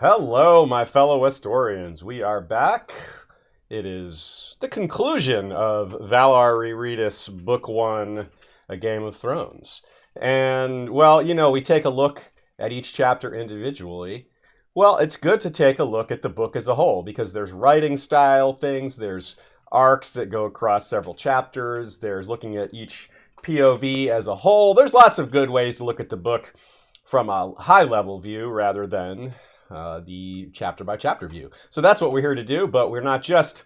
Hello, my fellow Westorians. We are back. It is the conclusion of Valar Rereadis Book 1, A Game of Thrones. And, well, we take a look at each chapter individually. Well, it's good to take a look at the book as a whole, because there's writing style things, there's arcs that go across several chapters, there's looking at each POV as a whole. There's lots of good ways to look at the book from a high-level view rather than the chapter-by-chapter view. So that's what we're here to do, but we're not just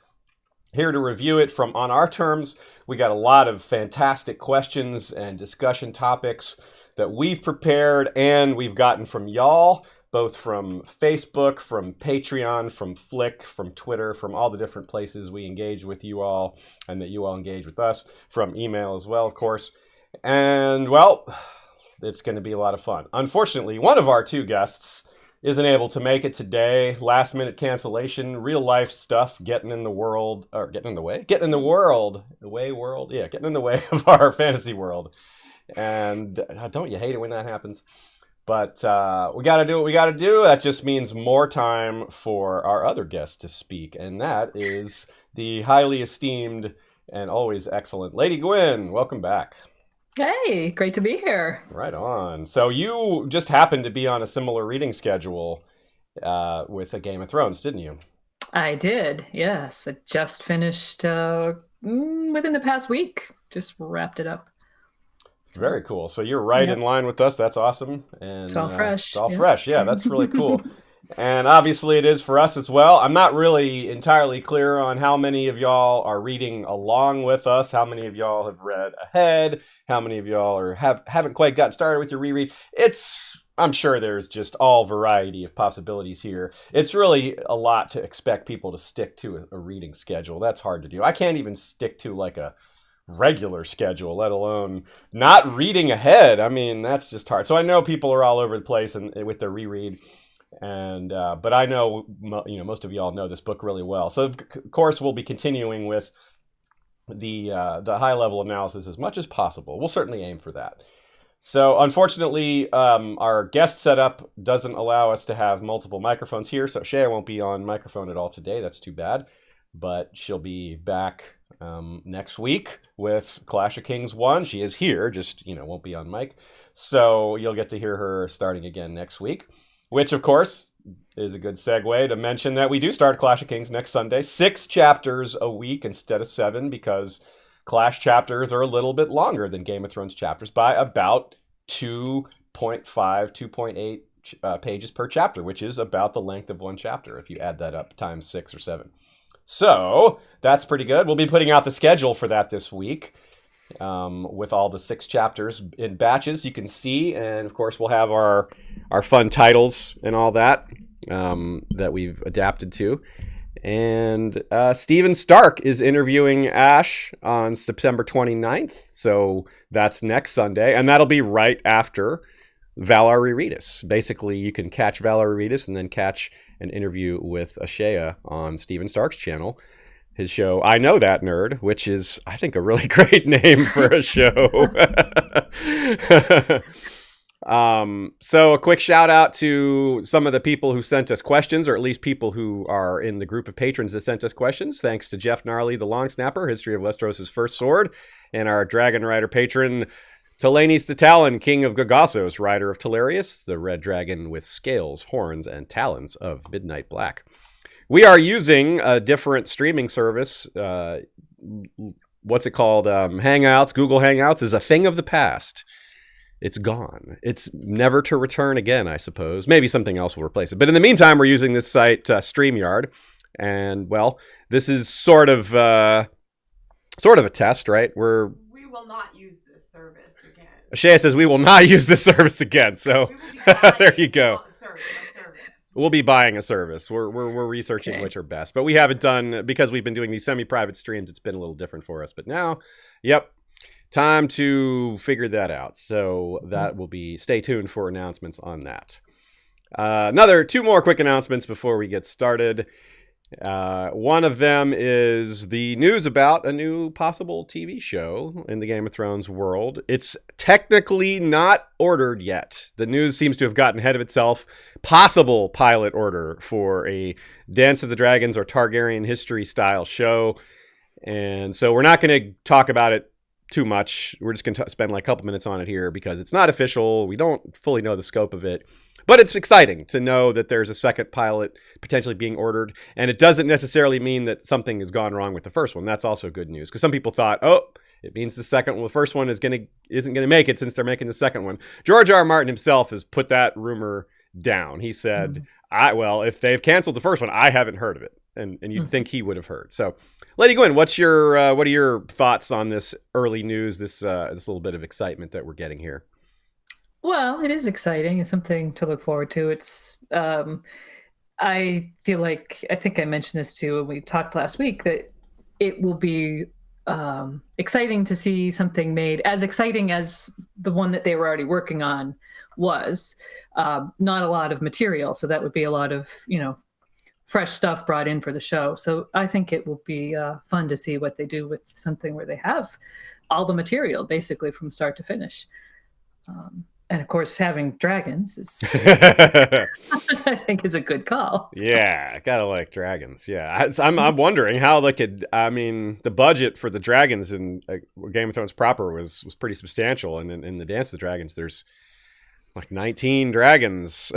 here to review it on our terms. We got a lot of fantastic questions and discussion topics that we've prepared and we've gotten from y'all, both from Facebook, from Patreon, from Flick, from Twitter, from all the different places we engage with you all and that you all engage with us, from email as well, of course. And, well, it's going to be a lot of fun. Unfortunately, one of our two guests isn't able to make it today. Last minute cancellation, real life stuff getting in the way of our fantasy world. And don't you hate it when that happens? But we got to do what we got to do. That just means more time for our other guest to speak. And that is the highly esteemed and always excellent Lady Gwyn. Welcome back. Hey, great to be here. Right on. So you just happened to be on a similar reading schedule with A Game of Thrones, didn't you? I did, yes. I just finished within the past week. Just wrapped it up. Very cool. So you're right in line with us. That's awesome. And it's all fresh. It's all fresh. Yeah, that's really cool. And obviously it is for us as well. I'm not really entirely clear on how many of y'all are reading along with us, how many of y'all have read ahead, how many of y'all haven't quite gotten started with your reread. I'm sure there's just all variety of possibilities here. It's really a lot to expect people to stick to a reading schedule. That's hard to do. I can't even stick to like a regular schedule, let alone not reading ahead. I mean, that's just hard. So I know people are all over the place and with their reread. And but I know most of y'all know this book really well. So of course we'll be continuing with the high level analysis as much as possible. We'll certainly aim for that. So unfortunately, our guest setup doesn't allow us to have multiple microphones here. So Shea won't be on microphone at all today. That's too bad. But she'll be back next week with Clash of Kings 1. She is here, just won't be on mic. So you'll get to hear her starting again next week. Which, of course, is a good segue to mention that we do start Clash of Kings next Sunday. 6 chapters a week instead of 7 because Clash chapters are a little bit longer than Game of Thrones chapters by about 2.5, 2.8 pages per chapter, which is about the length of one chapter if you add that up times 6 or 7. So that's pretty good. We'll be putting out the schedule for that this week. With all the 6 chapters in batches you can see, and of course we'll have our fun titles and all that that we've adapted to. And Stephen Stark is interviewing Ash on September 29th, so that's next Sunday, and that'll be right after Valar Rereadis. Basically, you can catch Valar Rereadis and then catch an interview with Ashea on Stephen Stark's channel. His show, I Know That Nerd, which is, I think, a really great name for a show. So a quick shout out to some of the people who sent us questions, or at least people who are in the group of patrons that sent us questions. Thanks to Jeff Gnarly, the Long Snapper, History of Westeros' First Sword, and our Dragon Rider patron, Talanis the Talon, King of Gogossos, Rider of Telarius, the red dragon with scales, horns, and talons of Midnight Black. We are using a different streaming service. What's it called? Hangouts. Google Hangouts is a thing of the past. It's gone. It's never to return again, I suppose. Maybe something else will replace it. But in the meantime, we're using this site, StreamYard. And, well, this is sort of a test, right? We will not use this service again. Shea says we will not use this service again. So there you go. We'll be buying a service. We're researching which are best. But we haven't done, because we've been doing these semi-private streams, it's been a little different for us. But now, time to figure that out. So that will be, stay tuned for announcements on that. 2 more quick announcements before we get started. One of them is the news about a new possible TV show in the Game of Thrones world. It's technically not ordered yet. The news seems to have gotten ahead of itself. Possible pilot order for a Dance of the Dragons or Targaryen history style show. And so we're not going to talk about it too much. We're just going to spend like a couple minutes on it here because it's not official. We don't fully know the scope of it. But it's exciting to know that there's a second pilot potentially being ordered. And it doesn't necessarily mean that something has gone wrong with the first one. That's also good news. Because some people thought, it means the second one, the first one isn't going to make it since they're making the second one. George R. R. Martin himself has put that rumor down. He said, if they've canceled the first one, I haven't heard of it. And you'd think he would have heard. So, Lady Gwyn, what are your thoughts on this early news, this little bit of excitement that we're getting here? Well, it is exciting. It's something to look forward to. It's I feel like, I think I mentioned this too when we talked last week, that it will be exciting to see something made as exciting as the one that they were already working on was. Not a lot of material, so that would be a lot of, fresh stuff brought in for the show. So I think it will be fun to see what they do with something where they have all the material basically from start to finish. And of course, having dragons is, I think, is a good call. Yeah, I gotta like dragons. Yeah, I'm wondering how they could. I mean, the budget for the dragons in Game of Thrones proper was pretty substantial, and in the Dance of the Dragons, there's like 19 dragons.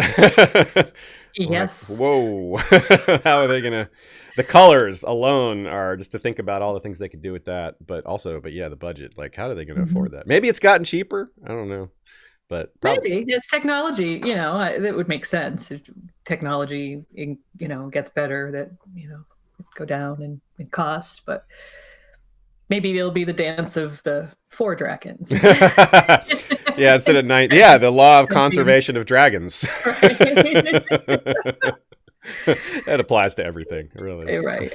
Yes. Like, whoa! How are they gonna? The colors alone are just to think about all the things they could do with that. But yeah, the budget. Like, how are they gonna afford that? Maybe it's gotten cheaper. I don't know. But maybe it's technology, that would make sense. If technology, gets better, that, go down in cost, but maybe it'll be the dance of the 4 dragons. Yeah, instead of 9. Yeah, the law of conservation of dragons. That applies to everything, really. Right.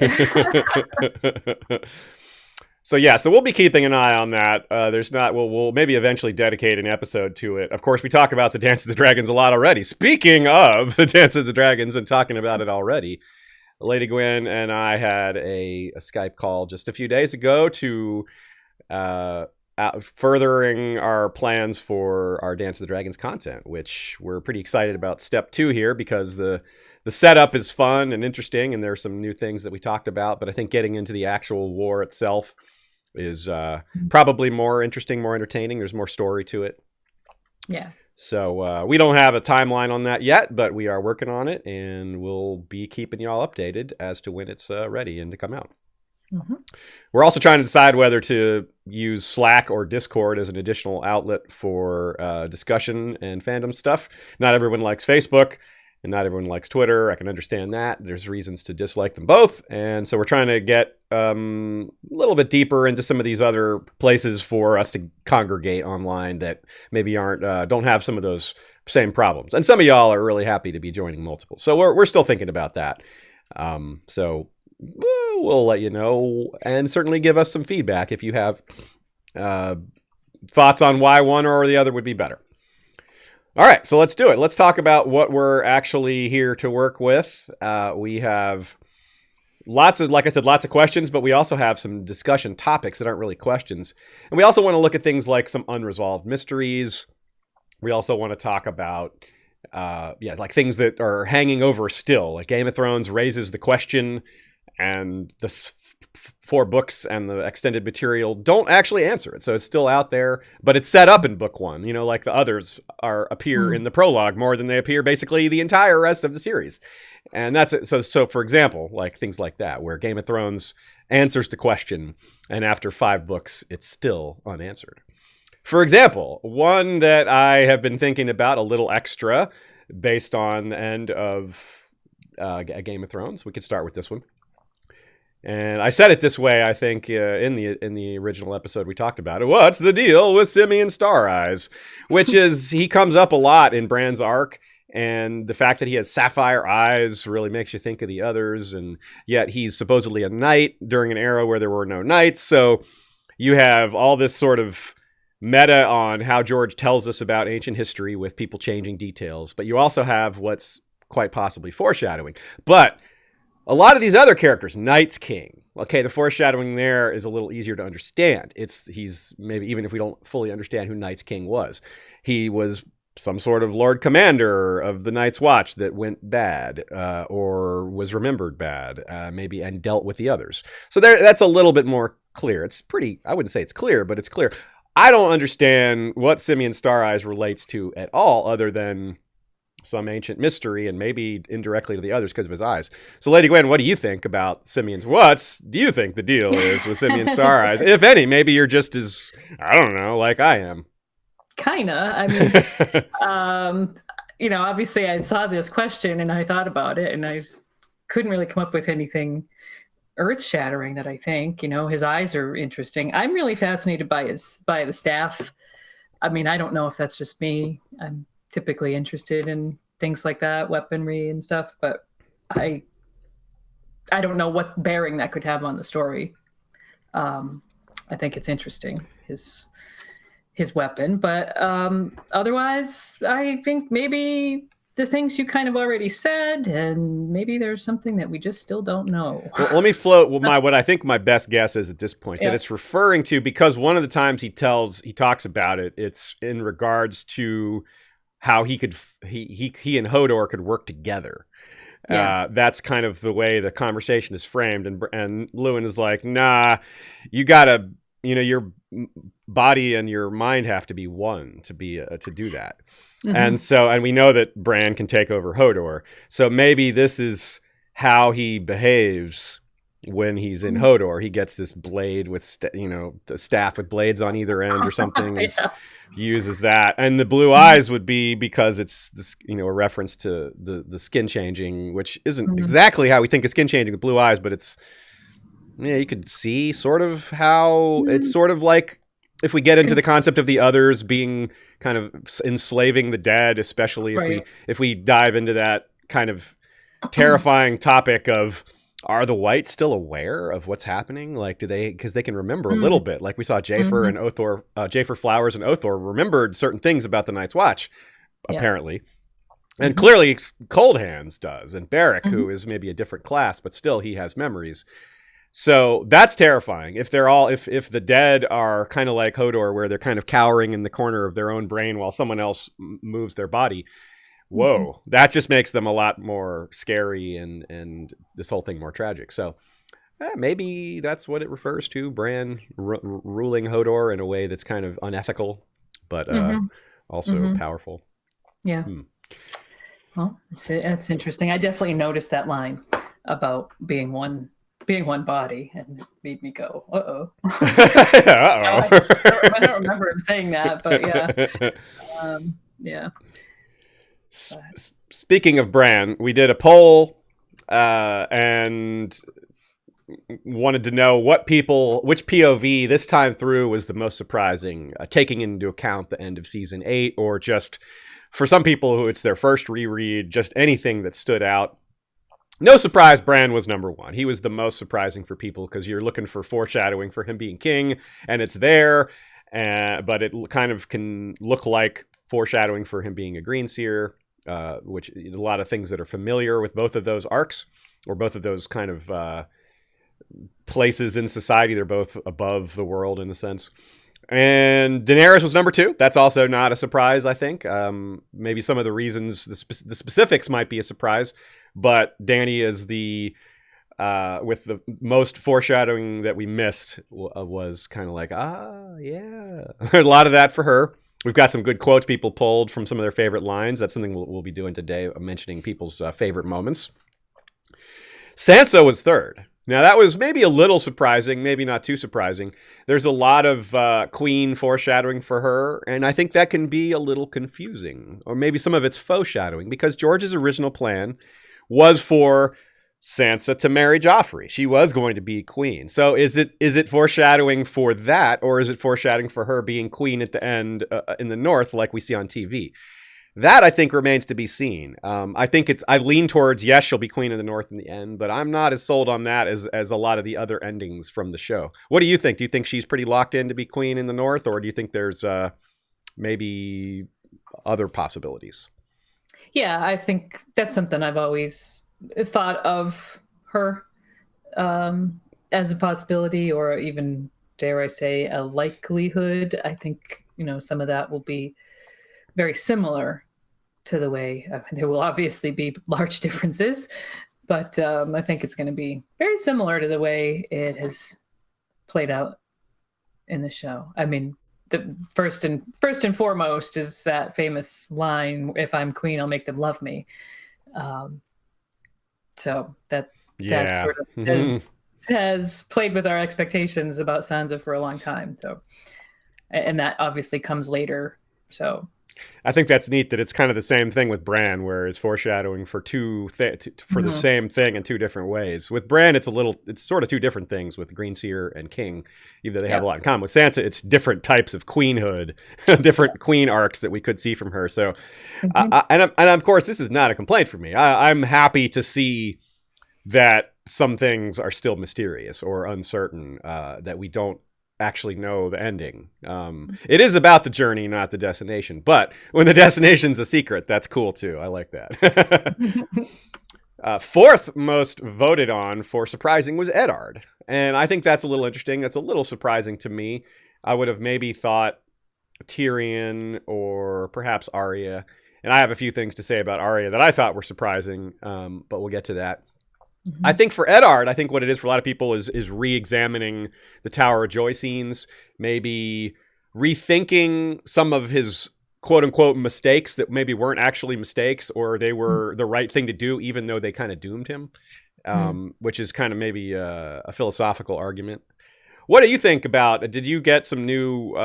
So we'll be keeping an eye on that. We'll maybe eventually dedicate an episode to it. Of course, we talk about the Dance of the Dragons a lot already. Speaking of the Dance of the Dragons and talking about it already, Lady Gwyn and I had a Skype call just a few days ago to furthering our plans for our Dance of the Dragons content, which we're pretty excited about step 2 here because the setup is fun and interesting, and there's some new things that we talked about, but I think getting into the actual war itself is probably more interesting, more entertaining. There's more story to it. Yeah. So we don't have a timeline on that yet, but we are working on it, and we'll be keeping y'all updated as to when it's ready and to come out. Mm-hmm. We're also trying to decide whether to use Slack or Discord as an additional outlet for discussion and fandom stuff. Not everyone likes Facebook. And not everyone likes Twitter. I can understand that. There's reasons to dislike them both. And so we're trying to get a little bit deeper into some of these other places for us to congregate online that maybe don't have some of those same problems. And some of y'all are really happy to be joining multiple. So we're still thinking about that. So we'll let you know, and certainly give us some feedback if you have thoughts on why one or the other would be better. All right, so let's do it. Let's talk about what we're actually here to work with. We have lots of questions, but we also have some discussion topics that aren't really questions. And we also want to look at things like some unresolved mysteries. We also want to talk about, like things that are hanging over still. Like Game of Thrones raises the question, and the 4 books and the extended material don't actually answer it. So it's still out there, but it's set up in book 1. Like the others appear in the prologue more than they appear basically the entire rest of the series. And that's it. So for example, like things like that, where Game of Thrones answers the question, and after 5 books, it's still unanswered. For example, one that I have been thinking about a little extra based on the end of Game of Thrones. We could start with this one. And I said it this way, I think, in the original episode we talked about it. What's the deal with Simeon Star Eyes? Which is, he comes up a lot in Bran's arc, and the fact that he has sapphire eyes really makes you think of the others, and yet he's supposedly a knight during an era where there were no knights. So you have all this sort of meta on how George tells us about ancient history with people changing details, but you also have what's quite possibly foreshadowing. But A lot of these other characters, Night's King. Okay, the foreshadowing there is a little easier to understand. He's maybe, even if we don't fully understand who Night's King was, he was some sort of Lord Commander of the Night's Watch that went bad, or was remembered bad, maybe, and dealt with the others. So that's a little bit more clear. It's pretty, I wouldn't say it's clear, but it's clear. I don't understand what Simeon Star Eyes relates to at all, other than some ancient mystery, and maybe indirectly to the others because of his eyes. So, Lady Gwyn, what do you think about Simeon's? What do you think the deal is with Simeon Star Eyes, if any? Maybe you're just as, I don't know, like I am. Kinda. I mean, obviously I saw this question and I thought about it, and I couldn't really come up with anything earth-shattering that I think. His eyes are interesting. I'm really fascinated by the staff. I mean, I don't know if that's just me. I'm typically interested in things like that, weaponry and stuff, but I don't know what bearing that could have on the story. I think it's interesting, his weapon, but otherwise I think maybe the things you kind of already said, and maybe there's something that we just still don't know. Well, let me float what I think my best guess is at this point, that it's referring to, because one of the times he talks about it, it's in regards to how he and Hodor could work together. Yeah. That's kind of the way the conversation is framed, and Lewin is like, nah, you gotta, your body and your mind have to be one to do that. Mm-hmm. And we know that Bran can take over Hodor, so maybe this is how he behaves when he's in Hodor. He gets this blade with the staff with blades on either end or something. Yeah. He uses that, and the blue eyes would be because it's this, a reference to the skin changing, which isn't exactly how we think of skin changing with blue eyes, but it's, you could see sort of how it's sort of like, if we get into the concept of the others being kind of enslaving the dead, especially if we dive into that kind of terrifying topic of, are the whites still aware of what's happening? Like, do they, because they can remember a little bit, like we saw Jafer and Othor, Jafer Flowers and Othor remembered certain things about the Night's Watch, apparently. And clearly Cold Hands does, and Beric, who is maybe a different class, but still he has memories. So that's terrifying. If the dead are kind of like Hodor, where they're kind of cowering in the corner of their own brain while someone else moves their body. Whoa, that just makes them a lot more scary, and this whole thing more tragic. So maybe that's what it refers to, Bran ruling Hodor in a way that's kind of unethical, but also powerful. Yeah. Well, that's interesting. I definitely noticed that line about being one body, and it made me go, uh-oh. I don't remember him saying that, but yeah. Yeah. Speaking of Bran, we did a poll and wanted to know which POV this time through was the most surprising, taking into account the end of season 8, or just for some people who it's their first reread, just anything that stood out. No surprise, Bran was number one. He was the most surprising for people because you're looking for foreshadowing for him being king, and it's there, but it kind of can look like foreshadowing for him being a Greenseer, which a lot of things that are familiar with both of those arcs, or both of those kind of places in society. They're both above the world in a sense. And Daenerys was number 2. That's also not a surprise, I think. Maybe some of the reasons, the specifics might be a surprise, but Dany is with the most foreshadowing that we missed was kind of like, yeah. A lot of that for her. We've got some good quotes people pulled from some of their favorite lines. That's something we'll be doing today, mentioning people's favorite moments. Sansa was 3rd. Now, that was maybe a little surprising, maybe not too surprising. There's a lot of queen foreshadowing for her, and I think that can be a little confusing, or maybe some of it's faux shadowing, because George's original plan was for Sansa to marry Joffrey. She was going to be queen. So is it foreshadowing for that, or is it foreshadowing for her being queen at the end in the north, like we see on TV? That, I think, remains to be seen. I lean towards, yes, she'll be queen in the north in the end, but I'm not as sold on that as a lot of the other endings from the show. What do you think? Do you think she's pretty locked in to be queen in the north, or do you think there's maybe other possibilities? Yeah, I think that's something I've always thought of her as a possibility, or even, dare I say, a likelihood. I think, some of that will be very similar to the way there will obviously be large differences, but I think it's going to be very similar to the way it has played out in the show. I mean, the first and foremost is that famous line, "If I'm queen, I'll make them love me." So that sort of has played with our expectations about Sansa for a long time. So, and that obviously comes later. So I think that's neat that it's kind of the same thing with Bran, where it's foreshadowing for the same thing in two different ways. With Bran, it's sort of two different things with Green Seer and King, even though they have a lot in common. With Sansa, it's different types of queenhood, different queen arcs that we could see from her. So, and of course, this is not a complaint for me. I'm happy to see that some things are still mysterious or uncertain, that we don't actually know the ending. It is about the journey, not the destination. But when the destination's a secret, that's cool too. I like that. Fourth most voted on for surprising was Eddard. And I think that's a little interesting. That's a little surprising to me. I would have maybe thought Tyrion or perhaps Arya. And I have a few things to say about Arya that I thought were surprising, but we'll get to that. I think for Eddard, I think what it is for a lot of people is re-examining the Tower of Joy scenes, maybe rethinking some of his quote-unquote mistakes that maybe weren't actually mistakes, or they were the right thing to do, even though they kind of doomed him, which is kind of maybe a philosophical argument. What do you think about, did you get some new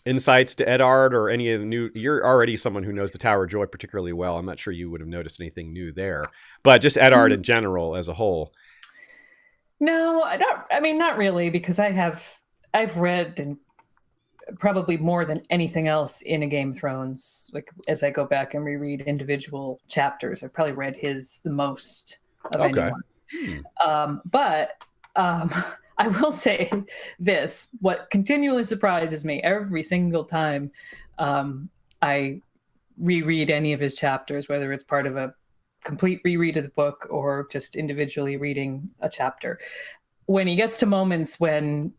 insights to Eddard or any of the new? You're already someone who knows the Tower of Joy particularly well. I'm not sure you would have noticed anything new there, but just Eddard in general as a whole. No, not really, because I've read, and probably more than anything else in a Game of Thrones, like as I go back and reread individual chapters, I've probably read his the most of anyone. But I will say this, what continually surprises me every single time I reread any of his chapters, whether it's part of a complete reread of the book or just individually reading a chapter, when he gets to moments when,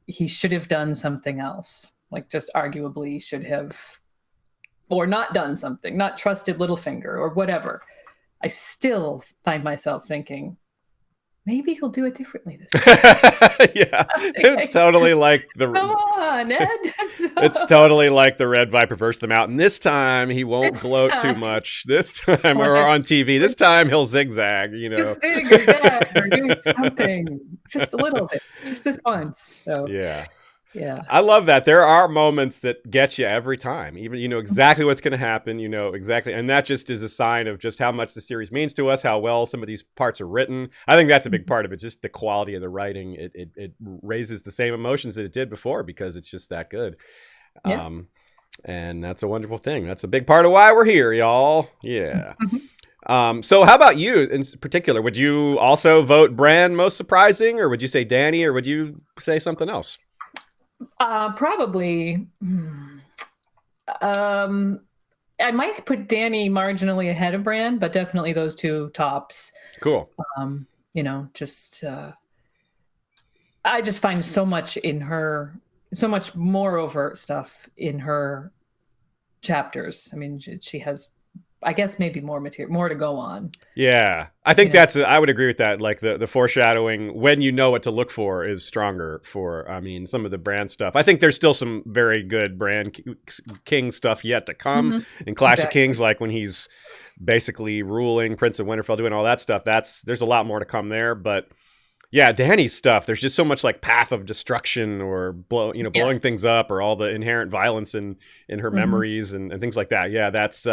he should have done something else, like just arguably should have, or not done something, not trusted Littlefinger or whatever, I still find myself thinking, maybe he'll do it differently this time. Yeah, it's totally like come on, Ed. It's totally like the Red Viper versus the Mountain. This time he won't gloat too much. This time we're on TV. This time he'll zigzag. Just zig or zag or do something, just a little bit, just this once. So yeah, I love that. There are moments that get you every time. Even you know exactly what's going to happen. You know exactly, and that just is a sign of just how much the series means to us. How well some of these parts are written. I think that's a big part of it. Just the quality of the writing. It raises the same emotions that it did before because it's just that good. Yeah. And that's a wonderful thing. That's a big part of why we're here, y'all. Yeah. So how about you in particular? Would you also vote Bran most surprising, or would you say Dany, or would you say something else? Probably. I might put Dany marginally ahead of Bran, but definitely those two tops. Cool. I just find so much in her, so much more overt stuff in her chapters. I mean, she has, I guess, maybe more material, more to go on. Yeah, I think I would agree with that. Like the foreshadowing, when you know what to look for, is stronger for, some of the Bran stuff. I think there's still some very good Bran King stuff yet to come in Clash of Kings, like when he's basically ruling Prince of Winterfell, doing all that stuff. There's a lot more to come there, but yeah, Dany's stuff, there's just so much like path of destruction or blowing things up, or all the inherent violence in her memories and things like that. Yeah, that's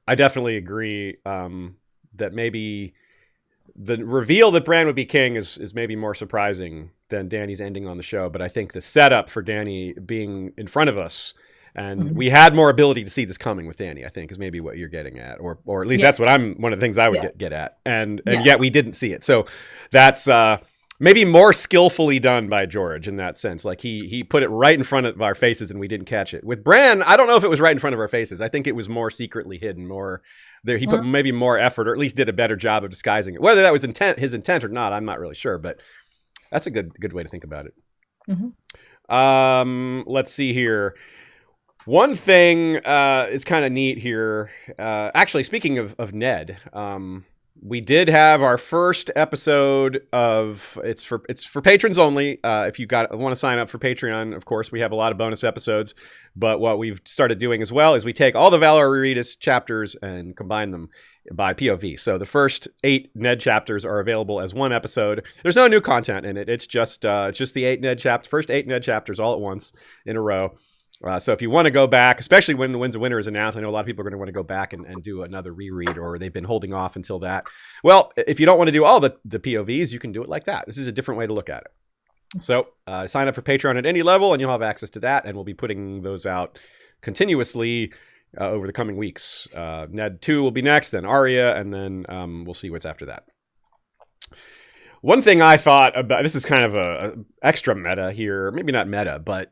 I definitely agree that maybe the reveal that Bran would be king is maybe more surprising than Dany's ending on the show. But I think the setup for Dany being in front of us, and we had more ability to see this coming with Dany, I think, is maybe what you're getting at, or at least that's what one of the things I would get at, and yet we didn't see it. So that's maybe more skillfully done by George in that sense. Like he put it right in front of our faces and we didn't catch it. With Bran, I don't know if it was right in front of our faces. I think it was more secretly hidden, more there. He put maybe more effort, or at least did a better job of disguising it. Whether that was his intent or not, I'm not really sure, but that's a good way to think about it. Mm-hmm. Let's see here. One thing is kind of neat here. Actually, speaking of Ned, we did have our first episode of it's for patrons only. If you want to sign up for Patreon, of course, we have a lot of bonus episodes. But what we've started doing as well is we take all the Valar Rereadis chapters and combine them by POV. So the first 8 Ned chapters are available as one episode. There's no new content in it. It's just the first 8 Ned chapters all at once in a row. So if you want to go back, especially when Winds of Winter is announced, I know a lot of people are going to want to go back and do another reread, or they've been holding off until that. Well, if you don't want to do all the POVs, you can do it like that. This is a different way to look at it. So sign up for Patreon at any level, and you'll have access to that, and we'll be putting those out continuously over the coming weeks. Ned 2 will be next, then Arya, and then we'll see what's after that. One thing I thought about, this is kind of a extra meta here, maybe not meta, but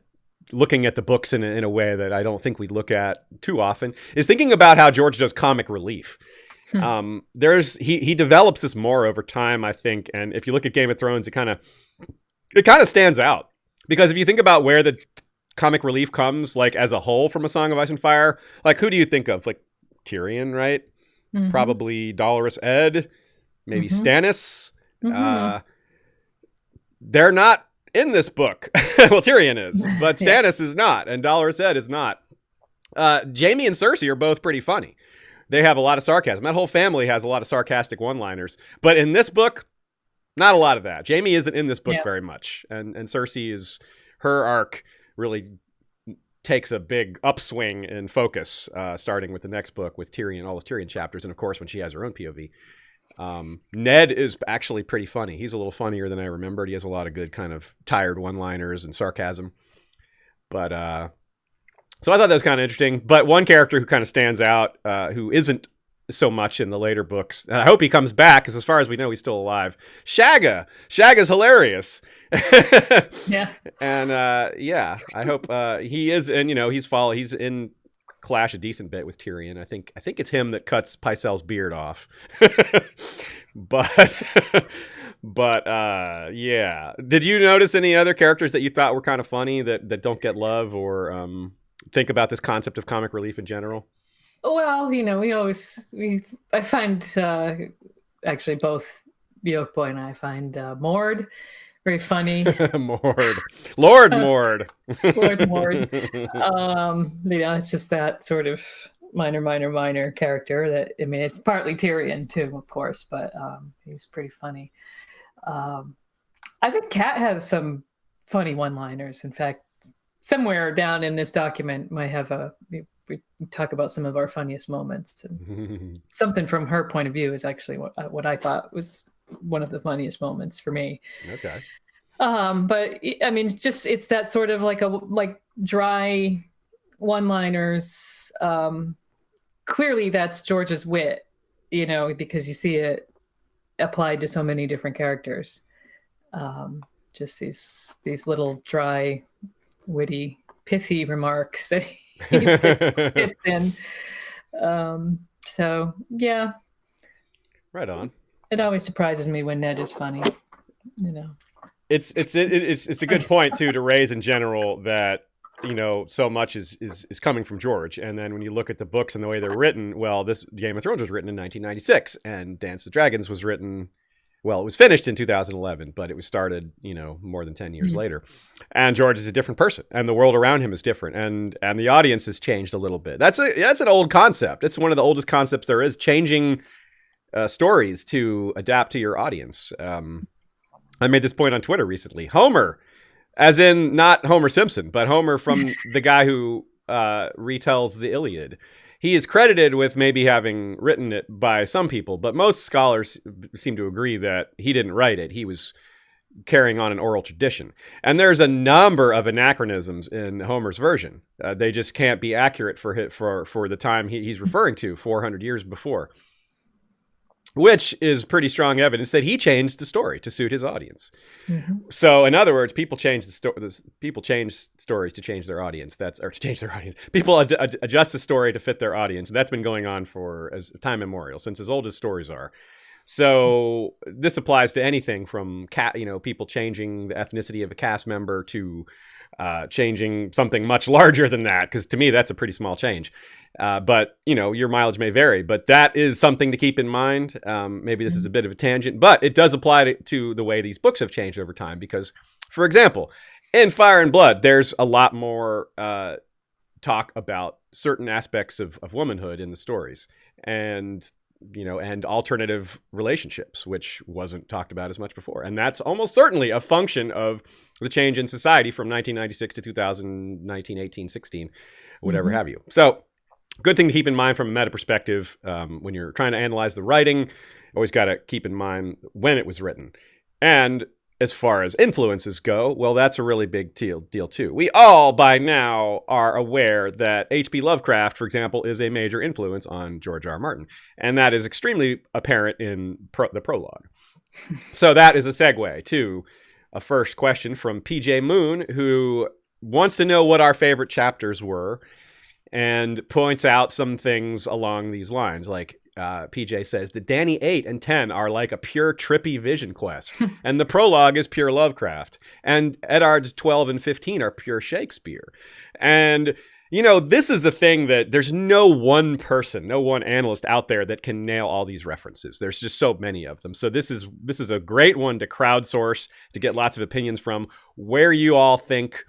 looking at the books in a way that I don't think we look at too often, is thinking about how George does comic relief. He develops this more over time, I think, and if you look at Game of Thrones, it kind of stands out, because if you think about where the comic relief comes, like as a whole from A Song of Ice and Fire, like who do you think of? Like Tyrion, right? Mm-hmm. Probably Dolorous Edd, maybe Stannis. Mm-hmm. They're not in this book. Well, Tyrion is, but Stannis is not, and Dolorous Edd is not. Jaime and Cersei are both pretty funny. They have a lot of sarcasm. That whole family has a lot of sarcastic one-liners. But in this book, not a lot of that. Jaime isn't in this book very much. And Cersei her arc really takes a big upswing in focus, starting with the next book with Tyrion, all the Tyrion chapters, and of course when she has her own POV. Ned is actually pretty funny. He's a little funnier than I remembered. He has a lot of good kind of tired one-liners and sarcasm. But so I thought that was kind of interesting. But one character who kind of stands out, who isn't so much in the later books, and I hope he comes back, because as far as we know, he's still alive. Shagga. Shagga's hilarious. Yeah. And I hope he is, and he's in clash a decent bit with Tyrion. I think it's him that cuts Pycelle's beard off. but yeah. Did you notice any other characters that you thought were kind of funny that don't get love, or think about this concept of comic relief in general? Well, I find actually both Yolkboy and I find Mord very funny. Lord Mord. Lord Mord. It's just that sort of minor character that, I mean, it's partly Tyrion too, of course, but he's pretty funny. I think Kat has some funny one-liners. In fact, somewhere down in this document might have we talk about some of our funniest moments, and something from her point of view is actually what I thought was one of the funniest moments for me. Okay. But I mean, just it's that sort of like dry one-liners. Clearly, that's George's wit, because you see it applied to so many different characters. Just these little dry, witty, pithy remarks that he fits in. So yeah. Right on. It always surprises me when Ned is funny. It's a good point too to raise in general that so much is coming from George, and then when you look at the books and the way they're written, well, this Game of Thrones was written in 1996, and Dance of Dragons was written. Well, it was finished in 2011, but it was started, more than 10 years later. And George is a different person, and the world around him is different, and the audience has changed a little bit. That's an old concept. It's one of the oldest concepts there is, changing stories to adapt to your audience. I made this point on Twitter recently. Homer, as in not Homer Simpson, but Homer from the guy who retells the Iliad. He is credited with maybe having written it by some people, but most scholars seem to agree that he didn't write it. He was carrying on an oral tradition. And there's a number of anachronisms in Homer's version. They just can't be accurate for the time he's referring to, 400 years before. which is pretty strong evidence that he changed the story to suit his audience. Mm-hmm. So, in other words, people change people change stories to change their audience. To change their audience. People adjust the story to fit their audience. That's been going on for as time immemorial, since as old as stories are. So, this applies to anything from people changing the ethnicity of a cast member to changing something much larger than that. Because to me, that's a pretty small change. But, your mileage may vary. But that is something to keep in mind. Maybe this is a bit of a tangent, but it does apply to the way these books have changed over time. Because, for example, in Fire and Blood, there's a lot more talk about certain aspects of womanhood in the stories. And alternative relationships, which wasn't talked about as much before. And that's almost certainly a function of the change in society from 1996 to 2019, 18, 16, whatever have you. So, good thing to keep in mind from a meta perspective when you're trying to analyze the writing. Always got to keep in mind when it was written. And as far as influences go, well, that's a really big deal too. We all by now are aware that H.P. Lovecraft, for example, is a major influence on George R. R. Martin. And that is extremely apparent in the prologue. So that is a segue to a first question from PJ Moon, who wants to know what our favorite chapters were and points out some things along these lines. Like PJ says, the Dany 8 and 10 are like a pure trippy vision quest. And the prologue is pure Lovecraft. And Eddard's 12 and 15 are pure Shakespeare. And, this is a thing that there's no one person, no one analyst out there that can nail all these references. There's just so many of them. So this is a great one to crowdsource, to get lots of opinions from, where you all think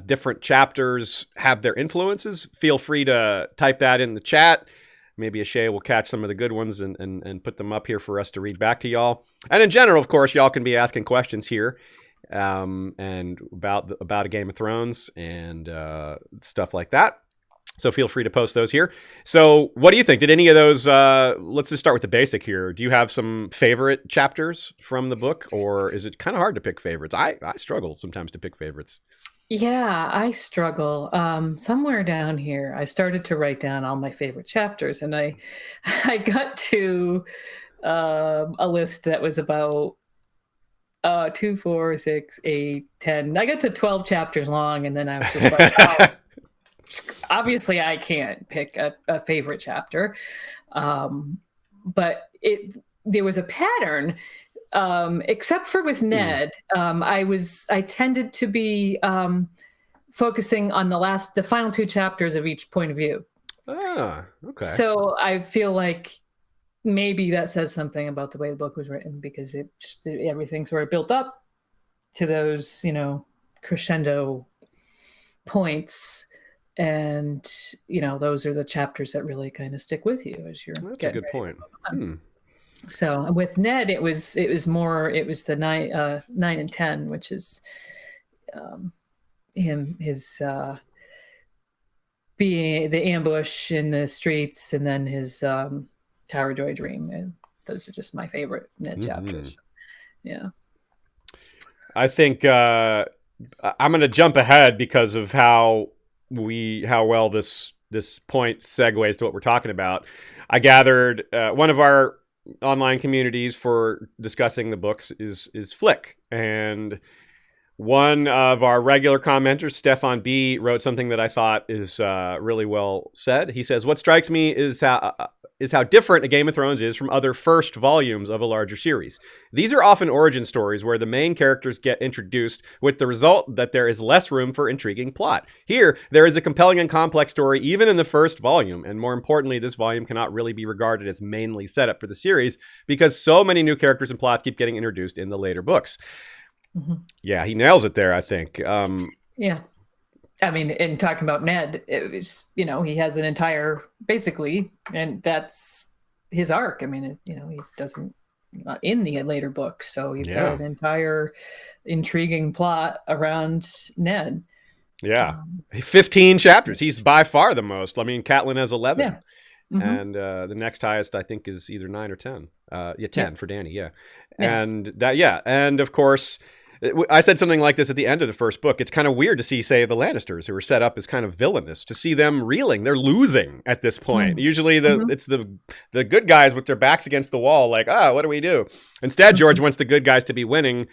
different chapters have their influences. Feel free to type that in the chat. Maybe Ashay will catch some of the good ones and put them up here for us to read back to y'all. And in general, of course, y'all can be asking questions here and about a Game of Thrones and stuff like that. So feel free to post those here. So what do you think? Did any of those, let's just start with the basic here. Do you have some favorite chapters from the book, or is it kind of hard to pick favorites? I struggle sometimes to pick favorites. Yeah, I struggle. Somewhere down here, I started to write down all my favorite chapters, and I got to a list that was about 2, 4, 6, 8, 10. I got to 12 chapters long, and then I was just like, oh, obviously I can't pick a favorite chapter. But there was a pattern. Except for with Ned, I tended to be focusing on the final 2 chapters of each point of view. Ah, okay. So I feel like maybe that says something about the way the book was written, because everything sort of built up to those, crescendo points. And, those are the chapters that really kind of stick with you as you're That's a good point. So with Ned, it was the 9 and 10, which is his being the ambush in the streets, and then his Tower Joy dream. And those are just my favorite Ned chapters. Yeah, I think I'm going to jump ahead because of how well this point segues to what we're talking about. I gathered one of our online communities for discussing the books is Flick, and one of our regular commenters, Stefan B, wrote something that I thought is really well said. He says, what strikes me is how different a Game of Thrones is from other first volumes of a larger series. These are often origin stories where the main characters get introduced, with the result that there is less room for intriguing plot. Here, there is a compelling and complex story even in the first volume, and more importantly, this volume cannot really be regarded as mainly set up for the series because so many new characters and plots keep getting introduced in the later books. Mm-hmm. Yeah, he nails it there, I think. Yeah. I mean, in talking about Ned, it was, he has an entire, basically, and that's his arc. I mean, he doesn't, not in the later books. So you've got an entire intriguing plot around Ned. Yeah. 15 chapters. He's by far the most. I mean, Catelyn has 11. Yeah. Mm-hmm. And the next highest, I think, is either 9 or 10. 10 for Dany. Yeah. And that, and of course, I said something like this at the end of the first book. It's kind of weird to see, say, the Lannisters, who are set up as kind of villainous, to see them reeling. They're losing at this point. Usually it's the good guys with their backs against the wall, like, what do we do? Instead, George wants the good guys to be winning,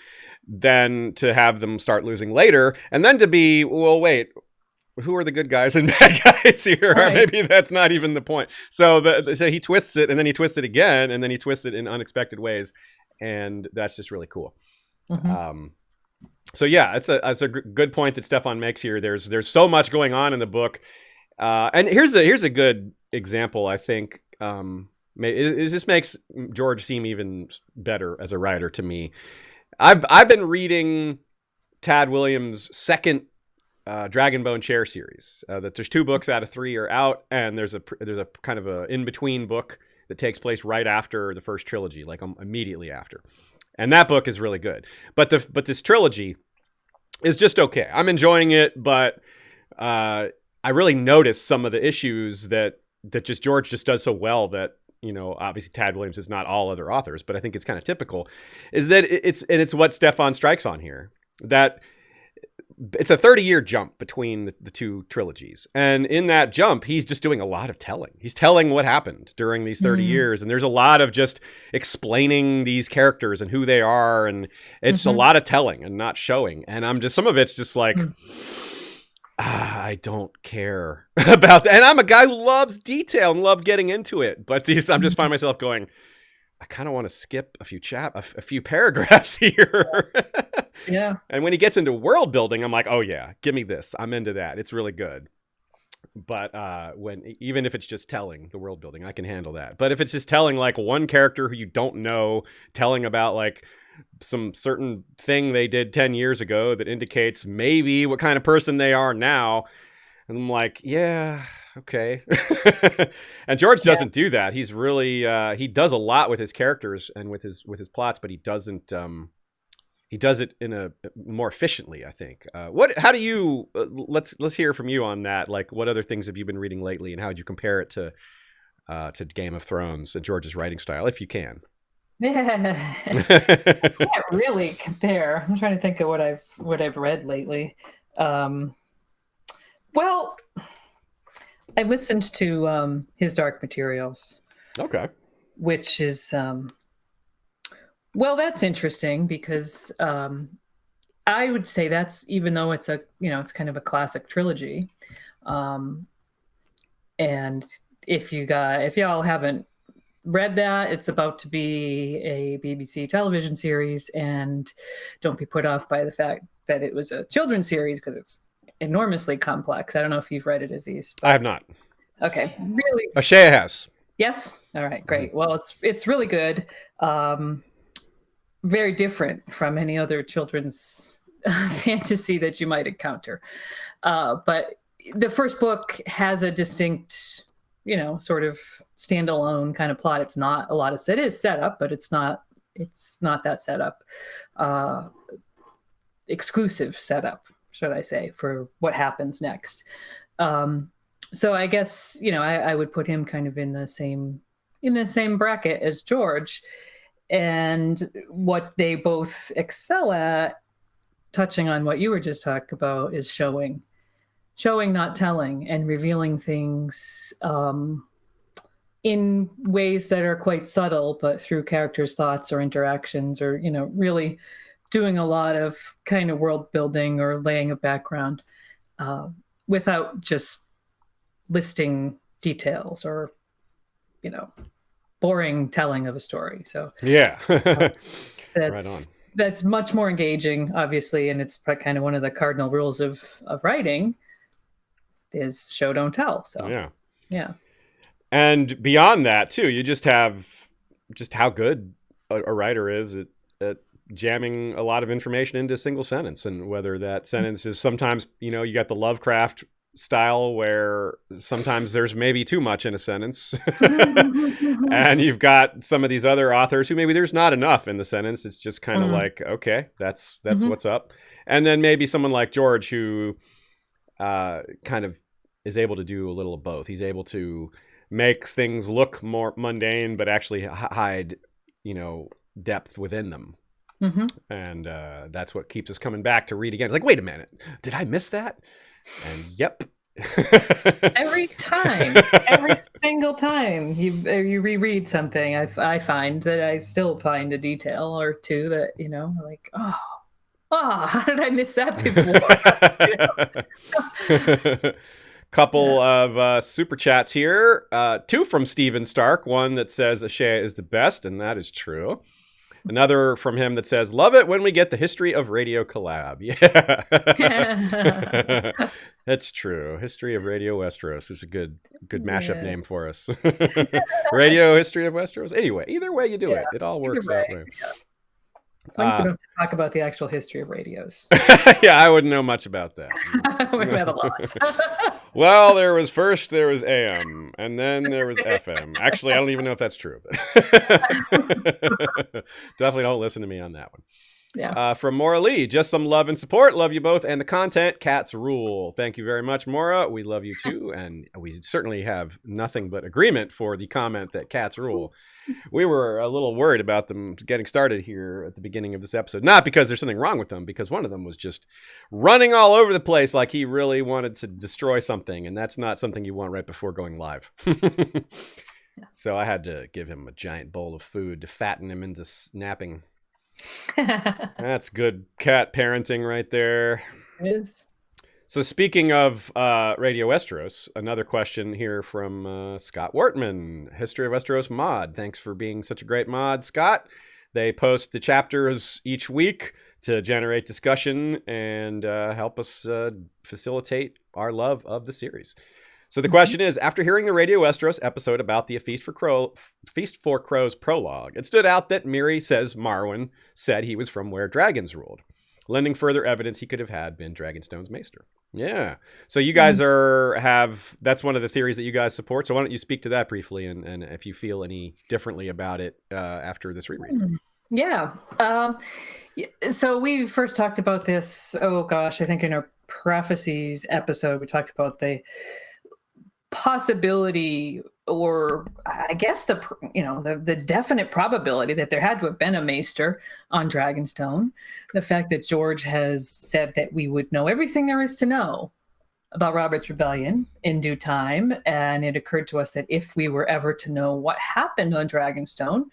then to have them start losing later, and then to be, well, wait, who are the good guys and bad guys here? Right. Maybe that's not even the point. So so he twists it, and then he twists it again, and then he twists it in unexpected ways, and that's just really cool. So yeah, it's a good point that Stefan makes here. There's so much going on in the book, and here's a good example. I think it just makes George seem even better as a writer to me. I've been reading Tad Williams' second Dragonbone Chair series. That there's 2 books out of 3 are out, and there's a kind of a in between book that takes place right after the first trilogy, like immediately after. And that book is really good. But this trilogy is just okay. I'm enjoying it, but I really notice some of the issues that just George just does so well that, obviously Tad Williams is not all other authors, but I think it's kind of typical, is that it's what Stefan strikes on here, that it's a 30-year jump between the 2 trilogies. And in that jump, he's just doing a lot of telling. He's telling what happened during these 30 years. And there's a lot of just explaining these characters and who they are. And it's a lot of telling and not showing. And some of it's just like, I don't care about that. And I'm a guy who loves detail and love getting into it. But I'm just find myself going, I kind of want to skip a few paragraphs here. Yeah. And when he gets into world building, I'm like, oh yeah, give me this. I'm into that. It's really good. But even if it's just telling the world building, I can handle that. But if it's just telling like one character who you don't know, telling about like some certain thing they did 10 years ago that indicates maybe what kind of person they are now, and I'm like, yeah, okay. And George doesn't do that. He's really he does a lot with his characters and with his plots, but he doesn't he does it in a more efficiently, I think. How do you let's hear from you on that. Like, what other things have you been reading lately, and how would you compare it to Game of Thrones and George's writing style, if you can? Yeah, I can't really compare. I'm trying to think of what I've read lately. Well, I listened to his Dark Materials. Okay. Which is well, that's interesting because I would say that's, even though it's it's kind of a classic trilogy, and if y'all haven't read that, it's about to be a BBC television series, and don't be put off by the fact that it was a children's series because it's enormously complex. I don't know if you've read it, Aziz. I have not. Okay, really? Ashea has. Yes. All right, great. Well, it's really good. Very different from any other children's fantasy that you might encounter. But the first book has a distinct, sort of standalone kind of plot. It's not a lot of it is set up, but it's not that setup. Exclusive setup, should I say, for what happens next. So I guess, I would put him kind of in the same bracket as George. And what they both excel at, touching on what you were just talking about, is showing, not telling, and revealing things in ways that are quite subtle, but through characters' thoughts or interactions, or, really doing a lot of kind of world building or laying a background without just listing details or, boring telling of a story. So yeah, that's much more engaging, obviously, and it's kind of one of the cardinal rules of writing is show, don't tell. So yeah. And beyond that too, you just have how good a writer is at jamming a lot of information into a single sentence, and whether that sentence is sometimes, you got the Lovecraft style where sometimes there's maybe too much in a sentence and you've got some of these other authors who maybe there's not enough in the sentence. It's just kind of like, okay, that's what's up. And then maybe someone like George who kind of is able to do a little of both. He's able to make things look more mundane but actually hide depth within them. Mm-hmm. And that's what keeps us coming back to read again. It's like, wait a minute, did I miss that? And yep. Every time, every single time you reread something, I find that I still find a detail or two that, like, how did I miss that before? Couple of super chats here. 2 from Steven Stark. One that says Ashea is the best, and that is true. Another from him that says, love it when we get the History of Radio collab. Yeah. That's true. History of Radio Westeros is a good mashup name for us. Radio History of Westeros. Anyway, either way you do it. It all works that way. Yeah. As long as we don't have to talk about the actual history of radios. Yeah, I wouldn't know much about that. We're at a loss. Well, there was AM, and then there was FM. Actually, I don't even know if that's true. But definitely don't listen to me on that one. Yeah. From Maura Lee, just some love and support. Love you both and the content. Cats rule. Thank you very much, Maura. We love you too, and we certainly have nothing but agreement for the comment that cats rule. We were a little worried about them getting started here at the beginning of this episode. Not because there's something wrong with them, because one of them was just running all over the place like he really wanted to destroy something, and that's not something you want right before going live. So I had to give him a giant bowl of food to fatten him into napping. That's good cat parenting right there. It is. So speaking of Radio Westeros, another question here from Scott Wortman, History of Westeros mod. Thanks for being such a great mod, Scott. They post the chapters each week to generate discussion and help us facilitate our love of the series. So the question is, after hearing the Radio Westeros episode about the Feast for Crows prologue, it stood out that Miri says Marwyn said he was from where dragons ruled, lending further evidence he could have had been Dragonstone's maester. Yeah. So you guys that's one of the theories that you guys support. So why don't you speak to that briefly and if you feel any differently about it after this reread? Yeah. So we first talked about this, I think in our prophecies episode, we talked about the possibility, or I guess the definite probability that there had to have been a maester on Dragonstone. The fact that George has said that we would know everything there is to know about Robert's Rebellion in due time, and it occurred to us that if we were ever to know what happened on Dragonstone,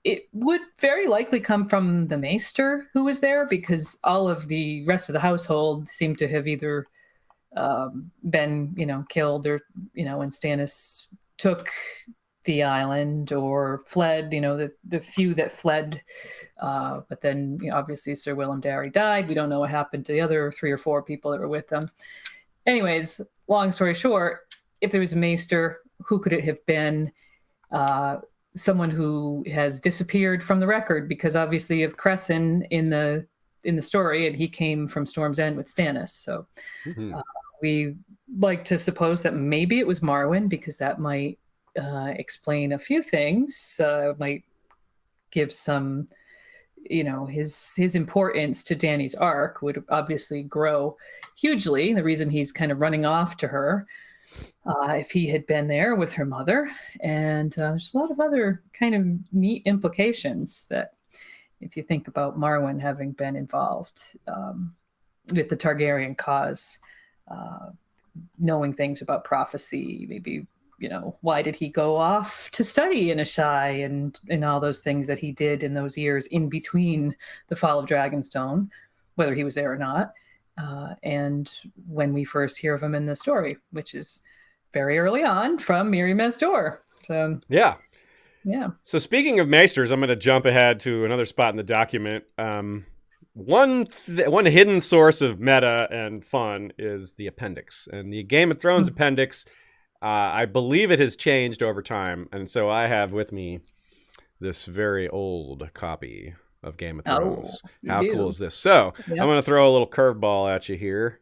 it would very likely come from the maester who was there, because all of the rest of the household seemed to have either been, killed, or, when Stannis took the island or fled, the few that fled. But then obviously Sir Willem Darry died. We don't know what happened to the other 3 or 4 people that were with them. Anyways, long story short, if there was a maester, who could it have been? Someone who has disappeared from the record, because obviously of Crescent in the story, and he came from Storm's End with Stannis. So we like to suppose that maybe it was Marwyn, because that might explain a few things. Might give some, his importance to Dany's arc would obviously grow hugely. The reason he's kind of running off to her, if he had been there with her mother. And there's a lot of other kind of neat implications that, if you think about Marwyn having been involved with the Targaryen cause, knowing things about prophecy, maybe, why did he go off to study in Ashai and all those things that he did in those years in between the fall of Dragonstone, whether he was there or not, and when we first hear of him in the story, which is very early on from Miri Mesdor. So yeah. Yeah. So speaking of maesters, I'm going to jump ahead to another spot in the document. One hidden source of meta and fun is the appendix. And the Game of Thrones appendix, I believe it has changed over time. And so I have with me this very old copy of Game of Thrones. How cool is this? So I'm going to throw a little curveball at you here.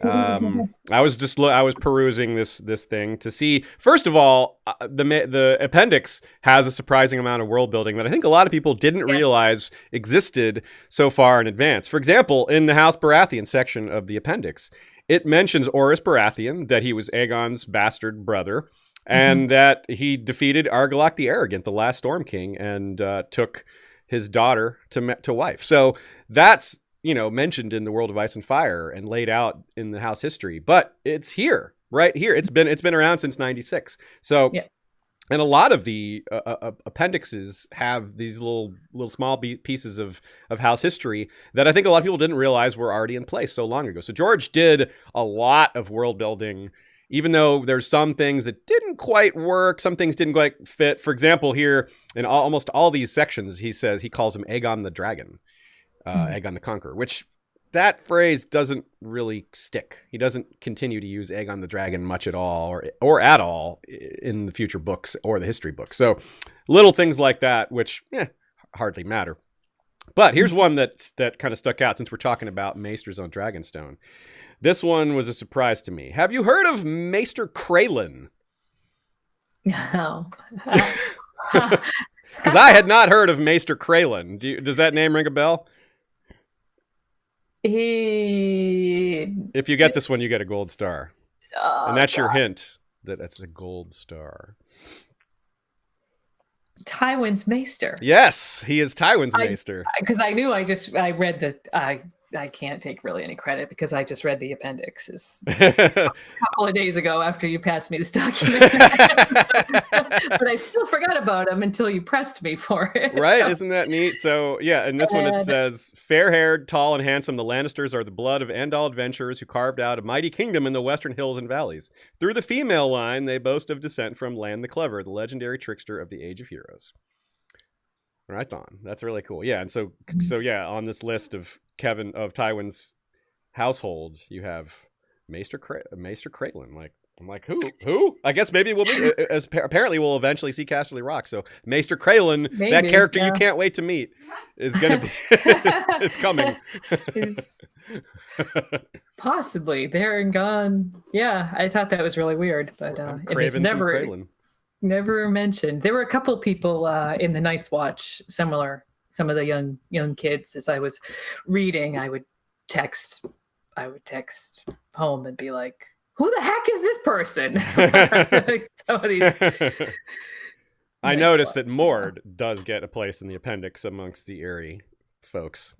I was perusing this thing to see, first of all, the appendix has a surprising amount of world building that I think a lot of people didn't realize existed so far in advance. For example, in the House Baratheon section of the appendix, it mentions Orys Baratheon, that he was Aegon's bastard brother, and that he defeated Argilac the Arrogant, the last Storm King, and took his daughter to wife. So that's, mentioned in the World of Ice and Fire and laid out in the house history, but it's here, right here. It's been around since 96. So, yeah. And a lot of the appendixes have these little small pieces of house history that I think a lot of people didn't realize were already in place so long ago. So George did a lot of world building, even though there's some things that didn't quite work, some things didn't quite fit. For example, here in almost all these sections, he calls him Aegon the Dragon, Aegon the Conqueror, which that phrase doesn't really stick. He doesn't continue to use Aegon the Dragon much at all, or at all in the future books or the history books. So little things like that, which hardly matter. But here's one that kind of stuck out since we're talking about maesters on Dragonstone. This one was a surprise to me. Have you heard of Maester Crelan? No. Because I had not heard of Maester Crelan. Does that name ring a bell? If you get this one, you get a gold star. And that's your hint that that's a gold star. Tywin's Maester. Yes, he is Tywin's Maester. Because I knew I read I can't take really any credit because I just read the appendixes a couple of days ago after you passed me this document. But I still forgot about him until you pressed me for it. Right? So. Isn't that neat? So, yeah, in this one it says, fair-haired, tall, and handsome, the Lannisters are the blood of Andal adventurers who carved out a mighty kingdom in the western hills and valleys. Through the female line, they boast of descent from Lan the Clever, the legendary trickster of the Age of Heroes. Right on. That's really cool. Yeah, and so yeah, on this list of Tywin's household, you have Maester Crelan. I'm like, who? I guess maybe we'll be. Apparently, we'll eventually see Casterly Rock. So Maester Crelan, that character you can't wait to meet, is gonna be. It's coming. Possibly there and gone. Yeah, I thought that was really weird, but it's never mentioned. There were a couple people in the Night's Watch, some of the young kids. As I was reading, I would text home and be like, "Who the heck is this person?" I noticed that Mord does get a place in the appendix amongst the Eyrie folks.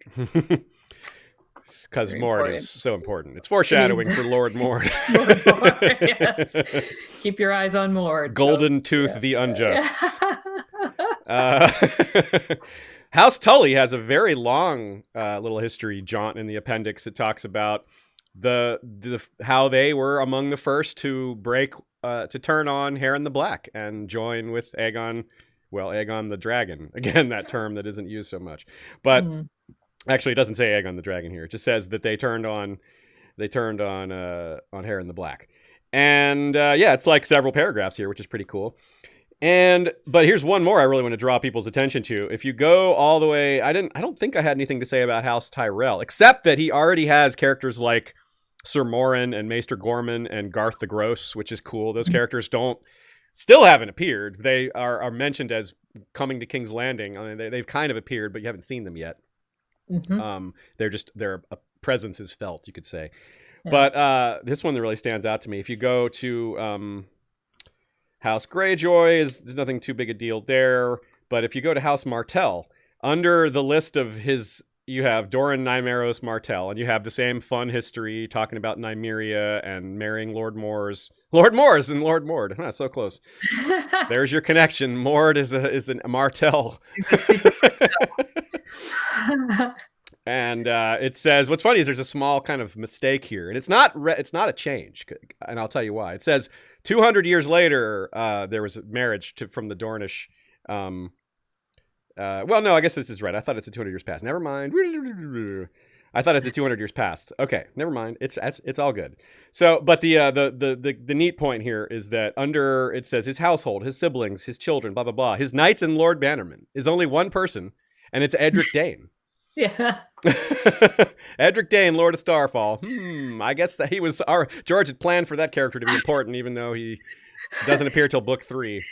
Because Mord is so important. It's foreshadowing for Lord Mord. Lord Mord, yes. Keep your eyes on Mord. Golden Tooth the Unjust. House Tully has a very long little history jaunt in the appendix. It talks about the how they were among the first to to turn on Harren the Black and join with Aegon the Dragon. Again, that term that isn't used so much. But actually, it doesn't say Aegon the Dragon here. It just says that they turned on Harren the Black. And it's like several paragraphs here, which is pretty cool. But here's one more I really want to draw people's attention to. If you go all the way, I don't think I had anything to say about House Tyrell, except that he already has characters like Sir Morin and Maester Gorman and Garth the Gross, which is cool. Those characters still haven't appeared. They are mentioned as coming to King's Landing. I mean, they've kind of appeared, but you haven't seen them yet. Mm-hmm. Their presence is felt, you could say. Yeah. But this one that really stands out to me. If you go to House Greyjoy, there's nothing too big a deal there. But if you go to House Martell, under the list of you have Doran Nymeros Martell, and you have the same fun history talking about Nymeria and marrying Lord Mors and Lord Mord. So close. There's your connection. Mord is a Martell. And it says, what's funny is there's a small kind of mistake here, and it's not a change, and I'll tell you why. It says 200 years later there was a marriage from the Dornish. No, I guess this is right. I thought it's a 200 years past. Never mind. I thought it's a 200 years past. Okay, never mind. It's all good. So, but the neat point here is that under it says his household, his siblings, his children, blah blah blah. His knights and Lord Bannerman is only one person, and it's Edric Dane. Yeah. Edric Dane, Lord of Starfall. I guess that George had planned for that character to be important, even though he doesn't appear till book 3.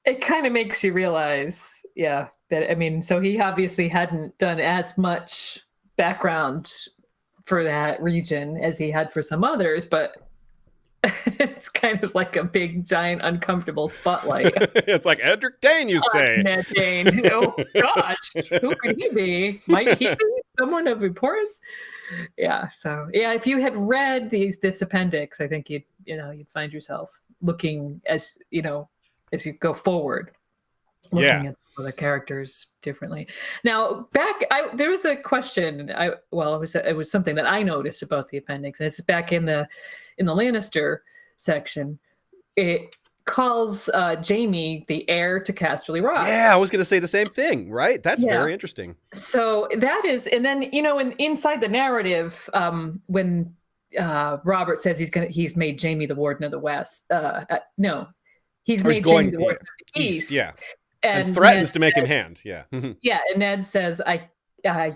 It kind of makes you realize, so he obviously hadn't done as much background for that region as he had for some others, but It's kind of like a big, giant, uncomfortable spotlight. It's like Edric Dane, you say. Ned Dane. Oh gosh, who could he be? Might he be someone of importance? Yeah. So yeah, if you had read this appendix, I think you'd find yourself looking as you go forward, looking at the characters differently. Now, there was a question. It was something that I noticed about the appendix, and it's back in the Lannister section. It calls Jaime the heir to Casterly Rock. Yeah, I was going to say the same thing. Right? That's very interesting. So that is, and then inside the narrative, when Robert says he's made Jaime the Warden of the West. He's made Jaime the Warden of the East. Yeah. And threatens to make him hand. Yeah. Yeah. And Ned says,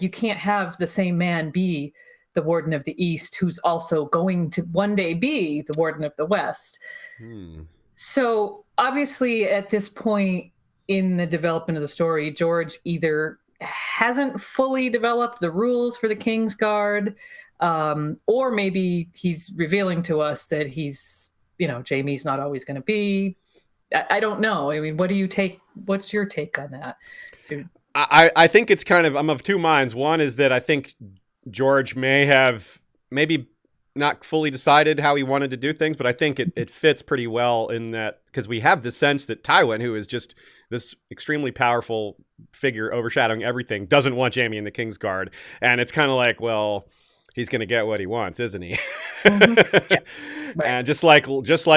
you can't have the same man be the Warden of the East, who's also going to one day be the Warden of the West. So obviously at this point in the development of the story, George either hasn't fully developed the rules for the Kingsguard, or maybe he's revealing to us that Jaime's not always going to be. I don't know. I mean, what's your take on that? So, I think it's I'm of two minds. One is that I think George may have maybe not fully decided how he wanted to do things, but I think it fits pretty well in that, because we have the sense that Tywin, who is just this extremely powerful figure overshadowing everything, doesn't want Jaime in the Kingsguard. And it's kind of like, well, he's going to get what he wants, isn't he? Yeah. Right. And just like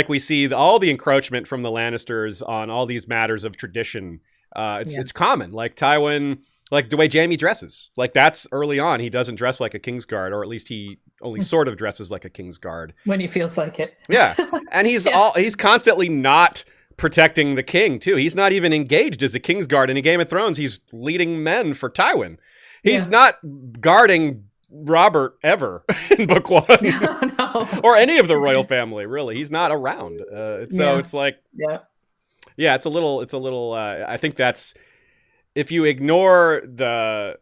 we see all the encroachment from the Lannisters on all these matters of tradition, it's common. Like Tywin, like the way Jaime dresses, like that's early on. He doesn't dress like a Kingsguard, or at least he only sort of dresses like a Kingsguard when he feels like it. Yeah, and he's constantly not protecting the king too. He's not even engaged as a Kingsguard in a Game of Thrones. He's leading men for Tywin. He's not guarding Robert ever in book one. No. Or any of the royal family, really. He's not around. It's like, it's a little, I think that's, if you ignore the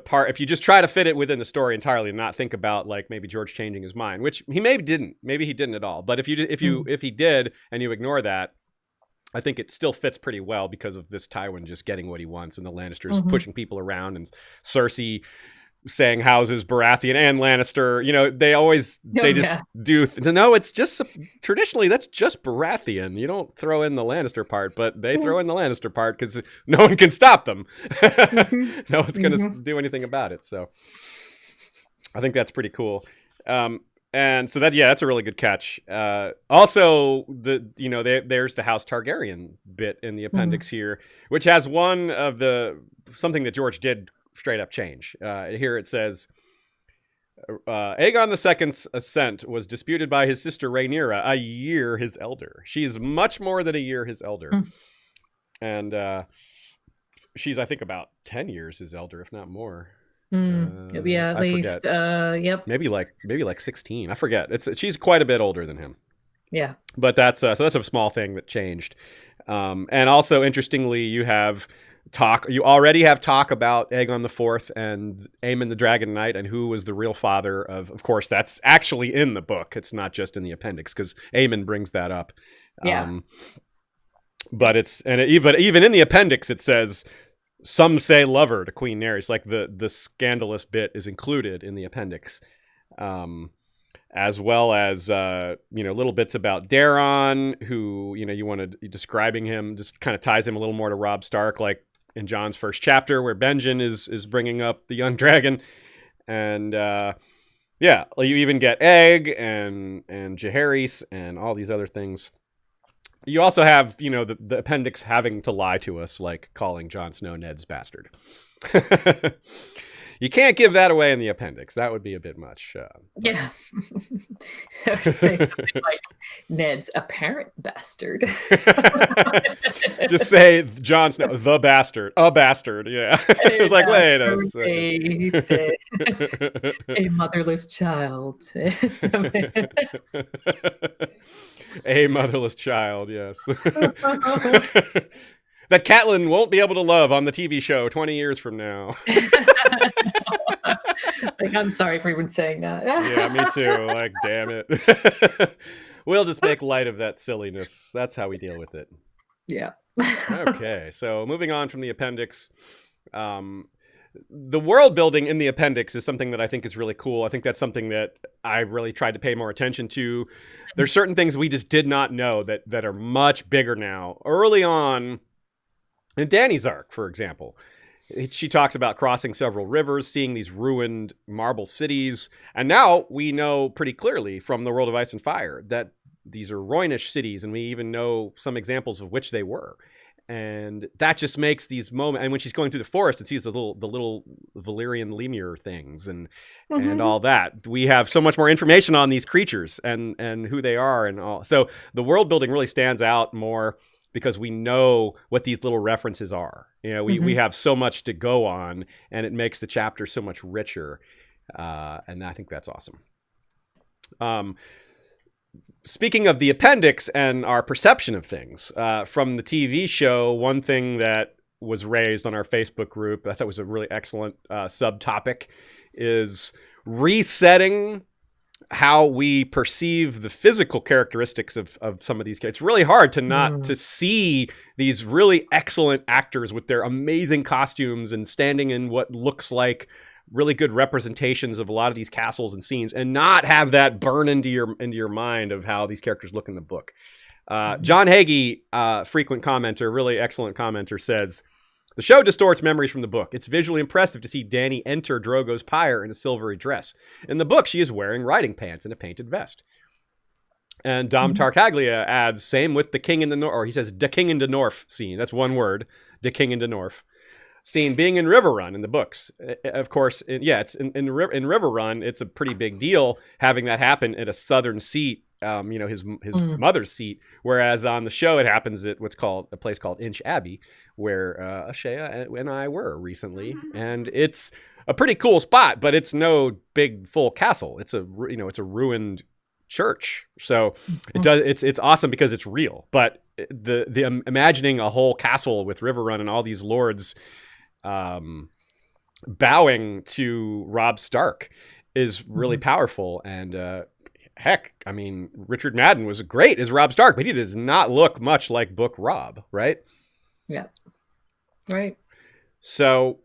part, if you just try to fit it within the story entirely and not think about like maybe George changing his mind, which he maybe he didn't at all. But if he did and you ignore that, I think it still fits pretty well because of this Tywin just getting what he wants and the Lannisters pushing people around and Cersei saying houses Baratheon and Lannister, they just do. No, it's just traditionally that's just Baratheon. You don't throw in the Lannister part, but they throw in the Lannister part because no one can stop them. No one's going to do anything about it. So I think that's pretty cool. And so that's a really good catch. Also, there's the House Targaryen bit in the appendix here, which has something that George did straight up change. Here it says, Aegon II's ascent was disputed by his sister Rhaenyra, a year his elder. She is much more than a year his elder. And she's, I think, about 10 years his elder, if not more. At least. Yep. Maybe like 16. I forget. She's quite a bit older than him. Yeah. But that's a small thing that changed. And also, interestingly, you already have talk about Aegon IV and Aemon the Dragon Knight and who was the real father of course, that's actually in the book. It's not just in the appendix because Aemon brings that up. Yeah. But even in the appendix, it says, some say lover to Queen Daenerys. Like the scandalous bit is included in the appendix. As well as, little bits about Daeron, who, you wanted describing him, just kind of ties him a little more to Robb Stark, like in Jon's first chapter where Benjen is bringing up the young dragon. And, you even get Egg and Jaehaerys and all these other things. You also have, the appendix having to lie to us, like calling Jon Snow Ned's bastard. You can't give that away in the appendix. That would be a bit much. Yeah. I would say something like Ned's apparent bastard. Just say Jon Snow, the bastard. A bastard, yeah. It was like, wait a second. A motherless child. A motherless child, yes. That Catelyn won't be able to love on the TV show 20 years from now. I'm sorry for even saying that. Yeah, me too. Like, damn it. We'll just make light of that silliness. That's how we deal with it. Yeah. Okay, so moving on from the appendix. The world building in the appendix is something that I think is really cool. I think that's something that I really tried to pay more attention to. There's certain things we just did not know that are much bigger now. Early on, in Dany's arc, for example, she talks about crossing several rivers, seeing these ruined marble cities. And now we know pretty clearly from the world of Ice and Fire that these are Rhoynish cities, and we even know some examples of which they were. And that just makes these moments. And when she's going through the forest and sees the little Valyrian lemur things and all that, we have so much more information on these creatures and who they are and all. So the world building really stands out more because we know what these little references are. You know, we have so much to go on, and it makes the chapter so much richer. And I think that's awesome. Speaking of the appendix and our perception of things, from the TV show, one thing that was raised on our Facebook group, I thought was a really excellent subtopic, is resetting how we perceive the physical characteristics of some of these kids. It's really hard to not to see these really excellent actors with their amazing costumes and standing in what looks like really good representations of a lot of these castles and scenes, and not have that burn into your mind of how these characters look in the book. John Hagee, frequent commenter, really excellent commenter, says, the show distorts memories from the book. It's visually impressive to see Dany enter Drogo's pyre in a silvery dress. In the book, she is wearing riding pants and a painted vest. And Dom Tartaglia adds, same with the King in the North, or he says, the King in the North scene. That's one word, the King in the North. Scene being in Riverrun in the books. Of course, it's in Riverrun, it's a pretty big deal having that happen at a southern seat, his mother's seat, whereas on the show it happens at a place called Inch Abbey, where Ashea and I were recently, and it's a pretty cool spot, but it's no big full castle. It's a ruined church. So it's awesome because it's real, but the imagining a whole castle with Riverrun and all these lords bowing to Robb Stark is really powerful. And heck, I mean, Richard Madden was great as Robb Stark, but he does not look much like book Robb, right? Yeah. Right. So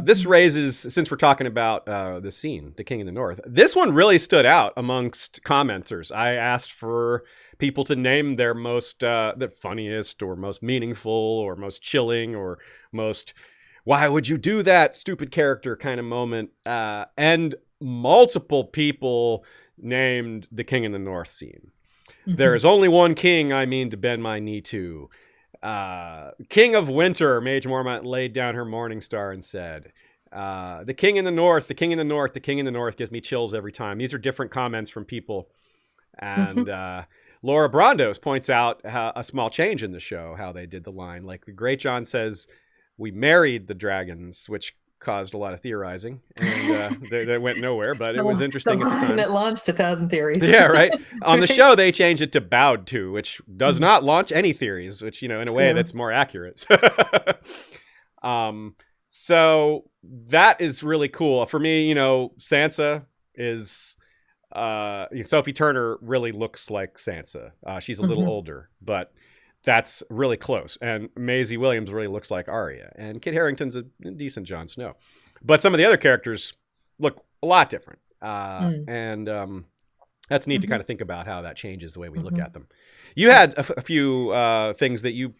this raises, since we're talking about the scene, the King in the North, this one really stood out amongst commenters. I asked for people to name their most, the funniest or most meaningful or most chilling or most, why would you do that, stupid character kind of moment. And multiple people named the King in the North scene. There is only one king I mean to bend my knee to. King of Winter, Mage Mormont laid down her morning star and said, the King in the North, the King in the North, the King in the North gives me chills every time. These are different comments from people. And Laura Brondos points out a small change in the show, how they did the line. Like the Great John says, we married the dragons, which caused a lot of theorizing, and they went nowhere, but it was interesting at the time. That launched 1,000 theories. Yeah, right. On the show, they changed it to bowed to, which does not launch any theories, which, in a way that's more accurate. So that is really cool. For me, Sansa is, Sophie Turner really looks like Sansa. She's a little older, but that's really close. And Maisie Williams really looks like Arya. And Kit Harington's a decent Jon Snow. But some of the other characters look a lot different. And that's neat to kind of think about how that changes the way we look at them. You had a few things that you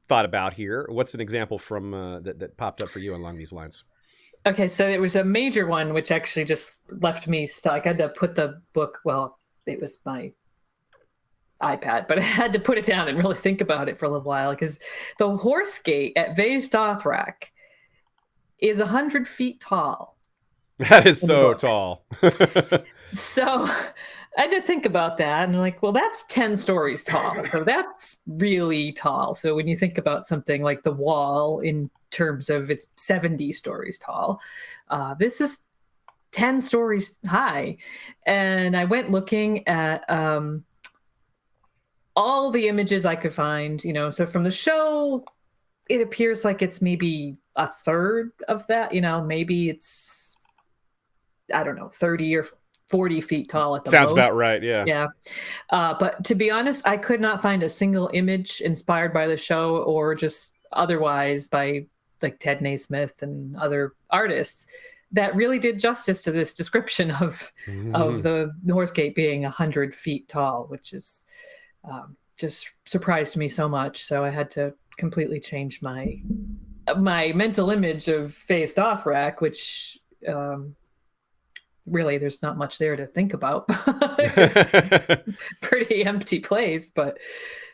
thought about here. What's an example from that popped up for you along these lines? Okay, so it was a major one, which actually just left me stuck. I had to put the book, it was my iPad, but I had to put it down and really think about it for a little while, because the horse gate at Vaes Dothrak is 100 feet tall. That is so tall. So I had to think about that, and I'm like, that's 10 stories tall. So that's really tall. So when you think about something like the wall in terms of it's 70 stories tall, this is 10 stories high. And I went looking at all the images I could find, so from the show, it appears like it's maybe a third of that, maybe it's, I don't know, 30 or 40 feet tall at the Sounds most. about right, yeah. Yeah. But to be honest, I could not find a single image inspired by the show or just otherwise by like Ted Naismith and other artists that really did justice to this description of the Horse Gate being 100 feet tall, which is just surprised me so much. So I had to completely change my mental image of Vaes Dothrak, which really there's not much there to think about. It's a pretty empty place, but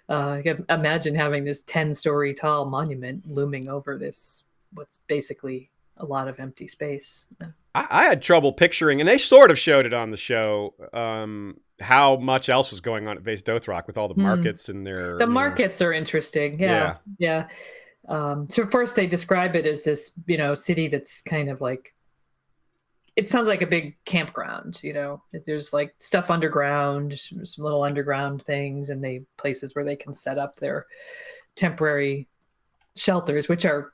I can imagine having this 10-story tall monument looming over this, what's basically a lot of empty space. I had trouble picturing, and they sort of showed it on the show, how much else was going on at Vaes Dothrak with all the markets and their... The markets are interesting. Yeah. So first they describe it as this, city that's kind of like, it sounds like a big campground, There's like stuff underground, some little underground things, and places where they can set up their temporary shelters, which are,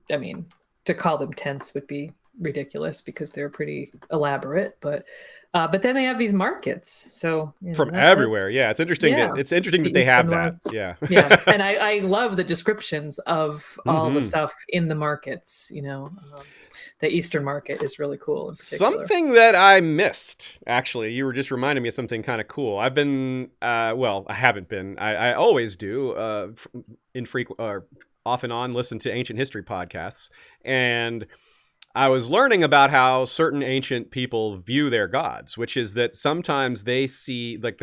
to call them tents would be ridiculous because they're pretty elaborate, but then they have these markets, so from everywhere. Yeah, it's interesting. Yeah. It's interesting that they have that. Yeah. Yeah, and I love the descriptions of all the stuff in the markets. The Eastern market is really cool in particular. Something that I missed, actually, you were just reminding me of something kind of cool. I've been, I haven't been. I always do, off and on, listen to ancient history podcasts, and I was learning about how certain ancient people view their gods, which is that sometimes they see like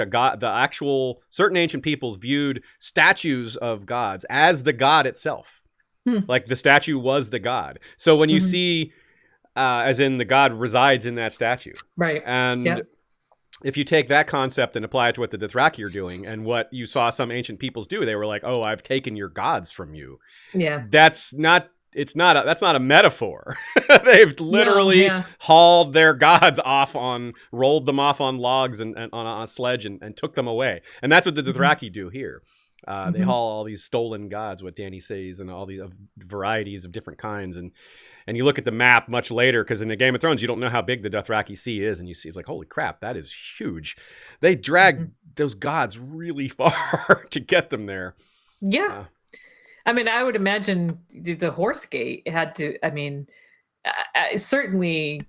certain ancient peoples viewed statues of gods as the god itself. Like the statue was the god. So when you see, as in the god resides in that statue. Right. And if you take that concept and apply it to what the Dothraki are doing and what you saw some ancient peoples do, they were like, oh, I've taken your gods from you. Yeah. That's not a metaphor. They've literally hauled their gods rolled them off on logs and on a sledge and took them away. And that's what the Dothraki do here. They haul all these stolen gods, what Danny says, and all these varieties of different kinds. And you look at the map much later, because in the Game of Thrones, you don't know how big the Dothraki Sea is. And you see, it's like, holy crap, that is huge. They dragged those gods really far to get them there. Yeah. I would imagine the Horse Gate had to, I certainly,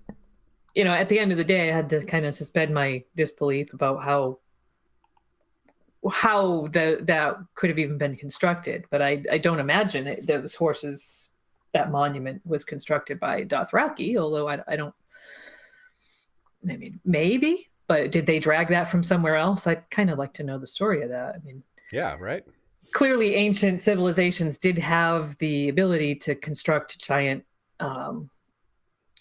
at the end of the day, I had to kind of suspend my disbelief about how that could have even been constructed. But I don't imagine those horses, that monument was constructed by Dothraki, although I don't, maybe, but did they drag that from somewhere else? I'd kind of like to know the story of that. Yeah, right. Clearly, ancient civilizations did have the ability to construct giant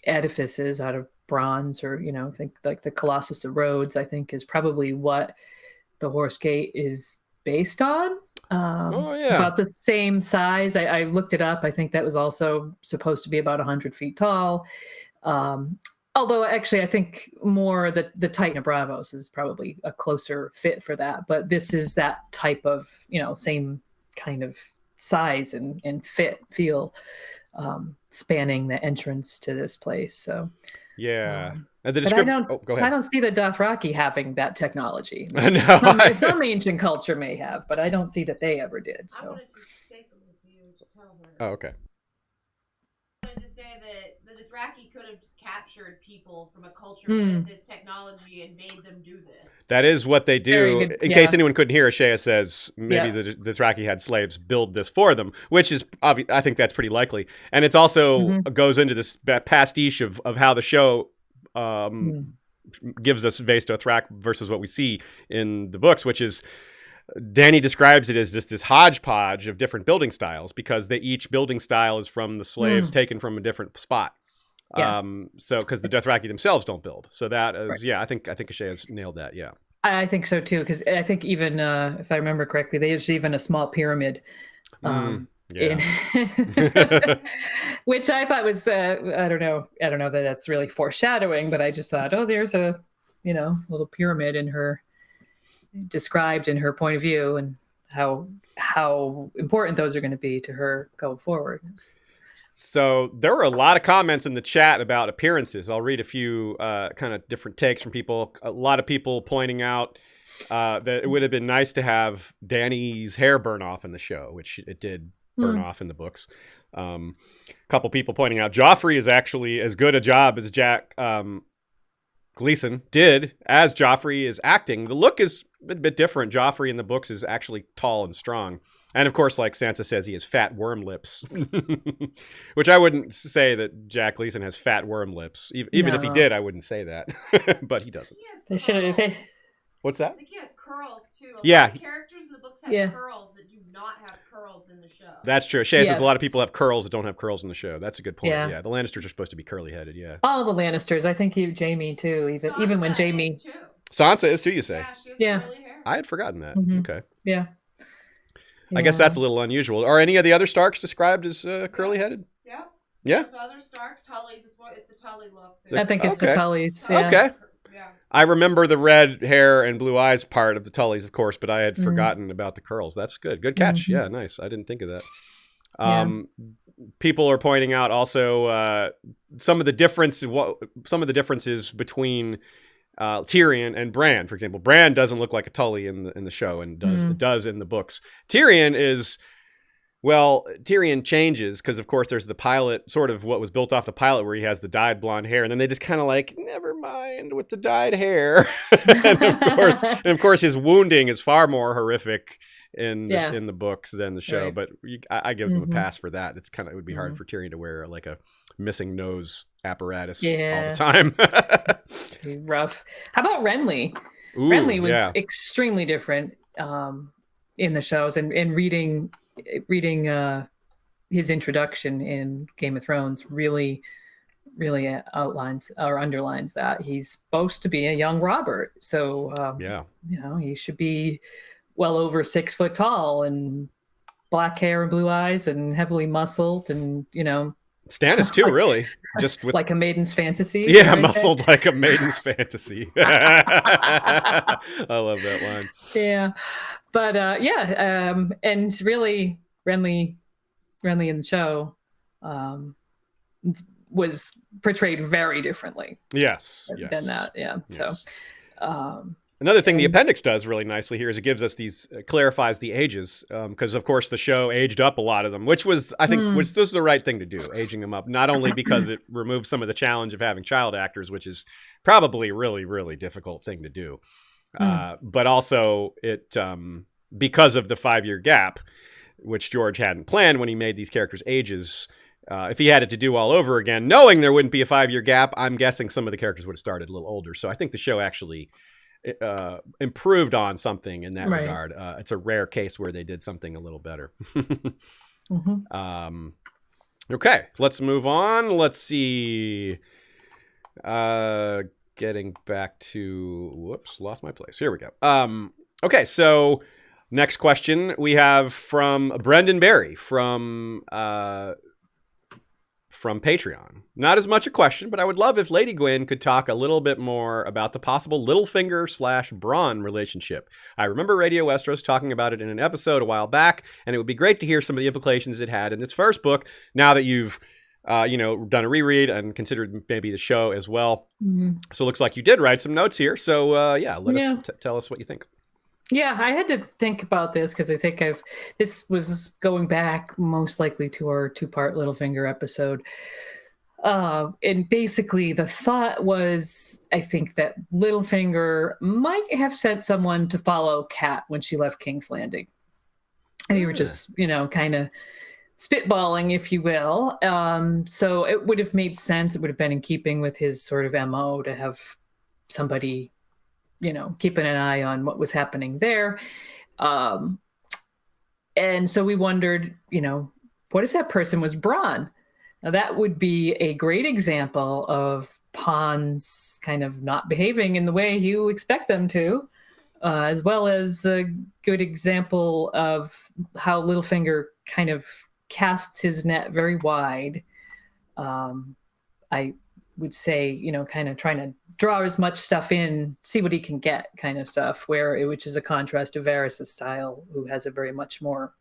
edifices out of bronze, or I think like the Colossus of Rhodes, I think, is probably what the Horse Gate is based on. It's about the same size. I looked it up. I think that was also supposed to be about 100 feet tall. Although actually, I think more the Titan of Bravos is probably a closer fit for that. But this is that type of, same kind of size and feel, spanning the entrance to this place. So yeah. But I don't see the Dothraki having that technology. No, some ancient culture may have, but I don't see that they ever did. So I wanted to say something to you to tell her. Oh, okay. I wanted to say that the Dothraki could have captured people from a culture with this technology and made them do this. That is what they do. In case anyone couldn't hear, Shea says maybe the Dothraki had slaves build this for them, which is obvious. I think that's pretty likely. And it's also goes into this pastiche of how the show gives us Vaes Dothrak versus what we see in the books, which is Danny describes it as just this hodgepodge of different building styles, because each building style is from the slaves taken from a different spot. So because the Dothraki themselves don't build, so that is I think Ashay has nailed that. Yeah, I think so too, because I think even if I remember correctly, there's even a small pyramid. Which I thought was I don't know that that's really foreshadowing, but I just thought, there's a little pyramid described in her point of view, and how important those are going to be to her going forward. So there were a lot of comments in the chat about appearances. I'll read a few kind of different takes from people. A lot of people pointing out that it would have been nice to have Dany's hair burn off in the show, which it did burn off in the books. A couple people pointing out Joffrey is actually as good a job as Jack Gleeson did as Joffrey is acting. The look is a bit different. Joffrey in the books is actually tall and strong. And of course, like Sansa says, he has fat worm lips, which I wouldn't say that Jack Gleeson has fat worm lips. Even if he did, I wouldn't say that, but he doesn't. They should have. What's that? I think he has curls too. A Yeah. lot of characters in the books have curls that do not have curls in the show. That's true. Shay says a lot of people have curls that don't have curls in the show. That's a good point. Yeah, the Lannisters are supposed to be curly-headed. Yeah. All the Lannisters. I think Jaime too. Even when Jaime. Is too. Sansa is too. You say? Yeah, she has curly hair. I had forgotten that. Mm-hmm. Okay. Yeah. I guess that's a little unusual. Are any of the other Starks described as curly-headed? Yeah. Yeah. There's other Starks, Tullys. It's the Tully look. I think it's the Tullys. Yeah. Okay. Yeah. I remember the red hair and blue eyes part of the Tullys, of course, but I had forgotten about the curls. That's good. Good catch. Mm-hmm. Yeah, nice. I didn't think of that. People are pointing out also some of the differences between Tyrion and Bran. For example, Bran doesn't look like a Tully in the show, and does in the books. Tyrion changes because, of course, there's the pilot, sort of what was built off the pilot, where he has the dyed blonde hair, and then they just kind of like, never mind with the dyed hair. and of course, his wounding is far more horrific in the books than the show. Right. But I give him a pass for that. It would be hard for Tyrion to wear like a missing nose apparatus all the time. Rough. How about Renly? Renly was extremely different in the shows, and reading his introduction in Game of Thrones really outlines or underlines that he's supposed to be a young Robert. So he should be well over 6 foot tall and black hair and blue eyes and heavily muscled, and Stannis too, really, just with like a maiden's fantasy. Yeah, muscled like a maiden's fantasy. I love that line. Yeah, but and really, Renly in the show was portrayed very differently. Yes. Than that. Yeah. Yes. So. Another thing the appendix does really nicely here is it gives us clarifies the ages, because of course the show aged up a lot of them, which was, I think, was the right thing to do, aging them up, not only because it removes some of the challenge of having child actors, which is probably really, really difficult thing to do, but also it because of the 5-year gap, which George hadn't planned when he made these characters' ages. If he had it to do all over again, knowing there wouldn't be a 5-year gap, I'm guessing some of the characters would have started a little older. So I think the show actually improved on something in that regard. It's a rare case where they did something a little better. Okay, let's move on. Let's see. Getting back to, whoops, lost my place. Here we go. Okay, so next question we have from Brendan Berry from Patreon. Not as much a question, but I would love if Lady Gwyn could talk a little bit more about the possible Littlefinger / Bronn relationship. I remember Radio Westeros talking about it in an episode a while back, and it would be great to hear some of the implications it had in its first book, now that you've done a reread and considered maybe the show as well. So it looks like you did write some notes here. So let us tell us what you think. Yeah, I had to think about this because I think this was going back most likely to our 2-part Littlefinger episode. And basically the thought was, I think that Littlefinger might have sent someone to follow Kat when she left King's Landing. And we were just, kind of spitballing, if you will. So it would have made sense. It would have been in keeping with his sort of MO to have somebody keeping an eye on what was happening there. And so we wondered, what if that person was Bronn? Now that would be a great example of pawns kind of not behaving in the way you expect them to, as well as a good example of how Littlefinger kind of casts his net very wide. I would say, kind of trying to draw as much stuff in, see what he can get kind of stuff, which is a contrast to Varys' style, who has a very much more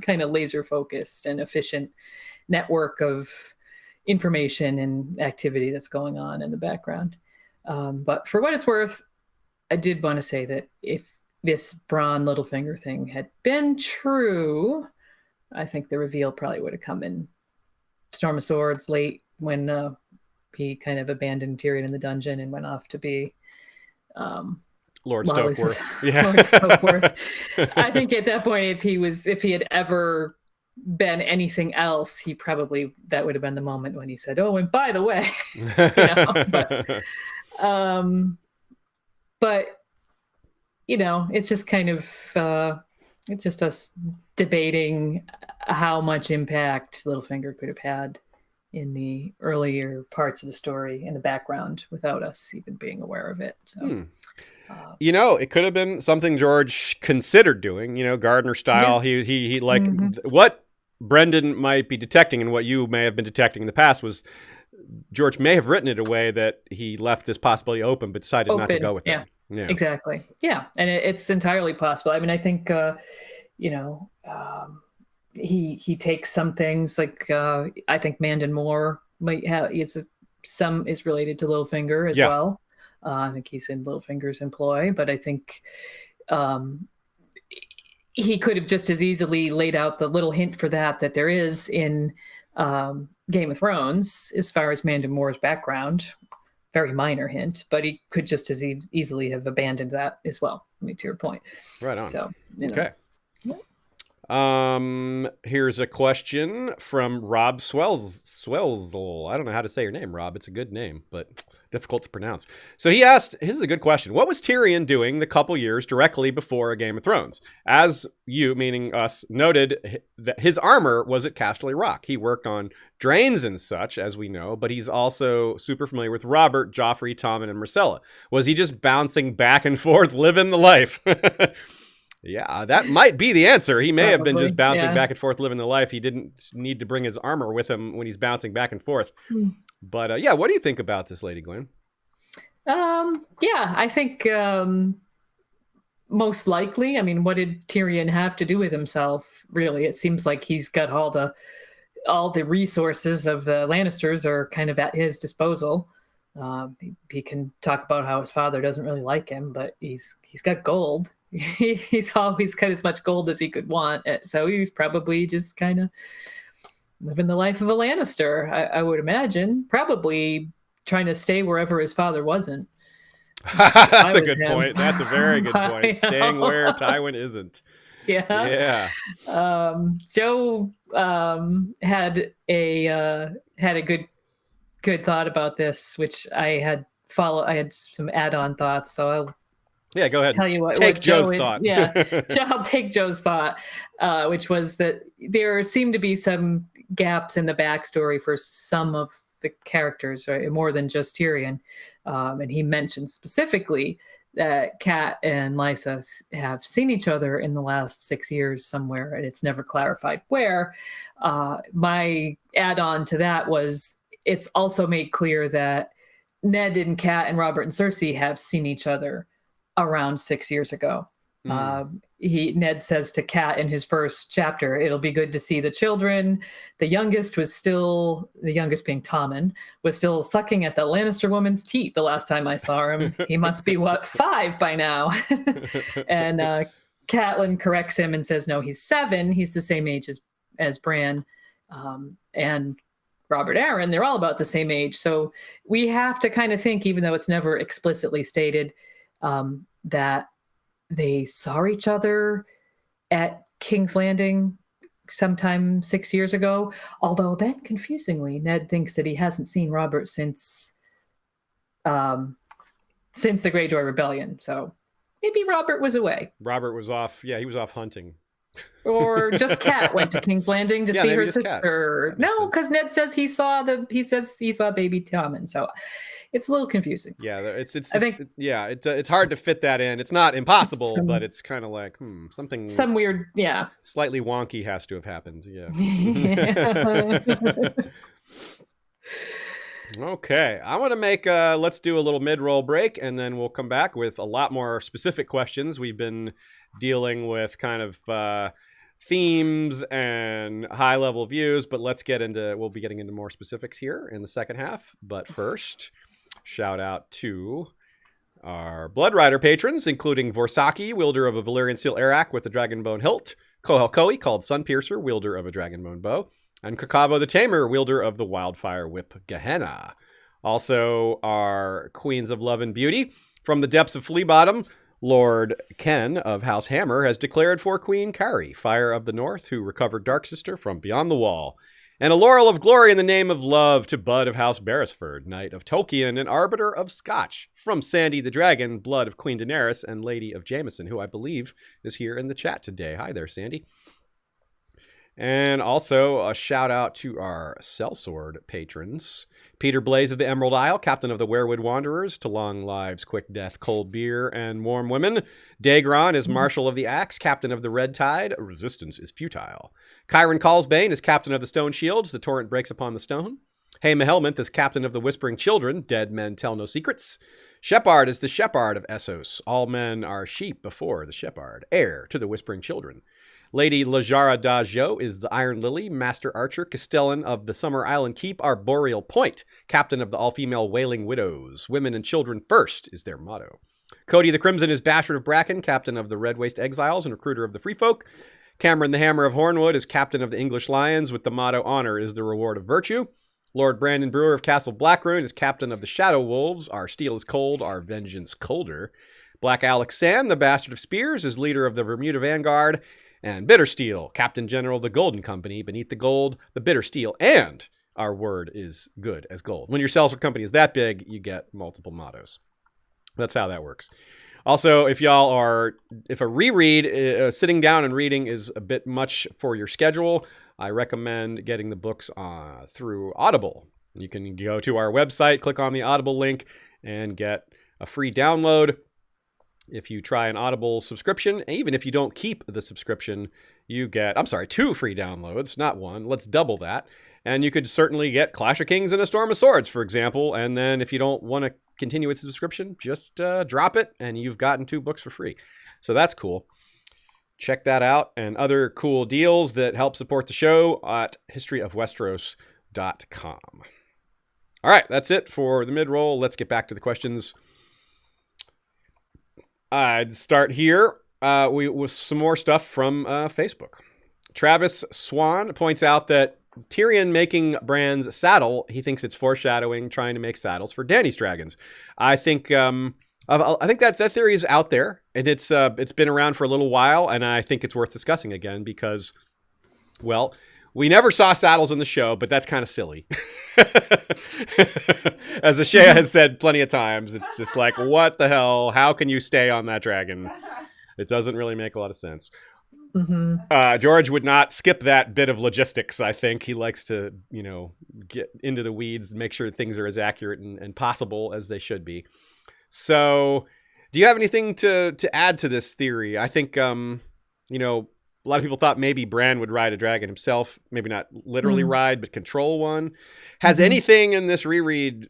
kind of laser focused and efficient network of information and activity that's going on in the background. But for what it's worth, I did want to say that if this Bran Littlefinger thing had been true, I think the reveal probably would have come in Storm of Swords late when he kind of abandoned Tyrion in the dungeon and went off to be Lord Lolly's Stokeworth. Yeah. Lord Stokeworth. I think at that point, if he had ever been anything else, that would have been the moment when he said, "Oh, and by the way," but it's just kind of it's just us debating how much impact Littlefinger could have had in the earlier parts of the story in the background without us even being aware of it. So. It could have been something George considered doing, Gardner style. Yeah. He like what Brendan might be detecting and what you may have been detecting in the past was George may have written it a way that he left this possibility open, but decided not to go with it. Yeah, exactly. Yeah. And it's entirely possible. I mean, I think, he takes some things like, I think Mandon Moore might have, some is related to Littlefinger as well. I think he's in Littlefinger's employ, but I think he could have just as easily laid out the little hint for that there is in Game of Thrones as far as Mandon Moore's background. Very minor hint, but he could just as easily have abandoned that as well. To your point. Right on. So, okay. Yeah. Here's a question from Rob Swelzel. I don't know how to say your name, Rob. It's a good name, but difficult to pronounce. So he asked, this is a good question. What was Tyrion doing the couple years directly before Game of Thrones? As you, meaning us, noted that his armor was at Casterly Rock. He worked on drains and such, as we know, but he's also super familiar with Robert, Joffrey, Tommen, and Myrcella. Was he just bouncing back and forth, living the life? Yeah, that might be the answer. He may have been just bouncing back and forth, living the life. He didn't need to bring his armor with him when he's bouncing back and forth. But what do you think about this, Lady Gwyn? I think most likely. I mean, what did Tyrion have to do with himself? Really, it seems like he's got all the resources of the Lannisters are kind of at his disposal. He can talk about how his father doesn't really like him, but he's got gold. He's always got as much gold as he could want. So he's probably just kind of living the life of a Lannister, I would imagine. Probably trying to stay wherever his father wasn't. That's a good point. That's a very good point. Staying where Tywin isn't. Yeah. Joe had a good thought about this, which I had some add-on thoughts, so I'll go ahead. Tell you what Joe's thought. I'll take Joe's thought, which was that there seemed to be some gaps in the backstory for some of the characters, right? More than just Tyrion. And he mentioned specifically that Kat and Lysa have seen each other in the last 6 years somewhere, and it's never clarified where. My add-on to that was it's also made clear that Ned and Kat and Robert and Cersei have seen each other around 6 years ago. Ned says to Kat in his first chapter, it'll be good to see the children. The youngest being Tommen, was still sucking at the Lannister woman's teeth the last time I saw him. He must be, 5 by now? And Catelyn corrects him and says, no, he's 7. He's the same age as Bran. And Robert Arryn, they're all about the same age. So we have to kind of think, even though it's never explicitly stated, that they saw each other at King's Landing sometime 6 years ago. Although then, confusingly, Ned thinks that he hasn't seen Robert since the Greyjoy Rebellion. So maybe Robert was away. Robert was off. Yeah, he was off hunting. Or just Kat went to King's Landing to see her sister. No, because Ned says he saw baby Tommen. So it's a little confusing. Yeah, it's hard to fit that in. It's not impossible, but it's kind of like some weird, slightly wonky has to have happened. Yeah. Okay, I want to make let's do a little mid-roll break, and then we'll come back with a lot more specific questions. We've been dealing with kind of themes and high-level views, but we'll be getting into more specifics here in the second half. But first, shout out to our Blood Rider patrons, including Vorsaki, wielder of a Valyrian steel Arak with a dragonbone hilt, Kohelkoi, called Sunpiercer, wielder of a dragonbone bow, and Kakavo the Tamer, wielder of the Wildfire Whip Gehenna. Also, our Queens of Love and Beauty, from the depths of Fleabottom, Lord Ken of House Hammer has declared for Queen Carrie, Fire of the North, who recovered Darksister from beyond the wall. And a laurel of glory in the name of love to Bud of House Beresford, Knight of Tolkien and Arbiter of Scotch, from Sandy the Dragon, blood of Queen Daenerys and Lady of Jameson, who I believe is here in the chat today. Hi there, Sandy. And also a shout out to our Sellsword patrons. Peter Blaze of the Emerald Isle, captain of the Werewood Wanderers, to long lives, quick death, cold beer, and warm women. Daegron is Marshal of the Axe, captain of the Red Tide. Resistance is futile. Kyron Callsbane is captain of the Stone Shields. The torrent breaks upon the stone. Hayma Helminth is captain of the Whispering Children. Dead men tell no secrets. Shepard is the Shepard of Essos. All men are sheep before the Shepard, heir to the Whispering Children. Lady Lajara Dajo is the Iron Lily, Master Archer, Castellan of the Summer Island Keep, Arboreal Point, captain of the all-female Wailing Widows. Women and children first is their motto. Cody the Crimson is Bastard of Bracken, captain of the Red Waste Exiles and recruiter of the Free Folk. Cameron the Hammer of Hornwood is captain of the English Lions with the motto, Honor is the reward of virtue. Lord Brandon Brewer of Castle Blackroon is captain of the Shadow Wolves. Our steel is cold, our vengeance colder. Black Alex Sand, the Bastard of Spears, is leader of the Bermuda Vanguard. And Bittersteel, Captain General of the Golden Company, beneath the gold, the bitter steel, and our word is good as gold. When your Sellsword company is that big, you get multiple mottos. That's how that works. Also, if a reread, sitting down and reading is a bit much for your schedule, I recommend getting the books through Audible. You can go to our website, click on the Audible link, and get a free download. If you try an Audible subscription, even if you don't keep the subscription, you get, 2 free downloads, not one. Let's double that. And you could certainly get Clash of Kings and A Storm of Swords, for example. And then if you don't want to continue with the subscription, just drop it and you've gotten 2 books for free. So that's cool. Check that out and other cool deals that help support the show at historyofwesteros.com. All right, that's it for the mid-roll. Let's get back to the questions. I'd start here with some more stuff from Facebook. Travis Swan points out that Tyrion making Bran's saddle, he thinks it's foreshadowing trying to make saddles for Dany's dragons. I think that theory is out there, and it's been around for a little while, and I think it's worth discussing again because, well, we never saw saddles in the show, but that's kind of silly. As Ashea has said plenty of times, it's just like, what the hell? How can you stay on that dragon? It doesn't really make a lot of sense. Mm-hmm. George would not skip that bit of logistics, I think. He likes to, get into the weeds and make sure things are as accurate and possible as they should be. So, do you have anything to add to this theory? I think, a lot of people thought maybe Bran would ride a dragon himself. Maybe not literally ride, but control one. Has anything in this reread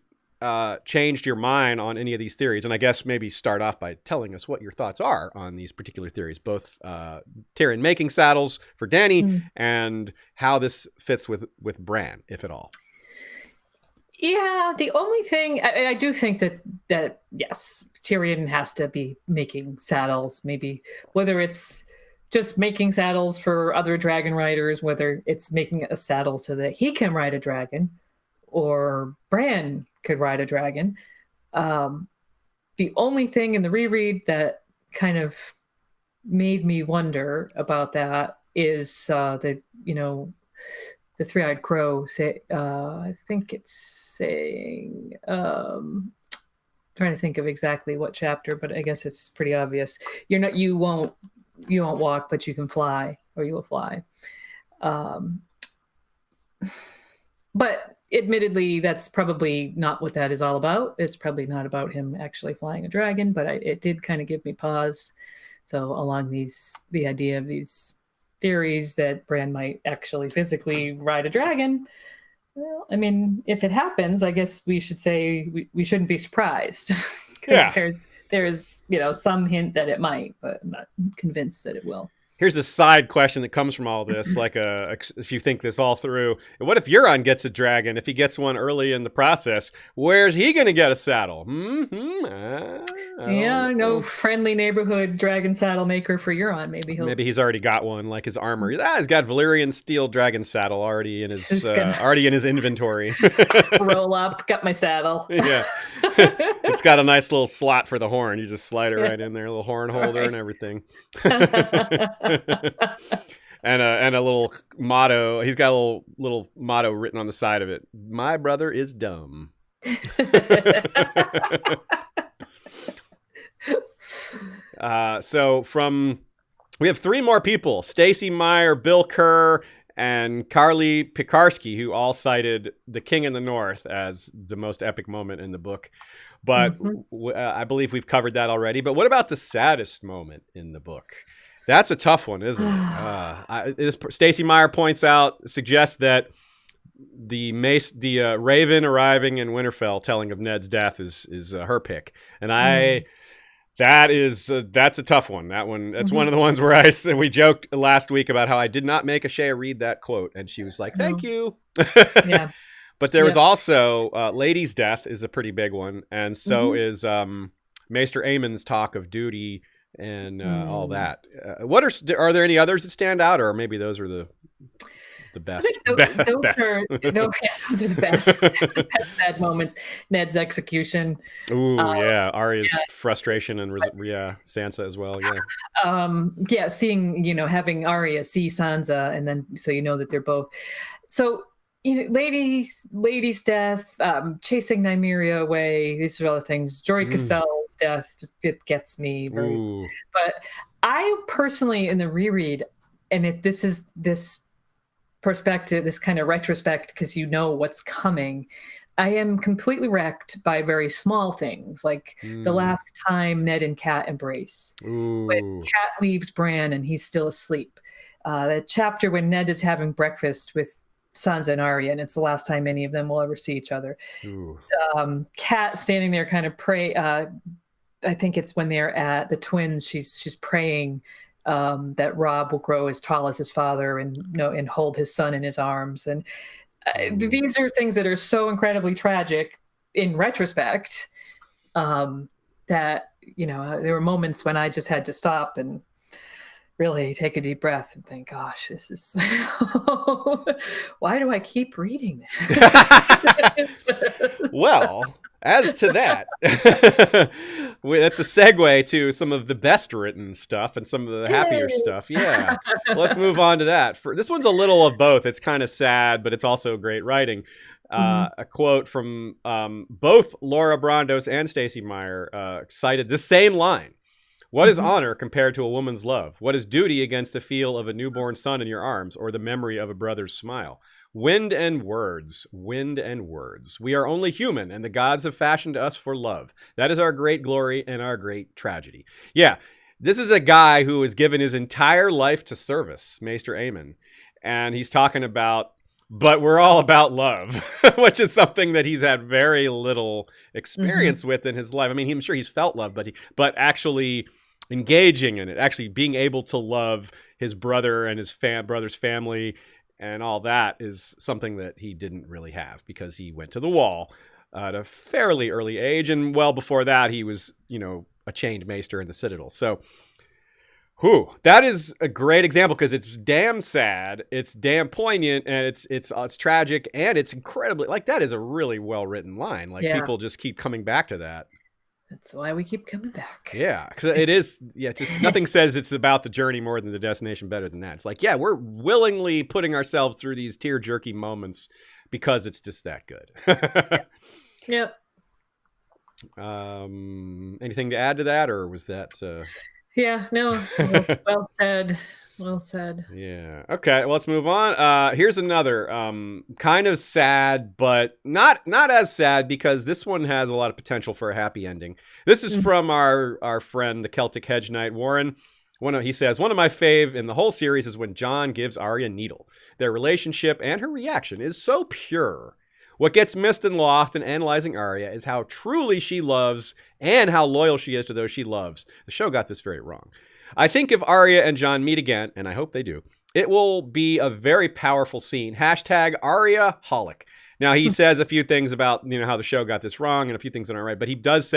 changed your mind on any of these theories? And I guess maybe start off by telling us what your thoughts are on these particular theories, both Tyrion making saddles for Dany and how this fits with Bran, if at all. Yeah, the only thing I do think that yes, Tyrion has to be making saddles, maybe whether it's just making saddles for other dragon riders, whether it's making a saddle so that he can ride a dragon or Bran could ride a dragon. The only thing in the reread that kind of made me wonder about that is the Three-Eyed Crow say, I think it's saying, trying to think of exactly what chapter, but I guess it's pretty obvious. You won't walk, but you can fly, or you will fly. But admittedly, that's probably not what that is all about. It's probably not about him actually flying a dragon, but it did kind of give me pause. So along the idea of these theories that Bran might actually physically ride a dragon, well, I mean, if it happens, I guess we should say we shouldn't be surprised. Because there's some hint that it might, but I'm not convinced that it will. Here's a side question that comes from all this, like if you think this all through. What if Euron gets a dragon? If he gets one early in the process, where's he going to get a saddle? No friendly neighborhood dragon saddle maker for Euron. Maybe he's already got one, like his armor. He's got Valyrian steel dragon saddle already in his inventory. Roll up, got my saddle. Yeah, it's got a nice little slot for the horn. You just slide it right in there, a little horn holder and everything. and a little motto. He's got a little motto written on the side of it. My brother is dumb. We have 3 more people: Stacey Meyer, Bill Kerr, and Carly Pekarsky, who all cited the King in the North as the most epic moment in the book. But I believe we've covered that already. But what about the saddest moment in the book? That's a tough one, isn't it? Stacey Meyer suggests that the Raven arriving in Winterfell, telling of Ned's death, is her pick, and that's a tough one. That's one of the ones where we joked last week about how I did not make Ashea read that quote, and she was like, "Thank you." Yeah. But there was also Lady's death is a pretty big one, and so is Maester Aemon's talk of duty and all that. Are there any others that stand out, or maybe those are the best? Those are the best. The best sad moments. Ned's execution. Ooh, Arya's frustration and Sansa as well. Yeah. Seeing having Arya see Sansa, and then so that they're both. So Lady's death, chasing Nymeria away. These are all the things. Jory Cassell's death, it gets me. But I personally, in the reread, and this is this perspective, this kind of retrospect, because what's coming, I am completely wrecked by very small things, like the last time Ned and Kat embrace, when Kat leaves Bran and he's still asleep. The chapter when Ned is having breakfast with Sansa and Arya, and it's the last time any of them will ever see each other. Kat standing there kind of pray. I think it's when they're at the twins. She's praying that Robb will grow as tall as his father and hold his son in his arms. And these are things that are so incredibly tragic in retrospect that there were moments when I just had to stop and really take a deep breath and think, gosh, this is why do I keep reading this? Well, as to that, that's a segue to some of the best written stuff and some of the happier stuff. Yeah. Let's move on to that. This one's a little of both. It's kind of sad, but it's also great writing. A quote from both Laura Brandos and Stacey Meyer cited the same line. What is honor compared to a woman's love? What is duty against the feel of a newborn son in your arms or the memory of a brother's smile? Wind and words, wind and words. We are only human, and the gods have fashioned us for love. That is our great glory and our great tragedy. Yeah, this is a guy who has given his entire life to service, Maester Aemon, and he's talking about, but we're all about love, which is something that he's had very little experience with in his life. I mean, I'm sure he's felt love, but actually engaging in it, actually being able to love his brother and his brother's family and all that is something that he didn't really have because he went to the Wall at a fairly early age. And well before that, he was, a chained maester in the Citadel. So that is a great example because it's damn sad, it's damn poignant, and it's tragic, and it's incredibly, that is a really well-written line. People just keep coming back to that. That's why we keep coming back. Yeah, because it is, just nothing says it's about the journey more than the destination better than that. It's we're willingly putting ourselves through these tear-jerky moments because it's just that good. Yep. Anything to add to that, or was that... Yeah, no, well said. Well said. Yeah. Okay, well, let's move on. Here's another kind of sad, but not as sad because this one has a lot of potential for a happy ending. This is from our friend, the Celtic Hedge Knight, Warren. He says, one of my fave in the whole series is when Jon gives Arya Needle. Their relationship and her reaction is so pure. What gets missed and lost in analyzing Arya is how truly she loves and how loyal she is to those she loves. The show got this very wrong. I think if Arya and Jon meet again, and I hope they do, it will be a very powerful scene. Hashtag Arya-holic. Now, he says a few things about, how the show got this wrong and a few things that aren't right, but he does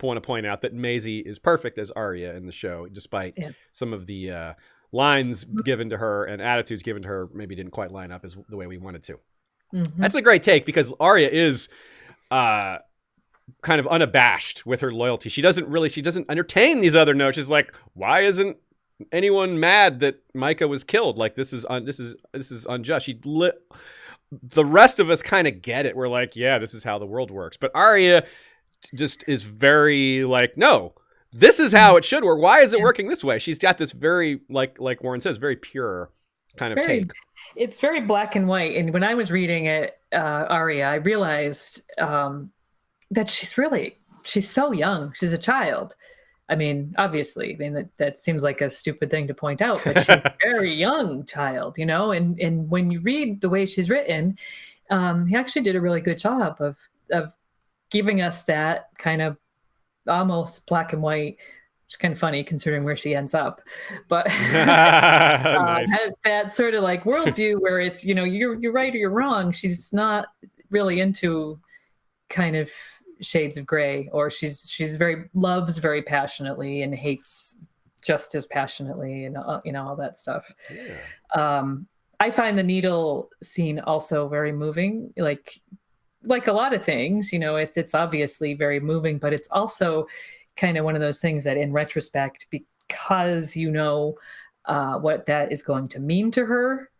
want to point out that Maisie is perfect as Arya in the show, despite some of the lines given to her and attitudes given to her maybe didn't quite line up as the way we wanted to. Mm-hmm. That's a great take, because Arya is kind of unabashed with her loyalty. She doesn't entertain these other notes. She's like, why isn't anyone mad that Micah was killed? Like, this is unjust. The rest of us kind of get it. We're like, yeah, this is how the world works. But Arya just is very like, no, this is how it should work. Why is it working this way? She's got this very, like Warren says, very pure kind of take. It's very black and white. And when I was reading it, Arya, I realized that she's so young. She's a child. I mean, obviously, that seems like a stupid thing to point out, but she's a very young child, and when you read the way she's written, he actually did a really good job of giving us that kind of almost black and white, which is kind of funny considering where she ends up, but nice. that sort of like worldview where it's, you're right or you're wrong. She's not really into kind of shades of gray, or she's loves very passionately and hates just as passionately, and all that stuff. I find the needle scene also very moving, like a lot of things, it's obviously very moving, but it's also kind of one of those things that in retrospect, because what that is going to mean to her,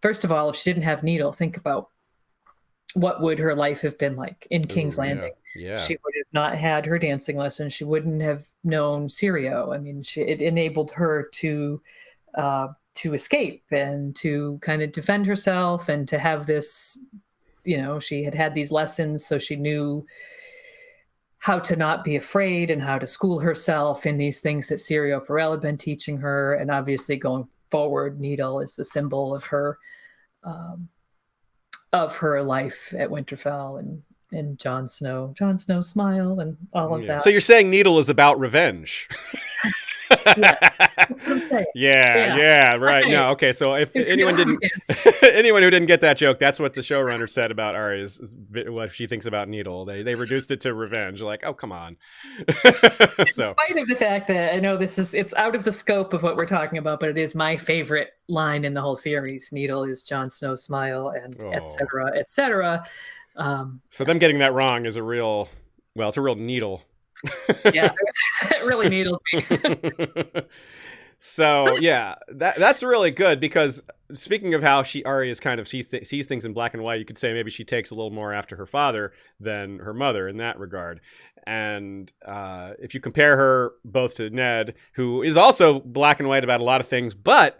first of all, if she didn't have needle, think about what would her life have been like in King's Landing. Yeah. She would have not had her dancing lesson. She wouldn't have known Syrio. I mean, it enabled her to escape and to kind of defend herself, and to have this, she had these lessons, so she knew how to not be afraid and how to school herself in these things that Syrio Forel had been teaching her. And obviously going forward, needle is the symbol of her life at Winterfell and Jon Snow's smile and all of that. So you're saying needle is about revenge? Yeah, right. No, okay. So if anyone who didn't get that joke, that's what the showrunner said about Arya is what she thinks about needle. They reduced it to revenge. Like, oh, come on. In spite of the fact that I know it's out of the scope of what we're talking about, but it is my favorite line in the whole series. Needle is Jon Snow's smile, and et cetera, et cetera. So them getting that wrong is it's a real needle. Yeah, it really needled me. So yeah, that's really good, because speaking of how Arya is kind of sees things in black and white, you could say maybe she takes a little more after her father than her mother in that regard. And if you compare her both to Ned, who is also black and white about a lot of things, but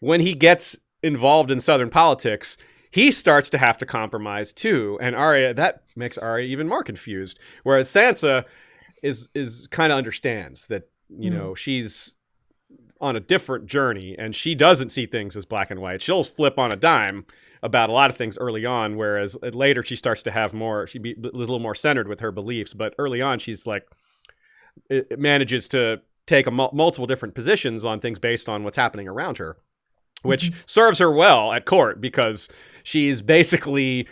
when he gets involved in Southern politics, he starts to have to compromise too. And that makes Arya even more confused. Whereas Sansa is kind of understands that, she's on a different journey, and she doesn't see things as black and white. She'll flip on a dime about a lot of things early on, whereas later she starts to have more, a little more centered with her beliefs. But early on, she's like, it manages to take multiple different positions on things based on what's happening around her, which serves her well at court, because she's basically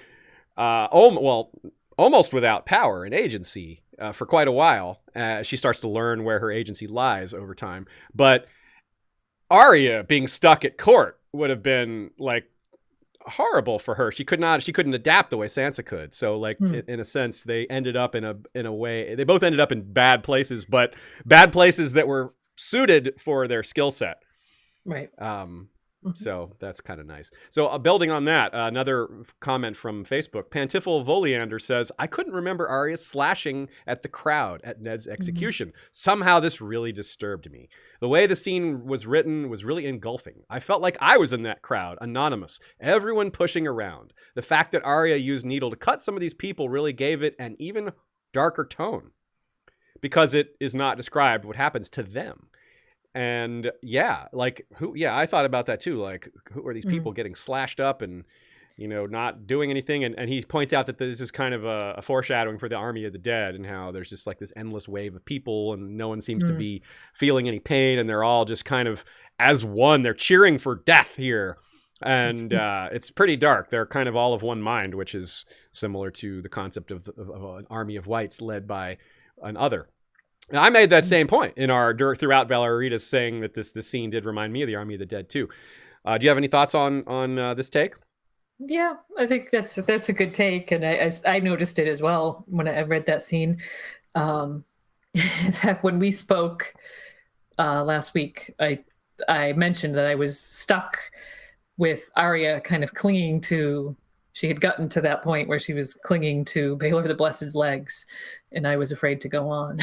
almost without power and agency for quite a while. She starts to learn where her agency lies over time. But Arya being stuck at court would have been like horrible for her. She couldn't adapt the way Sansa could. So like in a sense, they ended up in a way, they both ended up in bad places, but bad places that were suited for their skill set. Right. So that's kind of nice. So building on that, another comment from Facebook, Pantifal Voliander says, I couldn't remember Arya slashing at the crowd at Ned's execution. Somehow this really disturbed me. The way the scene was written was really engulfing. I felt like I was in that crowd, anonymous, everyone pushing around. The fact that Arya used needle to cut some of these people really gave it an even darker tone, because it is not described what happens to them. And I thought about that too. Like, who are these people getting slashed up? And not doing anything. And he points out that this is kind of a foreshadowing for the army of the dead, and how there's just like this endless wave of people and no one seems to be feeling any pain. And they're all just kind of as one. They're cheering for death here. And it's pretty dark. They're kind of all of one mind, which is similar to the concept of an army of whites led by an other. And I made that same point in throughout Rereadis, saying that this scene did remind me of the Army of the Dead too. Do you have any thoughts on this take? Yeah, I think that's a good take, and I noticed it as well when I read that scene. That when we spoke last week, I mentioned that I was stuck with Arya kind of clinging to. She had gotten to that point where she was clinging to Baelor the Blessed's legs, and I was afraid to go on.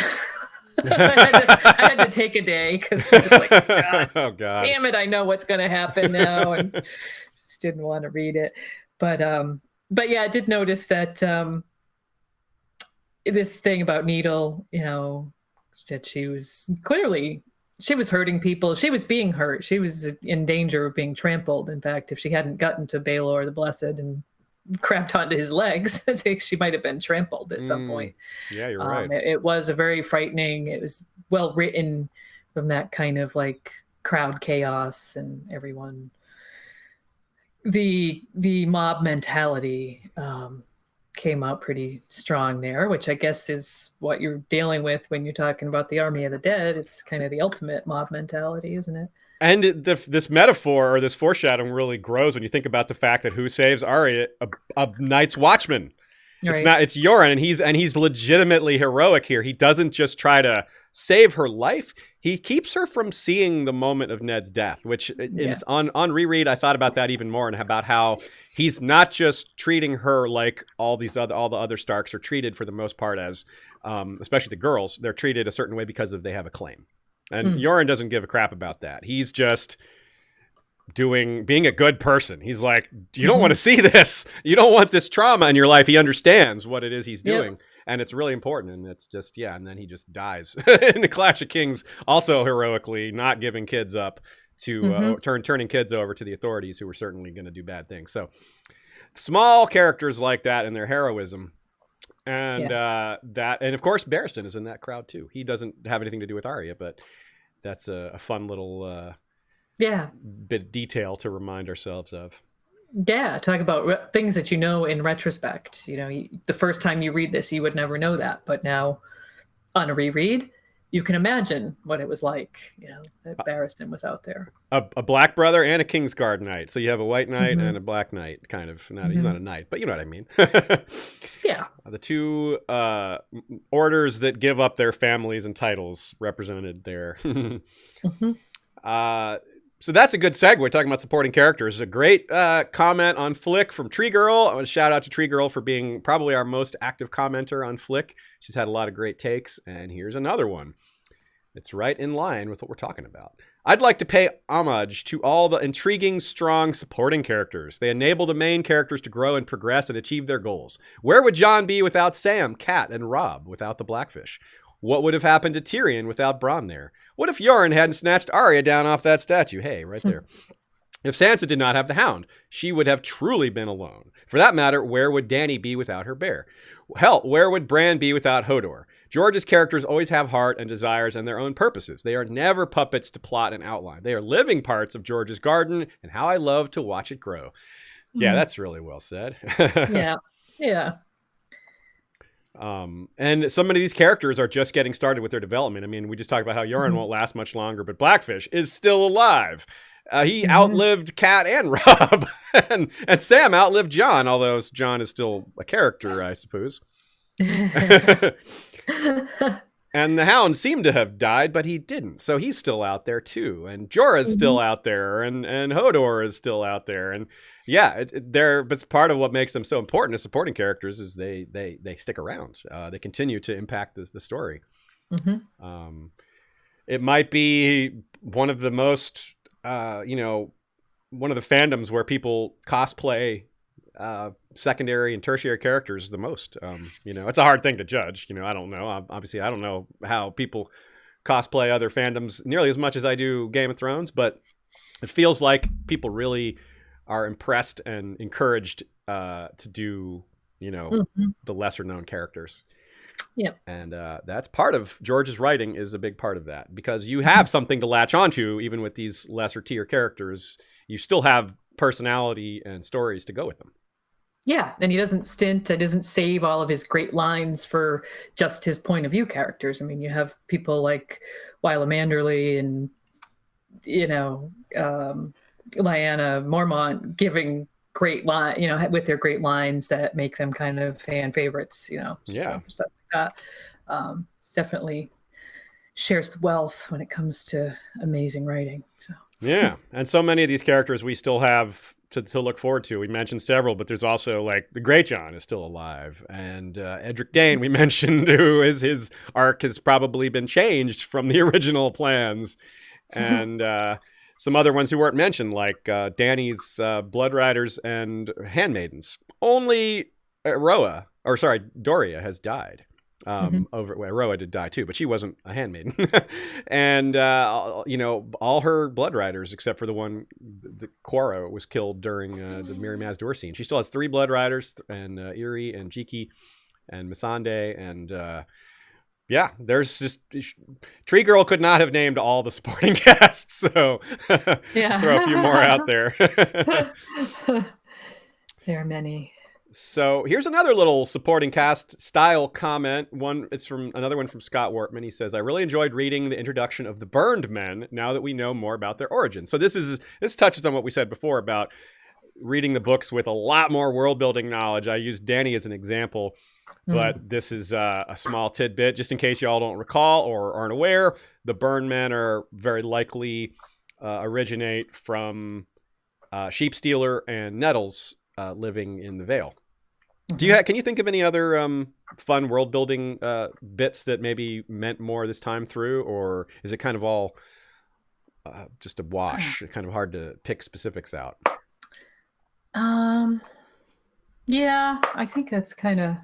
I had to take a day because I was like, oh, God, damn it, I know what's going to happen now, and just didn't want to read it. But yeah, I did notice that this thing about Needle, that she was hurting people. She was being hurt. She was in danger of being trampled. In fact, if she hadn't gotten to Baelor the Blessed and cramped onto his legs, I think she might have been trampled at some point. Yeah, you're right. It was a very frightening. It was well written from that kind of like crowd chaos and everyone. The mob mentality came out pretty strong there, which I guess is what you're dealing with when you're talking about the Army of the Dead. It's kind of the ultimate mob mentality, isn't it? And this metaphor or this foreshadowing really grows when you think about the fact that who saves Arya? A Night's Watchman. Right. It's Yoren, and he's legitimately heroic here. He doesn't just try to save her life. He keeps her from seeing the moment of Ned's death, which is on reread. I thought about that even more, and about how he's not just treating her like all the other Starks are treated for the most part as, especially the girls, they're treated a certain way because they have a claim. And Yoren doesn't give a crap about that. He's just being a good person. He's like, you don't want to see this. You don't want this trauma in your life. He understands what it is he's doing. Yep. And it's really important. And it's just, and then he just dies in the Clash of Kings, also heroically not giving kids up to turning kids over to the authorities who were certainly going to do bad things. So small characters like that and their heroism. And and of course, Barristan is in that crowd too. He doesn't have anything to do with Arya, but that's a fun little bit of detail to remind ourselves of. Yeah, talk about things that in retrospect. The first time you read this, you would never know that, but now on a reread, you can imagine what it was like. That Barristan was out there. A black brother and a Kingsguard knight. So you have a white knight and a black knight, kind of. He's not a knight, but you know what I mean. Yeah. The two orders that give up their families and titles represented there. So that's a good segue, talking about supporting characters. A great comment on Flick from Tree Girl. I want to shout out to Tree Girl for being probably our most active commenter on Flick. She's had a lot of great takes, and here's another one. It's right in line with what we're talking about. I'd like to pay homage to all the intriguing, strong, supporting characters. They enable the main characters to grow and progress and achieve their goals. Where would Jon be without Sam, Cat, and Robb without the Blackfish? What would have happened to Tyrion without Bronn there? What if Yoren hadn't snatched Arya down off that statue? Hey, right there. If Sansa did not have the Hound, she would have truly been alone. For that matter, where would Dany be without her bear? Hell, where would Bran be without Hodor? George's characters always have heart and desires and their own purposes. They are never puppets to plot and outline. They are living parts of George's garden, and how I love to watch it grow. Yeah, that's really well said. Yeah. And some of these characters are just getting started with their development. I mean, we just talked about how Yoren won't last much longer, but Blackfish is still alive. He outlived Cat and Robb, and Sam outlived Jon, although Jon is still a character, I suppose. And the Hound seemed to have died, but he didn't. So he's still out there too. And Jorah's still out there, and Hodor is still out there. And yeah, but part of what makes them so important as supporting characters is they stick around. They continue to impact the story. It might be one of the most, one of the fandoms where people cosplay secondary and tertiary characters the most. It's a hard thing to judge. I don't know. Obviously, I don't know how people cosplay other fandoms nearly as much as I do Game of Thrones, but it feels like people really are impressed and encouraged to do, the lesser known characters. Yep. And that's part of George's writing, is a big part of that, because you have something to latch onto. Even with these lesser tier characters, you still have personality and stories to go with them. Yeah, and he doesn't save all of his great lines for just his point of view characters. I mean, you have people like Willa Manderly and, Lyanna Mormont giving great line, with their great lines that make them kind of fan favorites, Yeah. stuff like that. It's definitely shares wealth when it comes to amazing writing. So. Yeah, and so many of these characters we still have to look forward to. We mentioned several, but there's also like the Greatjon is still alive, and Edric Dane we mentioned, who is his arc has probably been changed from the original plans, and some other ones who weren't mentioned, like Dany's Blood Riders and Handmaidens. Only Doria has died. Roa did die too, but she wasn't a handmaiden. And all her Blood Riders, except for the one, the Quora, was killed during the Mirri Maz Dur scene. She still has 3 Blood Riders, and Irri and Jiki and Missandei, and there's just Tree Girl could not have named all the supporting casts, so throw a few more out there. There are many. So here's another little supporting cast style comment. Another one from Scott Wortman. He says, "I really enjoyed reading the introduction of the Burned Men now that we know more about their origins." So this touches on what we said before about reading the books with a lot more world building knowledge. I used Dany as an example, but this is a small tidbit just in case y'all don't recall or aren't aware. The Burned Men are very likely originate from Sheep Stealer and Nettles living in the Vale. Can you think of any other fun world building bits that maybe meant more this time through, or is it kind of all just a wash? Kind of hard to pick specifics out. Yeah, I think that's kind of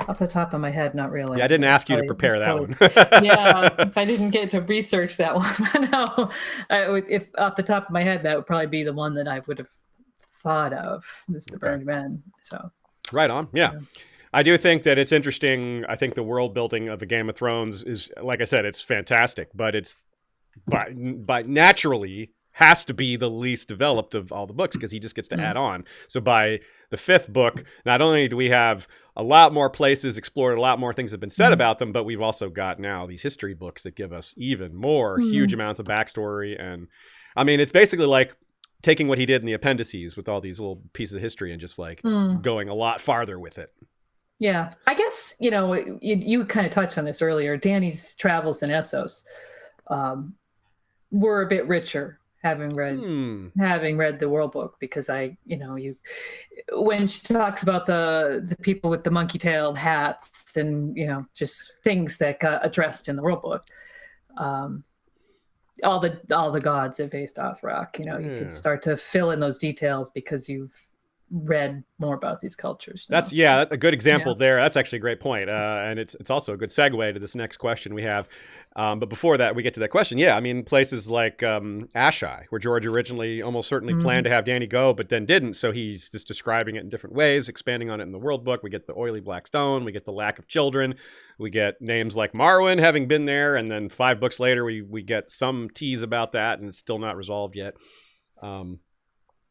off the top of my head, not really. Yeah, I didn't ask you to prepare that one. Yeah, I didn't get to research that one. No, if off the top of my head, that would probably be the one that I would have thought of, is the Burned Men. So right on. Yeah. I do think that it's interesting. I think the world building of the Game of Thrones is, like I said, it's fantastic, but it's by naturally has to be the least developed of all the books, because he just gets to add on. So by the 5th book, not only do we have a lot more places explored, a lot more things have been said about them, but we've also got now these history books that give us even more huge amounts of backstory. And I mean, it's basically like taking what he did in the appendices with all these little pieces of history and just like going a lot farther with it. Yeah, I guess, you kind of touched on this earlier. Dany's travels in Essos were a bit richer, having read the World Book, because when she talks about the people with the monkey-tailed hats and just things that got addressed in the World Book, all the gods of Vaes Dothrak, you could start to fill in those details because you've read more about these cultures now. That's a good example there. That's actually a great point. And it's also a good segue to this next question we have. But before that, we get to that question. Yeah, I mean, places like Asshai, where George originally almost certainly planned to have Dany go, but then didn't. So he's just describing it in different ways, expanding on it in the World Book. We get the oily black stone. We get the lack of children. We get names like Marwyn having been there. And then 5 books later, we get some tease about that, and it's still not resolved yet.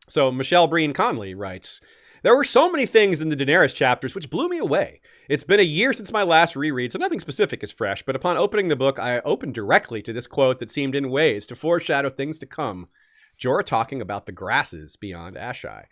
So Michelle Breen Conley writes, "There were so many things in the Daenerys chapters which blew me away. It's been a year since my last reread, so nothing specific is fresh, but upon opening the book, I opened directly to this quote that seemed in ways to foreshadow things to come. Jorah talking about the grasses beyond Asshai.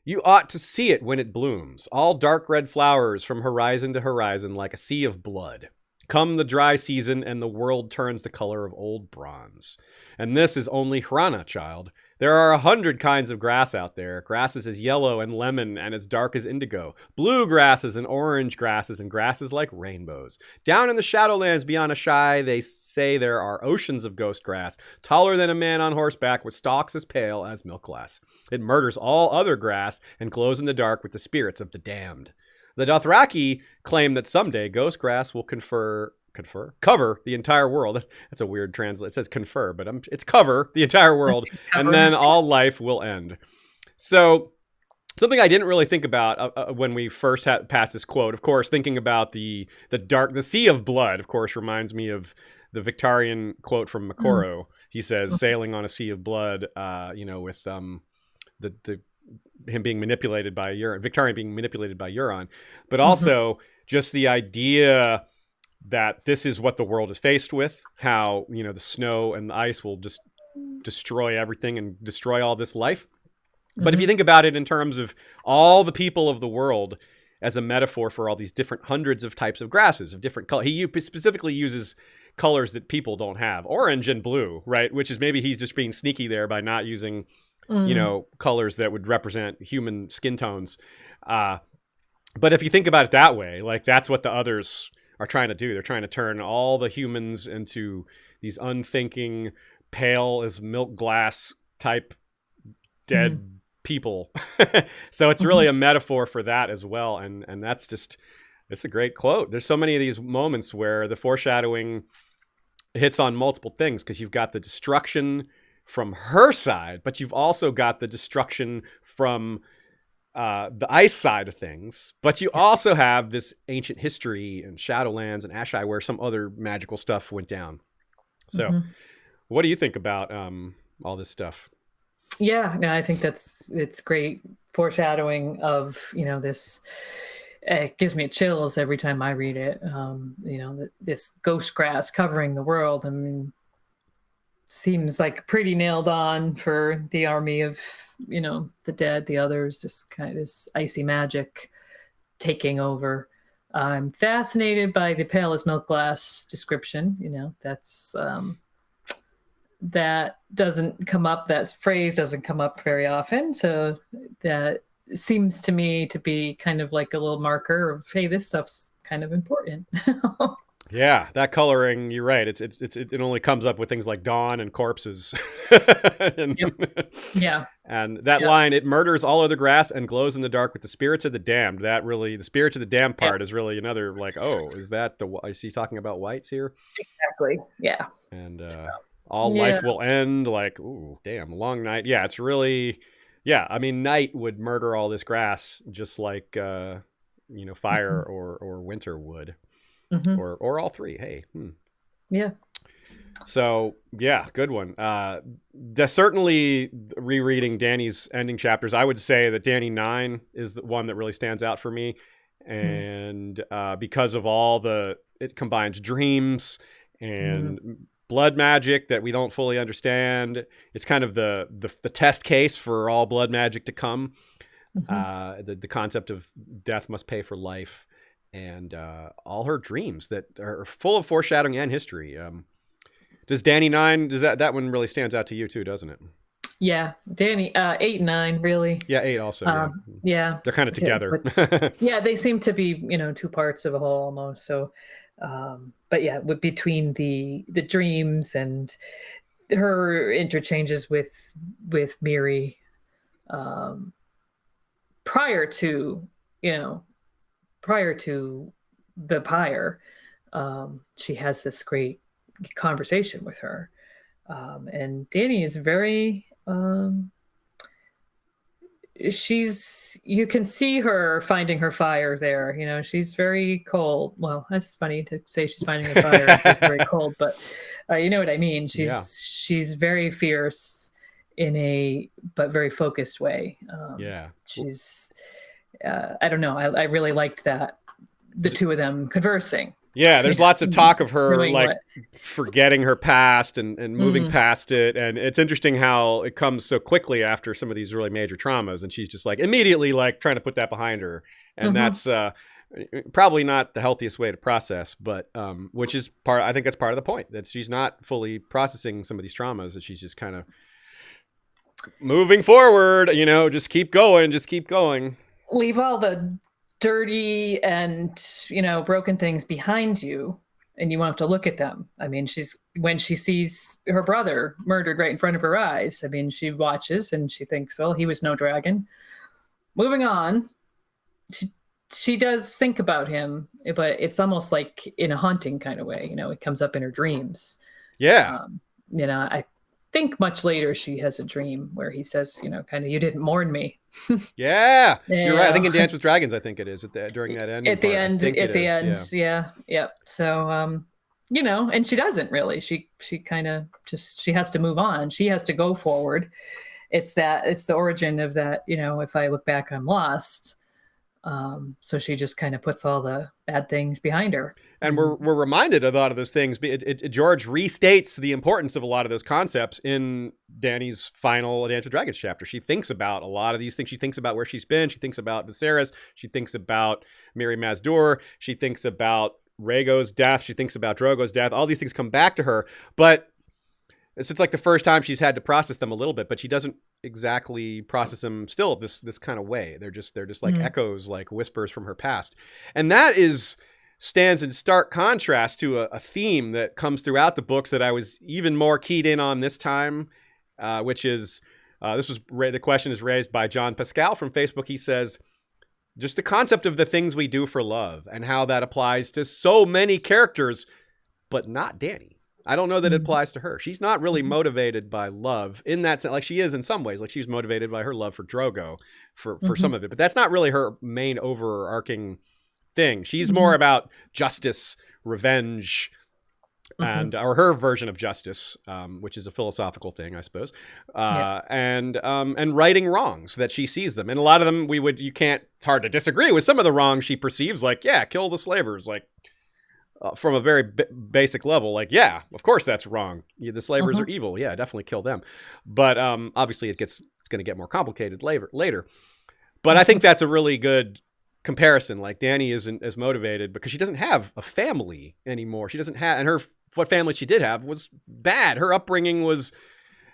You ought to see it when it blooms, all dark red flowers from horizon to horizon like a sea of blood. Come the dry season and the world turns the color of old bronze. And this is only Hrana, child. There are 100 kinds of grass out there. Grasses as yellow and lemon and as dark as indigo. Blue grasses and orange grasses and grasses like rainbows. Down in the Shadowlands beyond Asshai, they say there are oceans of ghost grass, taller than a man on horseback with stalks as pale as milk glass. It murders all other grass and glows in the dark with the spirits of the damned. The Dothraki claim that someday ghost grass will confer cover the entire world. That's a weird translate. It says confer, but it's cover the entire world, and then all life will end. So something I didn't really think about when we first had passed this quote, of course, thinking about the sea of blood, of course, reminds me of the Victorian quote from Makoro. He says, sailing on a sea of blood, with him being manipulated by Euron, Victorian being manipulated by Euron, but also just the idea that this is what the world is faced with, how, the snow and the ice will just destroy everything and destroy all this life. But if you think about it in terms of all the people of the world as a metaphor for all these different hundreds of types of grasses of different colors, he specifically uses colors that people don't have, orange and blue, right? Which is maybe he's just being sneaky there by not using, colors that would represent human skin tones. But if you think about it that way, like that's what the others are trying to do. They're trying to turn all the humans into these unthinking, pale as milk glass type dead people. So it's really a metaphor for that as well. And that's just, it's a great quote. There's so many of these moments where the foreshadowing hits on multiple things, because you've got the destruction from her side, but you've also got the destruction from the ice side of things, but you also have this ancient history and Shadowlands and Ashai where some other magical stuff went down. So what do you think about all this stuff? Yeah, I think it's great foreshadowing of, this. It gives me chills every time I read it. This ghost grass covering the world. I mean, seems like pretty nailed on for the army of, the dead, the others, just kind of this icy magic taking over. I'm fascinated by the pale as milk glass description. That's that doesn't come up. That phrase doesn't come up very often. So that seems to me to be kind of like a little marker of, hey, this stuff's kind of important. Yeah, that coloring, you're right. It only comes up with things like dawn and corpses. Yeah. And that line, it murders all other grass and glows in the dark with the spirits of the damned. That really, the spirits of the damned part is really another, like, oh, is he talking about whites here? Exactly. Yeah. And all life will end, like, ooh, damn, long night. Yeah, it's really, I mean, night would murder all this grass just like, fire or winter would. Or all three. Hey. Yeah. So good one. Certainly rereading Dany's ending chapters, I would say that Dany 9 is the one that really stands out for me. And because of it combines dreams and blood magic that we don't fully understand. It's kind of the test case for all blood magic to come. The concept of death must pay for life. And all her dreams that are full of foreshadowing and history. Does Dany 9, that one really stands out to you too, doesn't it? Yeah, Dany 8 and 9 really. Yeah, 8 also. Yeah, they're kind of together. But, they seem to be two parts of a whole almost. So, but yeah, between the dreams and her interchanges with Miri, prior to the pyre, she has this great conversation with her. And Dany is very, you can see her finding her fire there. She's very cold. Well, that's funny to say she's finding her fire. She's very cold, but you know what I mean? She's very fierce but very focused way. She's, I don't know. I really liked that. The two of them conversing. Yeah, there's lots of talk of her forgetting her past and moving past it. And it's interesting how it comes so quickly after some of these really major traumas. And she's just immediately trying to put that behind her. And that's probably not the healthiest way to process, but which is I think that's part of the point, that she's not fully processing some of these traumas, that she's just kind of moving forward, just keep going. Leave all the dirty and broken things behind you, and you won't have to look at them. I mean, when she sees her brother murdered right in front of her eyes, I mean, she watches and she thinks, well, he was no dragon. Moving on, she does think about him, but it's almost like in a haunting kind of way. It comes up in her dreams. Yeah. I think much later she has a dream where he says, kind of, you didn't mourn me. Yeah, you're right. I think in Dance with Dragons, I think it is during that ending. At the part. end, yeah. So, and she doesn't really. She kind of she has to move on. She has to go forward. It's the origin of that. If I look back, I'm lost. So she just kind of puts all the bad things behind her. And we're reminded of a lot of those things. George restates the importance of a lot of those concepts in Dany's final Dance with Dragons chapter. She thinks about a lot of these things. She thinks about where she's been. She thinks about Viserys. She thinks about Mirri Maz Duur. She thinks about Rhaego's death. She thinks about Drogo's death. All these things come back to her. But it's like the first time she's had to process them a little bit, but she doesn't exactly process them still this kind of way. They're just like echoes, like whispers from her past. And that stands in stark contrast to a theme that comes throughout the books that I was even more keyed in on this time, which is, the question is raised by John Pascal from Facebook. He says, just the concept of the things we do for love and how that applies to so many characters, but not Dany. I don't know that it applies to her. She's not really motivated by love in that sense. Like she is in some ways, like she's motivated by her love for Drogo for some of it, but that's not really her main overarching thing. She's more about justice, revenge, and or her version of justice, which is a philosophical thing, I suppose, and righting wrongs that she sees them. And a lot of them it's hard to disagree with some of the wrongs she perceives, like, kill the slavers, like from a very basic level, like, of course that's wrong. The slavers are evil. Yeah, definitely kill them. But obviously it's going to get more complicated later. But I think that's a really good comparison. Like Dany isn't as motivated because she doesn't have a family anymore. She doesn't have, and what family she did have was bad. Her upbringing was,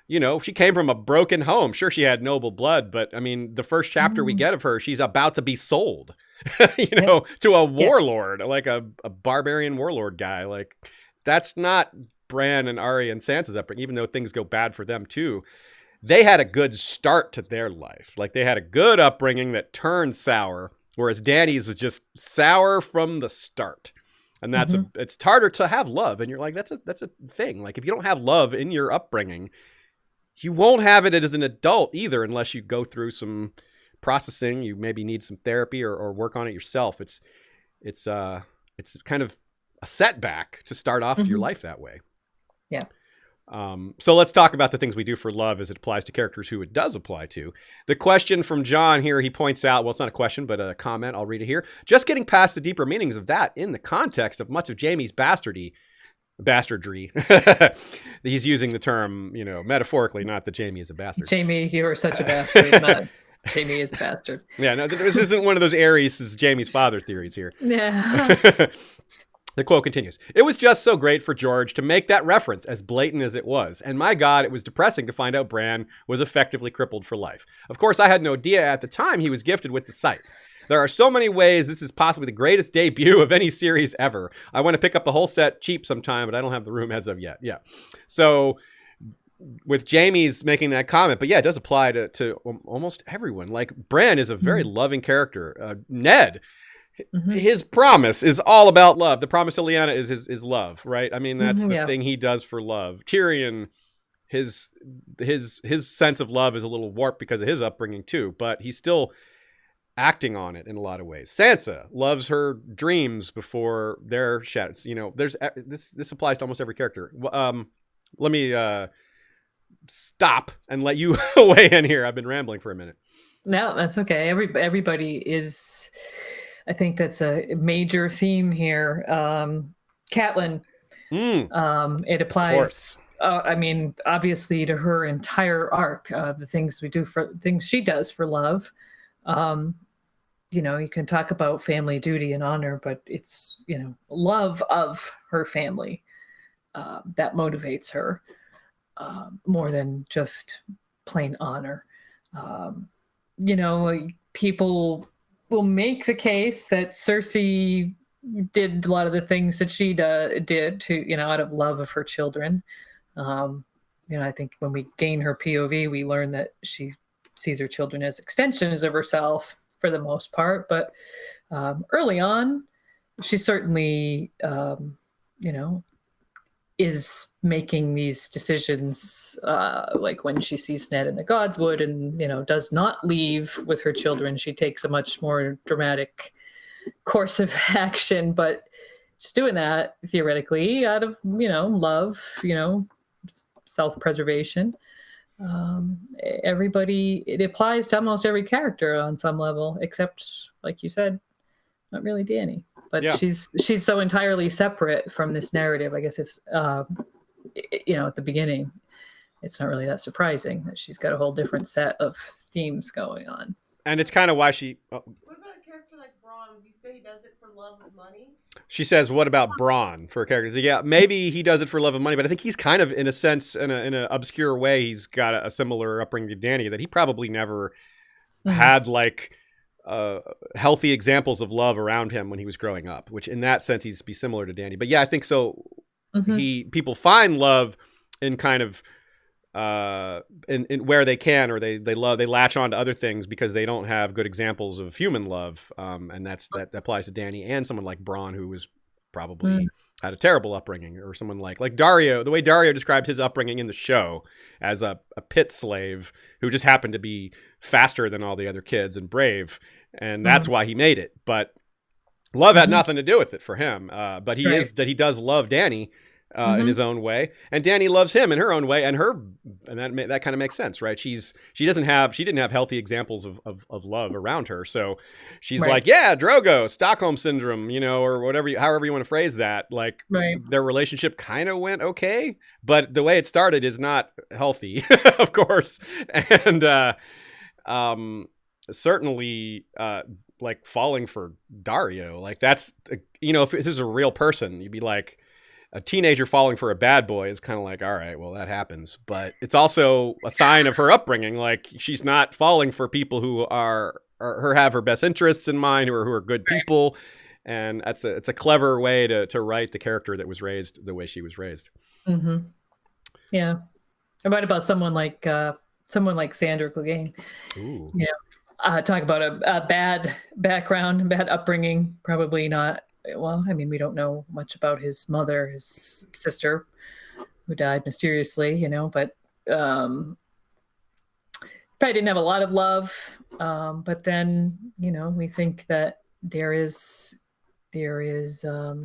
she came from a broken home. Sure, she had noble blood, but I mean, the first chapter we get of her, she's about to be sold, to a warlord, like a barbarian warlord guy. Like that's not Bran and Arya and Sansa's upbringing, even though things go bad for them too. They had a good start to their life. Like they had a good upbringing that turned sour. Whereas Dany's was just sour from the start. And that's it's harder to have love. And you're like, that's a thing. Like if you don't have love in your upbringing, you won't have it as an adult either, unless you go through some processing. You maybe need some therapy or work on it yourself. It's kind of a setback to start off your life that way. Yeah. So let's talk about the things we do for love as it applies to characters who it does apply to. The question from John here, he points out, well, it's not a question, but a comment. I'll read it here. Just getting past the deeper meanings of that in the context of much of Jaime's bastardry. He's using the term, metaphorically, not that Jaime is a bastard. Jaime, you are such a bastard. Not Jaime is a bastard. Yeah, no, this isn't one of those Ares is Jaime's father theories here. Yeah. The quote continues, "It was just so great for George to make that reference, as blatant as it was. And my God, it was depressing to find out Bran was effectively crippled for life. Of course, I had no idea at the time he was gifted with the sight. There are so many ways this is possibly the greatest debut of any series ever. I want to pick up the whole set cheap sometime, but I don't have the room as of yet." Yeah. So with Jaime's making that comment, but yeah, it does apply to almost everyone. Like Bran is a very loving character. Ned, his promise is all about love. The promise to Lyanna is his love, right? I mean, that's the thing he does for love. Tyrion, his sense of love is a little warped because of his upbringing too, but he's still acting on it in a lot of ways. Sansa loves her dreams before their shadows. There's this applies to almost every character. Let me stop and let you weigh in here. I've been rambling for a minute. No, that's okay. Everybody is. I think that's a major theme here. Catelyn, it applies. I mean, obviously, to her entire arc, the things she does for love. You can talk about family duty and honor, but it's love of her family that motivates her more than just plain honor. People will make the case that Cersei did a lot of the things that she did to, out of love of her children. I think when we gain her POV, we learn that she sees her children as extensions of herself for the most part. But Early on, she certainly, is making these decisions, like when she sees Ned in the Godswood and, does not leave with her children. She takes a much more dramatic course of action, but she's doing that theoretically out of, love, self-preservation. It applies to almost every character on some level, except, like you said, not really Dany. But Yeah. she's so entirely separate from this narrative. I guess it's at the beginning, it's not really that surprising that she's got a whole different set of themes going on. And it's kind of why she. What about a character like Bran? Would you say he does it for love of money? She says, "What about Bran for characters?" Yeah, maybe he does it for love of money, but I think he's kind of, in a sense, in an obscure way, he's got a similar upbringing to Dany, that he probably never had like healthy examples of love around him when he was growing up. Which, in that sense, he'd be similar to Dany. But yeah, I think so. People find love in kind of in where they can, or they latch on to other things because they don't have good examples of human love, and that applies to Dany and someone like Bronn, who was probably had a terrible upbringing, or someone like Daario. The way Daario described his upbringing in the show as a pit slave who just happened to be faster than all the other kids and brave, and that's why he made it. But love had nothing to do with it for him. But he does love Dany in his own way, and Dany loves him in her own way, and that kind of makes sense, right? She didn't have healthy examples of love around her, so she's like, yeah, Drogo, Stockholm syndrome, or however you want to phrase that. Like, their relationship kind of went okay, but the way it started is not healthy, of course, and certainly like falling for Daario, like that's if this is a real person, you'd be like, a teenager falling for a bad boy is kind of like, all right, well, that happens. But it's also a sign of her upbringing. Like, she's not falling for people who have her best interests in mind, who are good people. And it's a clever way to write the character that was raised the way she was raised. Yeah. I write about someone like Sandor Clegane. Ooh. Talk about a bad background, bad upbringing, probably not. Well, I mean, we don't know much about his mother, his sister, who died mysteriously, but probably didn't have a lot of love. But then, we think that there is a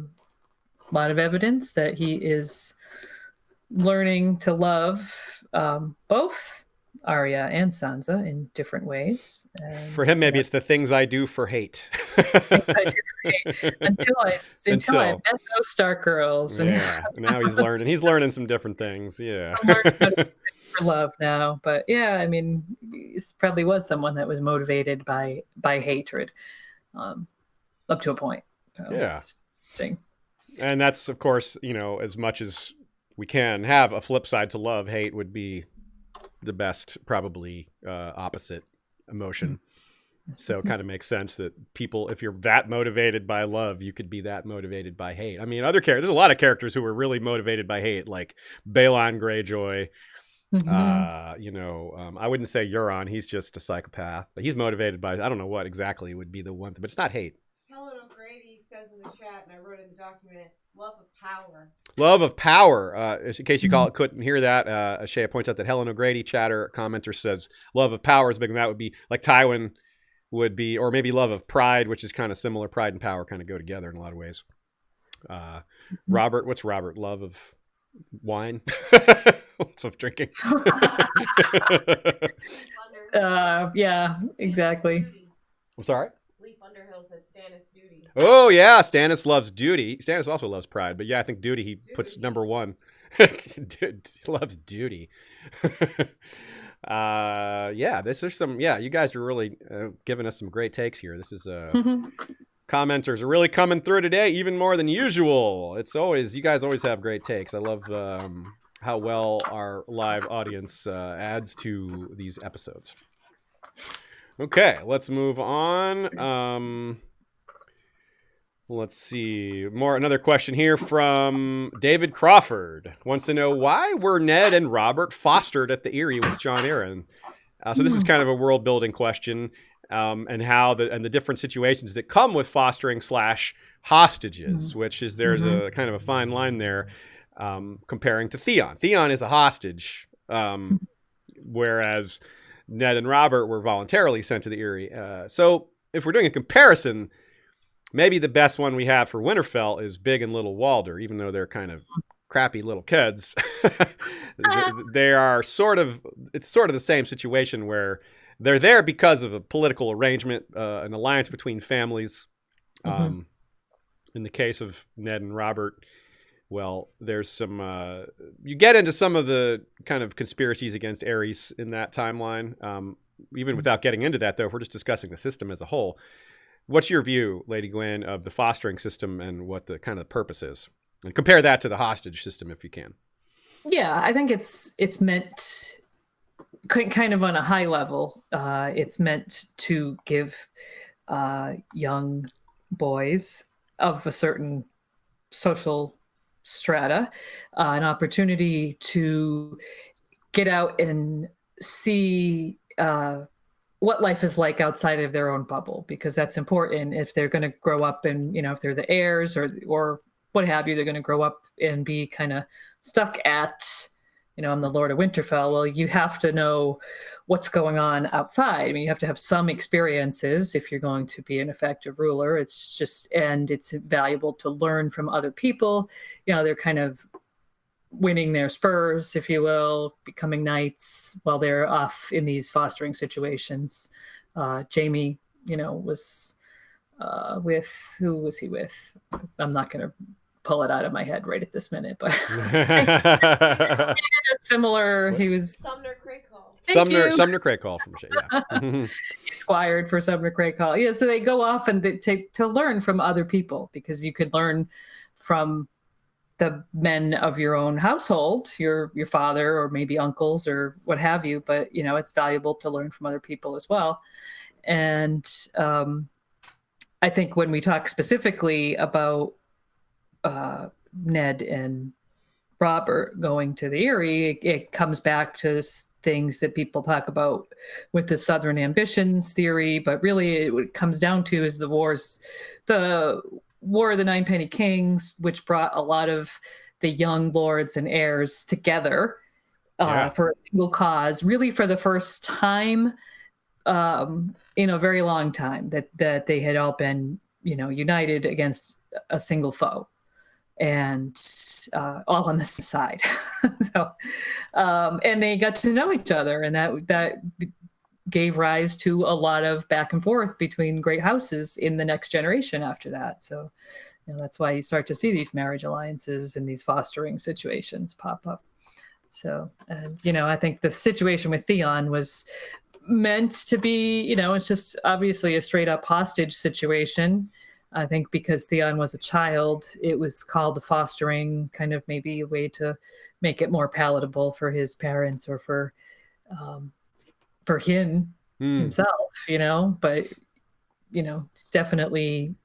lot of evidence that he is learning to love both Arya and Sansa in different ways. And, for him, maybe it's the things I do for hate. Until I met those Stark girls. Yeah, now he's learning some different things. Yeah. For love now, but yeah, I mean, he probably was someone that was motivated by hatred, up to a point. So, yeah. Interesting. And that's, of course, as much as we can have a flip side to love, hate would be the best, probably opposite emotion. So it kind of makes sense that people, if you're that motivated by love, you could be that motivated by hate. I mean, there's a lot of characters who were really motivated by hate, like Balon Greyjoy. I wouldn't say Euron, he's just a psychopath, but he's motivated by, I don't know what exactly would be the one, but it's not hate. Helen O'Grady says in the chat, and I wrote in the document, love of power. Love of power. In case you couldn't hear that, Shea points out that Helen O'Grady, chatter commenter, says love of power is big, and that would be like Tywin would be, or maybe love of pride, which is kind of similar. Pride and power kind of go together in a lot of ways. Robert, what's Robert? Love of wine? Love of drinking? Yeah, exactly. I'm sorry? Leaf Underhill said Stannis duty. Oh, yeah, Stannis loves duty. Stannis also loves pride, but yeah, I think duty he puts number one. Loves duty. You guys are really giving us some great takes here. This is commenters are really coming through today, even more than usual. You guys always have great takes. I love how well our live audience adds to these episodes. Okay, let's move on. Let's see. Another question here from David Crawford. Wants to know, why were Ned and Robert fostered at the Eyrie with Jon Arryn? So this is kind of a world-building question. and how the different situations that come with fostering / hostages, which is there's a kind of a fine line there, comparing to Theon. Theon is a hostage, whereas Ned and Robert were voluntarily sent to the Eyrie. So if we're doing a comparison, maybe the best one we have for Winterfell is Big and Little Walder, even though they're kind of crappy little kids. They are it's sort of the same situation where they're there because of a political arrangement, an alliance between families. In the case of Ned and Robert, well, there's some, you get into some of the kind of conspiracies against Aerys in that timeline. Even without getting into that, though, if we're just discussing the system as a whole, what's your view, Lady Gwyn, of the fostering system and what the kind of purpose is? And compare that to the hostage system if you can. Yeah, I think it's meant kind of on a high level. It's meant to give young boys of a certain social strata an opportunity to get out and see what life is like outside of their own bubble, because that's important if they're going to grow up and, if they're the heirs or what have you, they're going to grow up and be kind of stuck at, I'm the Lord of Winterfell. Well, you have to know what's going on outside. I mean, you have to have some experiences if you're going to be an effective ruler. And it's valuable to learn from other people. They're kind of winning their spurs, if you will, becoming knights while they're off in these fostering situations. Jaime, was who was he with? I'm not going to pull it out of my head right at this minute, but similar. He was Sumner Craycall. Sumner Craycall from He squired for Sumner Craycall. Yeah, so they go off and they take to learn from other people, because you could learn from the men of your own household, your father or maybe uncles or what have you. But it's valuable to learn from other people as well. And I think when we talk specifically about Ned and Robert going to the Eyrie, it comes back to things that people talk about with the Southern ambitions theory, but really what it comes down to is the War of the Nine Penny Kings, which brought a lot of the young lords and heirs together for a single cause, really for the first time in a very long time, that they had all been, united against a single foe, and all on the side. So, and they got to know each other, and that gave rise to a lot of back and forth between great houses in the next generation after that. So, that's why you start to see these marriage alliances and these fostering situations pop up. So, I think the situation with Theon was meant to be, it's just obviously a straight up hostage situation. I think because Theon was a child, it was called a fostering, kind of maybe a way to make it more palatable for his parents or for him himself, but it's definitely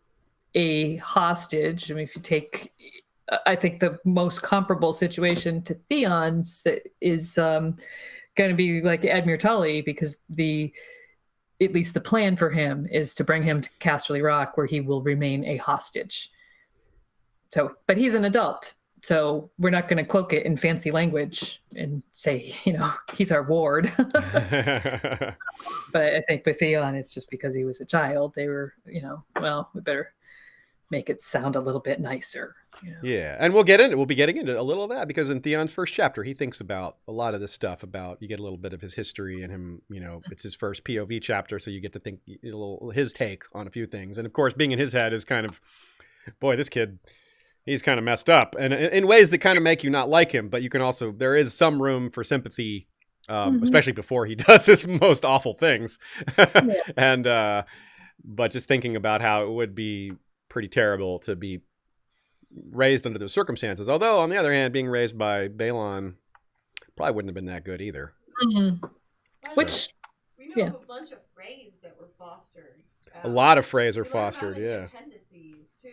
a hostage. I mean, if you take, I think the most comparable situation to Theon's is going to be like Edmure Tully, because at least the plan for him is to bring him to Casterly Rock, where he will remain a hostage. So, but he's an adult, so we're not going to cloak it in fancy language and say, he's our ward. But I think with Theon, it's just because he was a child. They were, well, we better make it sound a little bit nicer. Yeah, and we'll be getting into a little of that, because in Theon's first chapter, he thinks about a lot of this stuff. About, you get a little bit of his history and him. It's his first POV chapter, so you get to think a little his take on a few things. And of course, being in his head is kind of, boy, this kid, he's kind of messed up, and in ways that kind of make you not like him. But you can also, there is some room for sympathy, especially before he does his most awful things. And but just thinking about how it would be pretty terrible to be raised under those circumstances. Although, on the other hand, being raised by Balon probably wouldn't have been that good either. Mm-hmm. Which, we know of a bunch of Freys that were fostered. A lot of Freys are fostered, yeah. Appendices, too.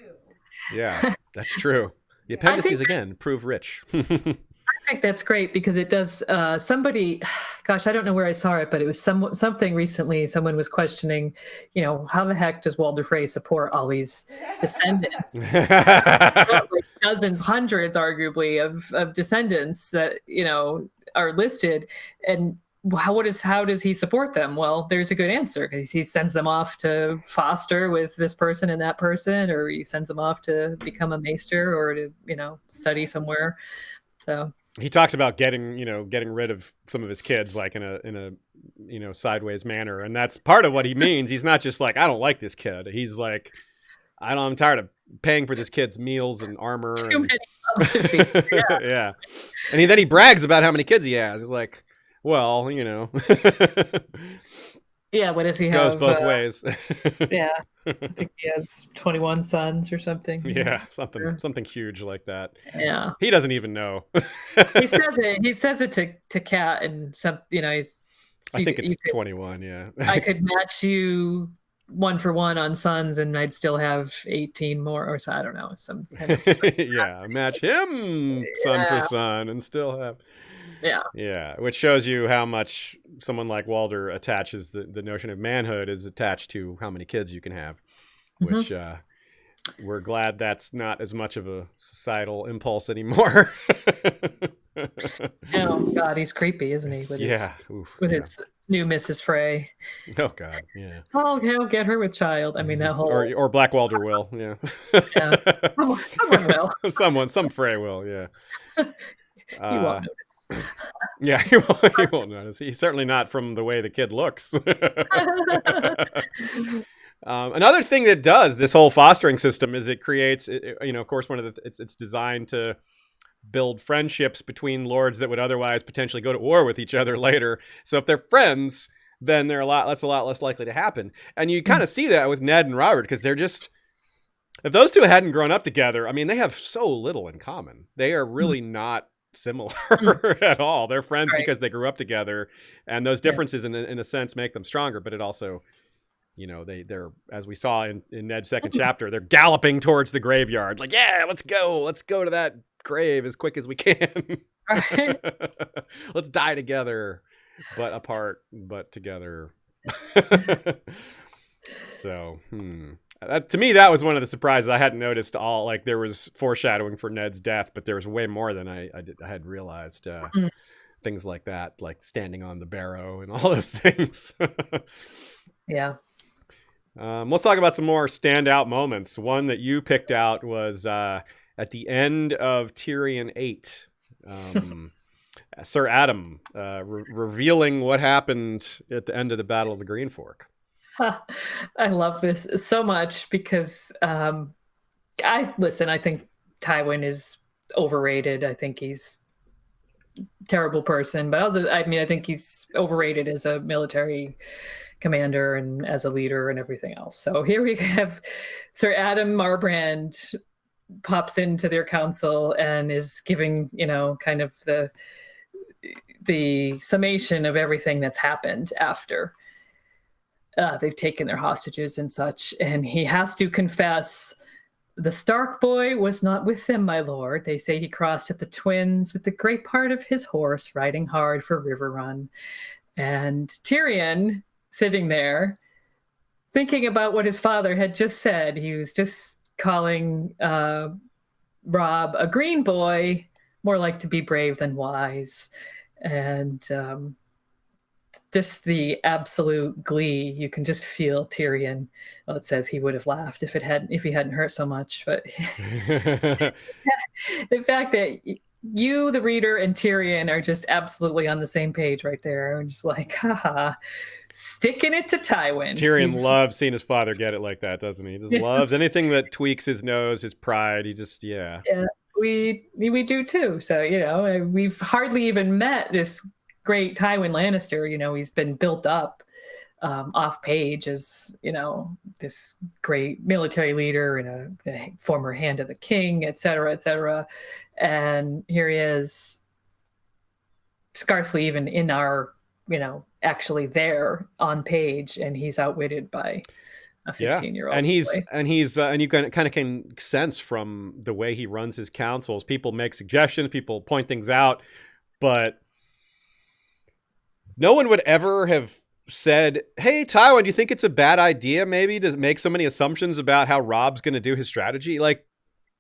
Yeah, that's true. The appendices, again, prove rich. I think that's great because it does. Somebody, gosh, I don't know where I saw it, but it was something recently. Someone was questioning, how the heck does Walder Frey support all these descendants? Like dozens, hundreds, arguably, of descendants that are listed, and how does he support them? Well, there's a good answer because he sends them off to foster with this person and that person, or he sends them off to become a maester or to study somewhere. So he talks about getting rid of some of his kids, like in a sideways manner, and that's part of what he means. He's not just like, I don't like this kid. He's like, I'm tired of paying for this kid's meals and armor. Too many mouths to feed. Yeah. Yeah. And then he brags about how many kids he has. He's like, well, Yeah, what does he have? Goes both ways. Yeah. I think he has 21 sons or something. Yeah, something huge like that. Yeah. He doesn't even know. He says it to Kat, and I think it's 21, yeah. I could match you 1 for 1 on sons and I'd still have 18 more, or so, I don't know, some kind of yeah, match him son for son and still have which shows you how much someone like Walder attaches the notion of manhood is attached to how many kids you can have, which we're glad that's not as much of a societal impulse anymore. Oh God, he's creepy, isn't he? With his new Mrs. Frey. Oh God, yeah. Oh, he'll get her with child. I mean, that whole or Black Walder will, yeah. Yeah. Someone will. Some Frey will, yeah. He won't notice. Yeah, he won't notice. He's certainly not from the way the kid looks. Another thing that does this whole fostering system is it creates, of course, it's designed to build friendships between lords that would otherwise potentially go to war with each other later. So if they're friends, then that's a lot less likely to happen. And you kind of see that with Ned and Robert, because they're just, if those two hadn't grown up together, I mean, they have so little in common. They are really not similar at all. They're friends because they grew up together, and those differences in a sense make them stronger, but it also, they're, as we saw in Ned's second chapter, they're galloping towards the graveyard. Like, yeah, let's go to that grave as quick as we can. Right. Let's die together, but apart, but together. So, to me, that was one of the surprises. I hadn't noticed all, like, there was foreshadowing for Ned's death, but there was way more than I had realized. Things like that, like standing on the barrow and all those things. Yeah. Let's talk about some more standout moments. One that you picked out was at the end of Tyrion 8. Sir Adam revealing what happened at the end of the Battle of the Green Fork. I love this so much because I think Tywin is overrated. I think he's a terrible person, but also, I think he's overrated as a military commander and as a leader and everything else. So here we have Sir Adam Marbrand pops into their council and is giving, kind of the summation of everything that's happened after they've taken their hostages and such. And he has to confess, the Stark boy was not with them, my lord. They say he crossed at the Twins with the great part of his horse, riding hard for River Run. And Tyrion, sitting there, thinking about what his father had just said. He was just calling Robb a green boy, more like to be brave than wise. And just the absolute glee. You can just feel Tyrion. Well, it says he would have laughed if he hadn't hurt so much. But the fact that you, the reader, and Tyrion are just absolutely on the same page right there. I'm just like, haha, sticking it to Tywin. Tyrion loves seeing his father get it like that, doesn't he? He just loves anything that tweaks his nose, his pride. He just, yeah. Yeah, we do too. So, we've hardly even met this great Tywin Lannister. He's been built up off page as, this great military leader and the former hand of the king, et cetera, et cetera. And here he is, scarcely even in our, actually there on page, and he's outwitted by a 15-year-old and boy. and you kind of can sense from the way he runs his councils. People make suggestions, people point things out, but no one would ever have said, "Hey, Tywin, do you think it's a bad idea maybe to make so many assumptions about how Rob's going to do his strategy?" Like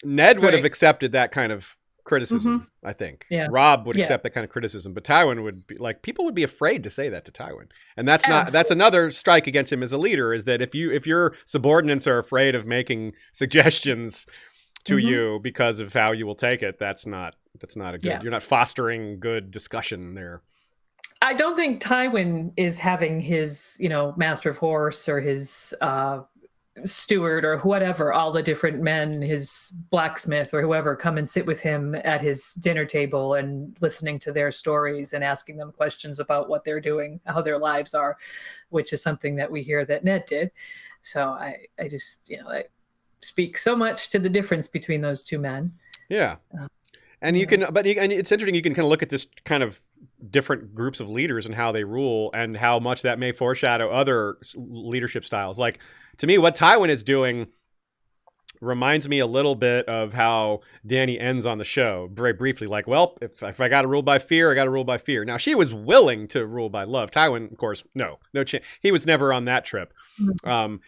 Ned would have accepted that kind of criticism, I think. Yeah. Rob would accept that kind of criticism, but Tywin would be like, people would be afraid to say that to Tywin. And that's another strike against him as a leader, is that if your subordinates are afraid of making suggestions to you because of how you will take it, that's not a good, you're not fostering good discussion there. I don't think Tywin is having his, master of horse or his steward or whatever, all the different men, his blacksmith or whoever, come and sit with him at his dinner table and listening to their stories and asking them questions about what they're doing, how their lives are, which is something that we hear that Ned did. So I just, I speak so much to the difference between those two men. Yeah. And and it's interesting, you can kind of look at this kind of different groups of leaders and how they rule and how much that may foreshadow other leadership styles. Like, to me, what Tywin is doing reminds me a little bit of how Dany ends on the show, very briefly. Like, well, if I got to rule by fear, I got to rule by fear. Now, she was willing to rule by love. Tywin, of course, no chance. He was never on that trip. But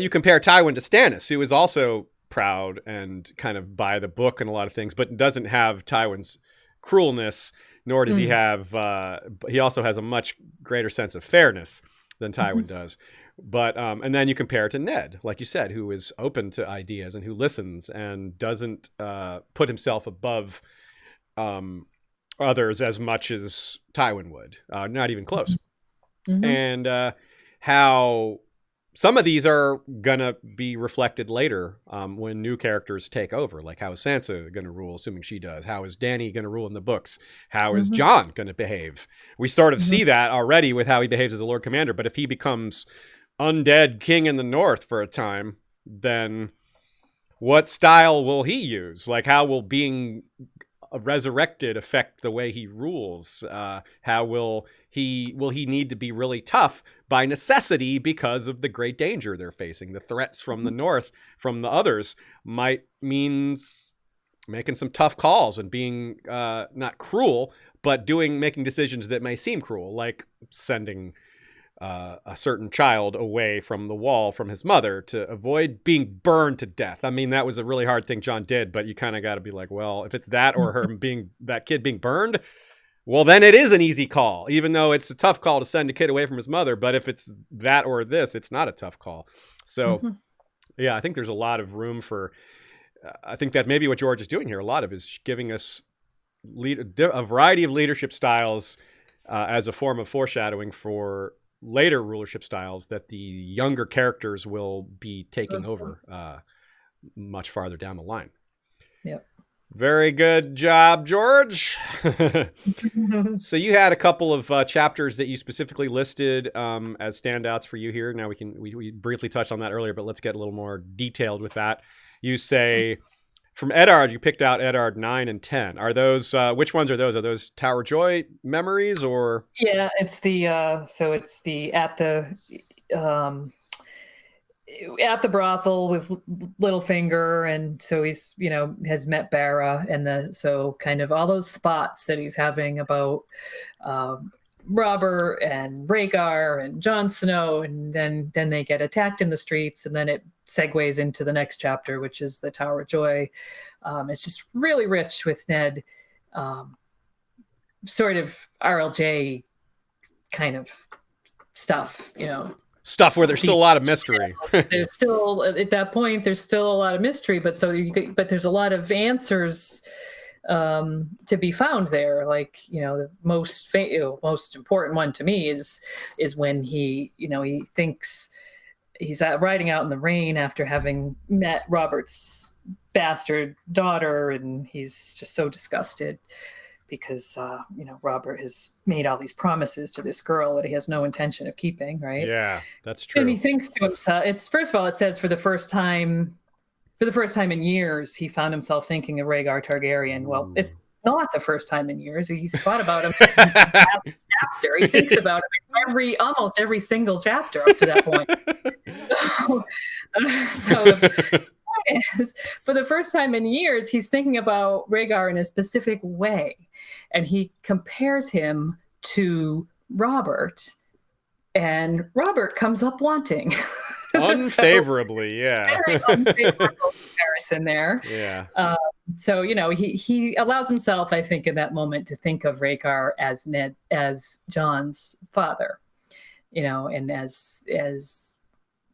you compare Tywin to Stannis, who is also proud and kind of by the book and a lot of things, but doesn't have Tywin's cruelness, nor does he have, he also has a much greater sense of fairness than Tywin does. But, and then you compare it to Ned, like you said, who is open to ideas and who listens and doesn't put himself above others as much as Tywin would, not even close. And how some of these are going to be reflected later when new characters take over. Like, how is Sansa going to rule, assuming she does? How is Dany going to rule in the books? How is Jon going to behave? We sort of see that already with how he behaves as a Lord Commander. But if he becomes undead king in the North for a time, then what style will he use? Like, how will being resurrected affect the way he rules? How will he need to be really tough by necessity because of the great danger they're facing? The threats from the North, from the others, might mean making some tough calls and being not cruel, but making decisions that may seem cruel, like sending a certain child away from the wall from his mother to avoid being burned to death. I mean, that was a really hard thing Jon did, but you kind of got to be like, well, if it's that or that kid being burned, well, then it is an easy call, even though it's a tough call to send a kid away from his mother. But if it's that or this, it's not a tough call. So, yeah, I think there's a lot of room for, I think that maybe what George is doing here, a lot of is giving us a variety of leadership styles as a form of foreshadowing for later rulership styles that the younger characters will be taking over much farther down the line. Yep. Very good job, George. So you had a couple of chapters that you specifically listed as standouts for you here. Now we briefly touched on that earlier, but let's get a little more detailed with that. You say from Eddard, you picked out Eddard 9 and 10. Are those which ones are those? Are those Tower Joy memories or? Yeah, it's the at the brothel with Littlefinger, and so he's has met Barra, and so kind of all those thoughts that he's having about Robert and Rhaegar and Jon Snow, and then they get attacked in the streets, and then it segues into the next chapter, which is the Tower of Joy. It's just really rich with Ned, sort of RLJ kind of stuff, Stuff where there's still a lot of mystery. There's still, at that point, there's still a lot of mystery, but there's a lot of answers to be found there. Like, the most important one to me is when he thinks he's riding out in the rain after having met Robert's bastard daughter, and he's just so disgusted because Robert has made all these promises to this girl that he has no intention of keeping, right? Yeah, that's true. And he thinks to himself, first of all, it says for the first time in years, he found himself thinking of Rhaegar Targaryen. Well, it's not the first time in years. He's thought about him in the past chapter. He thinks about him almost every single chapter up to that point. So the point is, for the first time in years, he's thinking about Rhaegar in a specific way, and he compares him to Robert, and Robert comes up wanting. Unfavorably, yeah. Very unfavorable comparison there. Yeah. So, he allows himself, I think, in that moment to think of Rhaegar as Jon's father, and as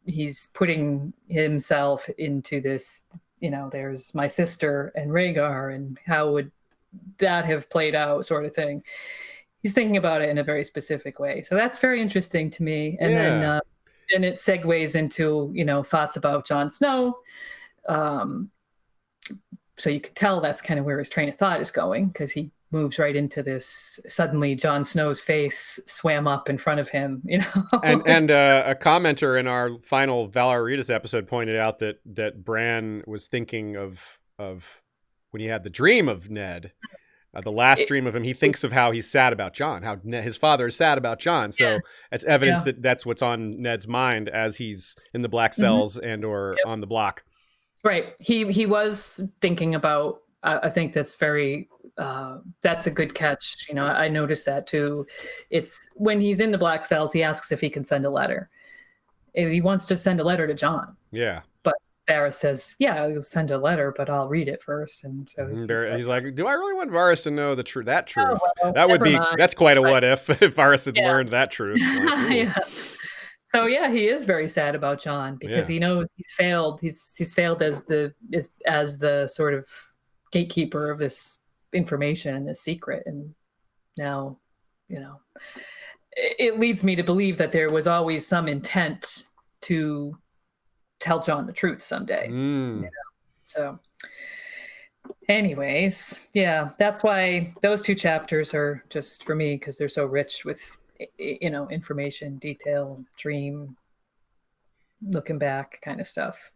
he's putting himself into this, there's my sister and Rhaegar, and how would that have played out, sort of thing. He's thinking about it in a very specific way. So that's very interesting to me. And then it segues into, thoughts about Jon Snow. So you could tell that's kind of where his train of thought is going, because he moves right into this. Suddenly Jon Snow's face swam up in front of him, And a commenter in our final Valar Rereadis episode pointed out that Bran was thinking of when he had the dream of Ned. The last dream of him, he thinks of how he's sad about Jon, how his father is sad about Jon. So it's evidence that that's what's on Ned's mind as he's in the black cells and or on the block. Right. He was thinking about, I think that's that's a good catch. I noticed that too. It's when he's in the black cells, he asks if he can send a letter. He wants to send a letter to Jon. Yeah. But Varys says, yeah, I'll send a letter, but I'll read it first. And so he's like, do I really want Varys to know the truth? That truth? Oh, well, that would be, that's quite a what if Varys had learned that truth. Like, So he is very sad about Jon, because he knows he's failed. He's failed as the sort of gatekeeper of this information and this secret. And now, it leads me to believe that there was always some intent to tell Jon the truth someday. So anyways, that's why those two chapters are just for me, because they're so rich with information, detail, dream, looking back kind of stuff.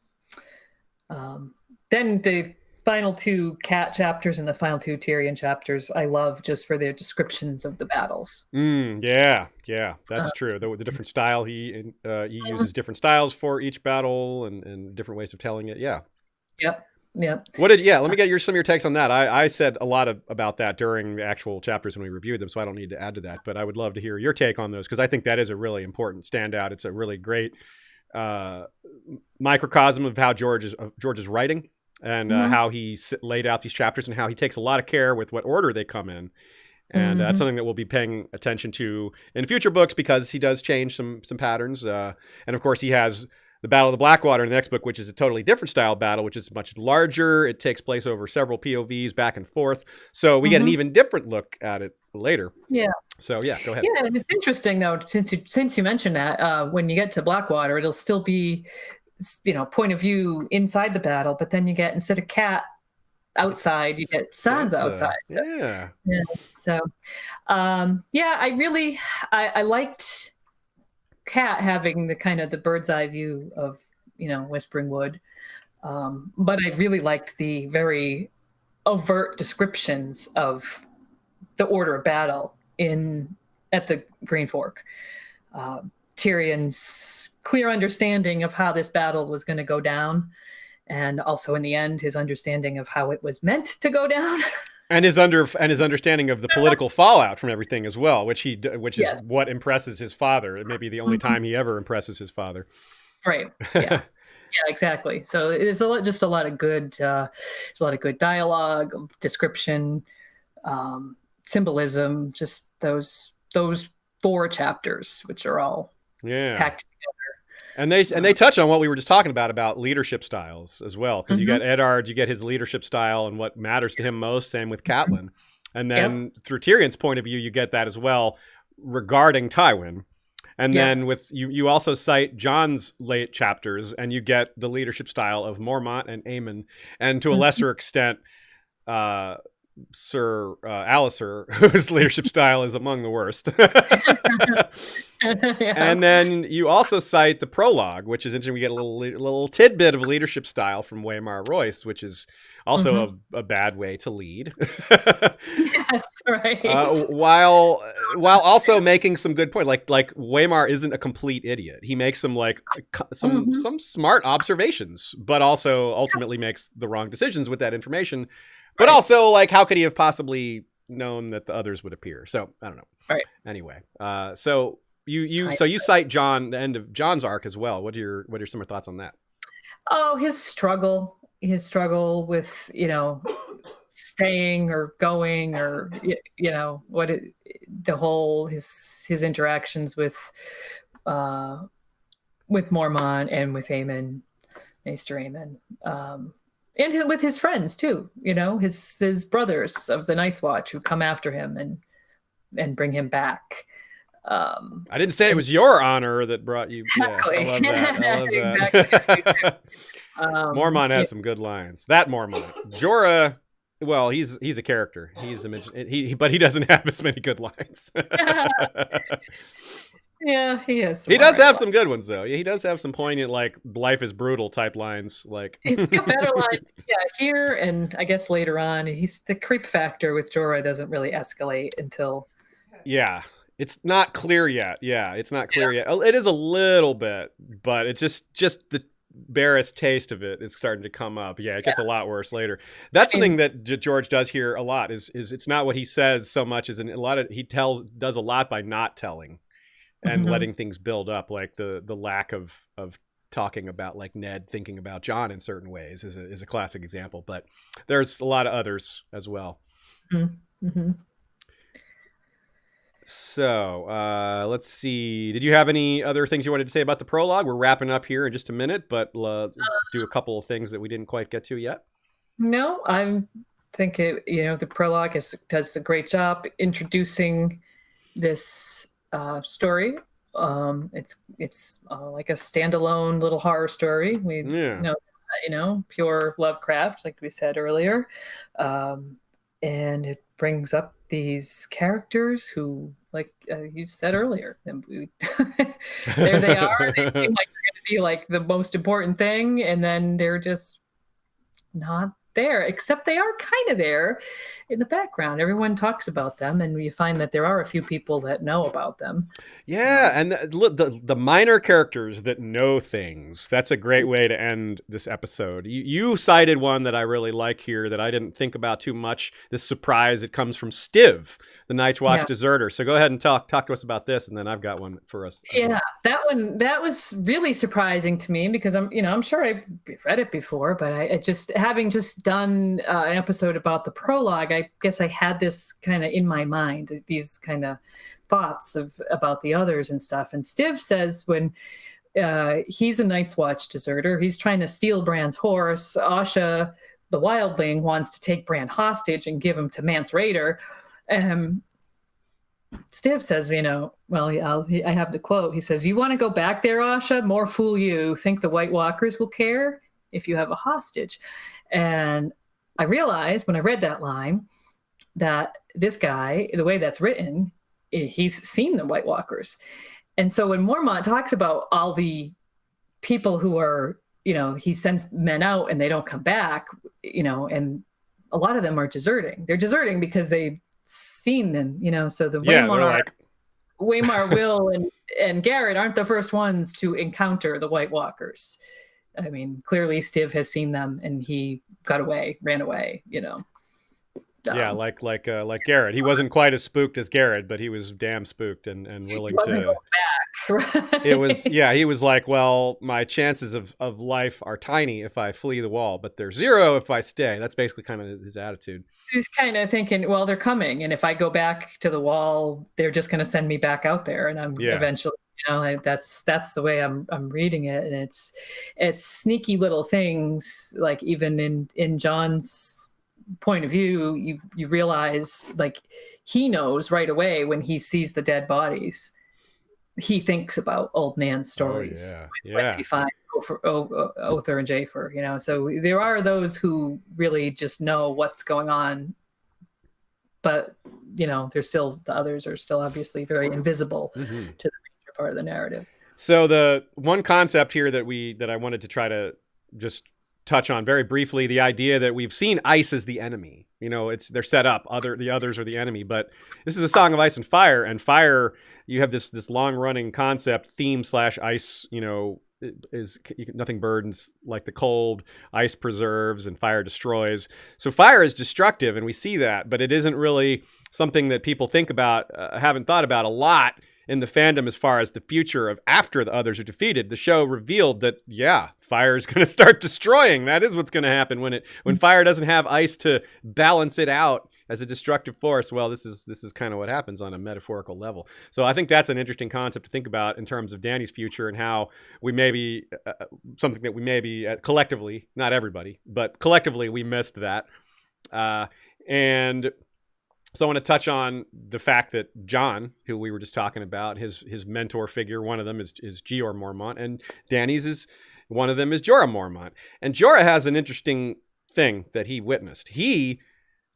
Then the final two Cat chapters and the final two Tyrion chapters I love, just for their descriptions of the battles. That's true. The different style, he uses different styles for each battle and different ways of telling it. Yep. Let me get some of your takes on that. I said a lot about that during the actual chapters when we reviewed them, so I don't need to add to that, but I would love to hear your take on those, because I think that is a really important standout. It's a really great microcosm of how George is writing, and how he laid out these chapters, and how he takes a lot of care with what order they come in. And that's something that we'll be paying attention to in future books, because he does change some patterns. And of course, he has the Battle of the Blackwater in the next book, which is a totally different style battle, which is much larger. It takes place over several POVs back and forth. So we get an even different look at it later. Yeah. So go ahead. Yeah, and it's interesting though, since you mentioned that, when you get to Blackwater, it'll still be, point of view inside the battle, but then you get, instead of Cat outside, you get Sansa outside. So, I liked Cat having the kind of the bird's eye view of Whispering Wood, but I really liked the very overt descriptions of the order of battle at the Green Fork. Tyrion's clear understanding of how this battle was going to go down, and also in the end his understanding of how it was meant to go down. And his understanding of the political fallout from everything as well, which is what impresses his father. It may be the only time he ever impresses his father. Right. Yeah. Exactly. So there's a lot of good dialogue, description, symbolism. Just those 4 chapters, which are all packed together. And they touch on what we were just talking about leadership styles as well, because you get Eddard, you get his leadership style and what matters to him most. Same with Catelyn, and then through Tyrion's point of view, you get that as well regarding Tywin. And then with you also cite Jon's late chapters, and you get the leadership style of Mormont and Aemon, and to a lesser extent, Sir Alistair, whose leadership style is among the worst. And then you also cite the prologue, which is interesting. We get a little tidbit of leadership style from Waymar Royce, which is Also a bad way to lead. Yes, right. While also making some good points. Like Waymar isn't a complete idiot. He makes some some smart observations, but also ultimately makes the wrong decisions with that information. But also, like, how could he have possibly known that the others would appear? So I don't know. Right. Anyway, so you cite Jon, the end of Jon's arc as well. What are some of your thoughts on that? Oh, his struggle with, staying or going, or the whole his interactions with Mormont and with Maester Aemon, and with his friends too. His brothers of the Night's Watch who come after him and bring him back. I didn't say it was your honor that brought you. Exactly. Yeah, I love that. Exactly. Mormont has some good lines. That Mormont. Jorah, well, he's a character. But he doesn't have as many good lines. Yeah, he is. He does have some good ones, though. Yeah, he does have some poignant, like, life is brutal type lines. Like, he's got better lines, here, and I guess later on. The creep factor with Jorah doesn't really escalate until. Yeah. It's not clear yet. Yeah, it's not clear yet. It is a little bit, but it's just the barest taste of it is starting to come up. Yeah, it gets a lot worse later. That's something that George does here a lot. Is it's not what he says so much as he does a lot by not telling and letting things build up, like the lack of talking about, like, Ned thinking about Jon in certain ways is a classic example. But there's a lot of others as well. Mm-hmm. So let's see. Did you have any other things you wanted to say about the prologue? We're wrapping up here in just a minute, but do a couple of things that we didn't quite get to yet. No, I think the prologue does a great job introducing this story. It's like a standalone little horror story. We pure Lovecraft, like we said earlier, and it brings up these characters who, like you said earlier, there they are. They seem like they're going to be like the most important thing, and then they're just not there, except they are kind of there in the background. Everyone talks about them, and you find that there are a few people that know about them. Yeah, and the minor characters that know things. That's a great way to end this episode. You cited one that I really like here that I didn't think about too much. This surprise, it comes from Stiv, the Night's Watch deserter. So go ahead and talk to us about this, and then I've got one for us. Yeah, that was really surprising to me, because I'm sure I've read it before, but I just, having just done an episode about the prologue, I guess I had this kind of in my mind, these kind of thoughts about the others and stuff. And Stiv says when he's a Night's Watch deserter, he's trying to steal Bran's horse. Asha, the wildling, wants to take Bran hostage and give him to Mance Rayder. Stiv says, I have the quote. He says, "You want to go back there, Asha? More fool you. Think the White Walkers will care if you have a hostage?" And I realized when I read that line that this guy, the way that's written, he's seen the White Walkers. And so when Mormont talks about all the people who are, he sends men out and they don't come back, and a lot of them are deserting. They're deserting because they've seen them, so the Waymar, Will, and Garrett aren't the first ones to encounter the White Walkers. I mean, clearly Stiv has seen them and he ran away. Yeah, like Garrett. He wasn't quite as spooked as Garrett, but he was damn spooked and willing to go back. Right? He was like, well, my chances of life are tiny if I flee the wall, but they're zero if I stay. That's basically kind of his attitude. He's kind of thinking, well, they're coming, and if I go back to the wall, they're just going to send me back out there, and I'm eventually, that's the way I'm reading it. And it's sneaky little things, like even in Jon's point of view, you realize, like, he knows right away when he sees the dead bodies. He thinks about old Nan's stories. When he finds Othar and Jafer, so there are those who really just know what's going on, but there's still, the others are still obviously very invisible to the major part of the narrative. So the one concept here that I wanted to try to just touch on very briefly the idea that we've seen ice as the enemy. You know, they're set up. The others are the enemy, but this is a Song of Ice and Fire. You have this long running concept theme / ice. You know, is nothing burdens like the cold, ice preserves, and fire destroys. So fire is destructive, and we see that, but it isn't really something that people think about, haven't thought about a lot in the fandom as far as the future of after the others are defeated. The show revealed that, yeah, fire is going to start destroying. That is what's going to happen when fire doesn't have ice to balance it out as a destructive force. Well, this is kind of what happens on a metaphorical level. So I think that's an interesting concept to think about in terms of Dany's future and how we maybe something that we maybe collectively, not everybody, but collectively we missed that. And so I want to touch on the fact that Jon, who we were just talking about, his mentor figure, one of them is Jeor Mormont, and Dany's one of them is Jorah Mormont. And Jorah has an interesting thing that he witnessed. He,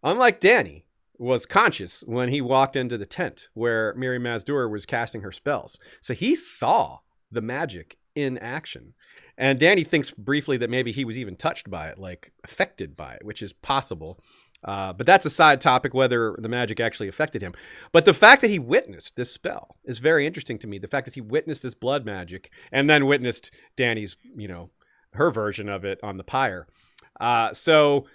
unlike Dany, was conscious when he walked into the tent where Mirri Maz Duur was casting her spells. So he saw the magic in action. And Dany thinks briefly that maybe he was even touched by it, like affected by it, which is possible. But that's a side topic, whether the magic actually affected him. But the fact that he witnessed this spell is very interesting to me. The fact that he witnessed this blood magic and then witnessed Dany's, her version of it on the pyre. So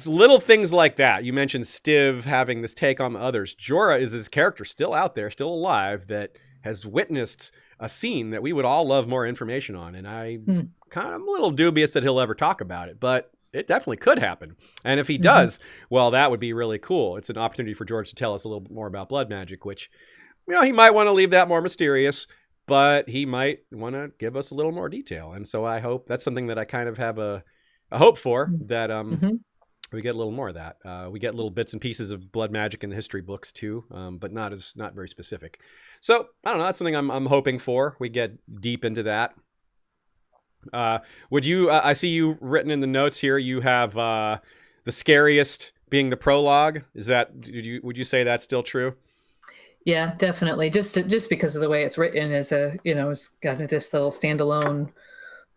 little things like that. You mentioned Stiv having this take on the others. Jorah is his character still out there, still alive, that has witnessed a scene that we would all love more information on. And I'm kind of a little dubious that he'll ever talk about it, but it definitely could happen. And if he does, well, that would be really cool. It's an opportunity for George to tell us a little bit more about blood magic, which, he might want to leave that more mysterious, but he might want to give us a little more detail. And so I hope that's something that I kind of have a hope for, that we get a little more of that. We get little bits and pieces of blood magic in the history books too, but not very specific. So I don't know. That's something I'm hoping for. We get deep into that. Would you? I see you written in the notes here. You have the scariest being the prologue. Is that? Would you say that's still true? Yeah, definitely. Just because of the way it's written, as it's got this little standalone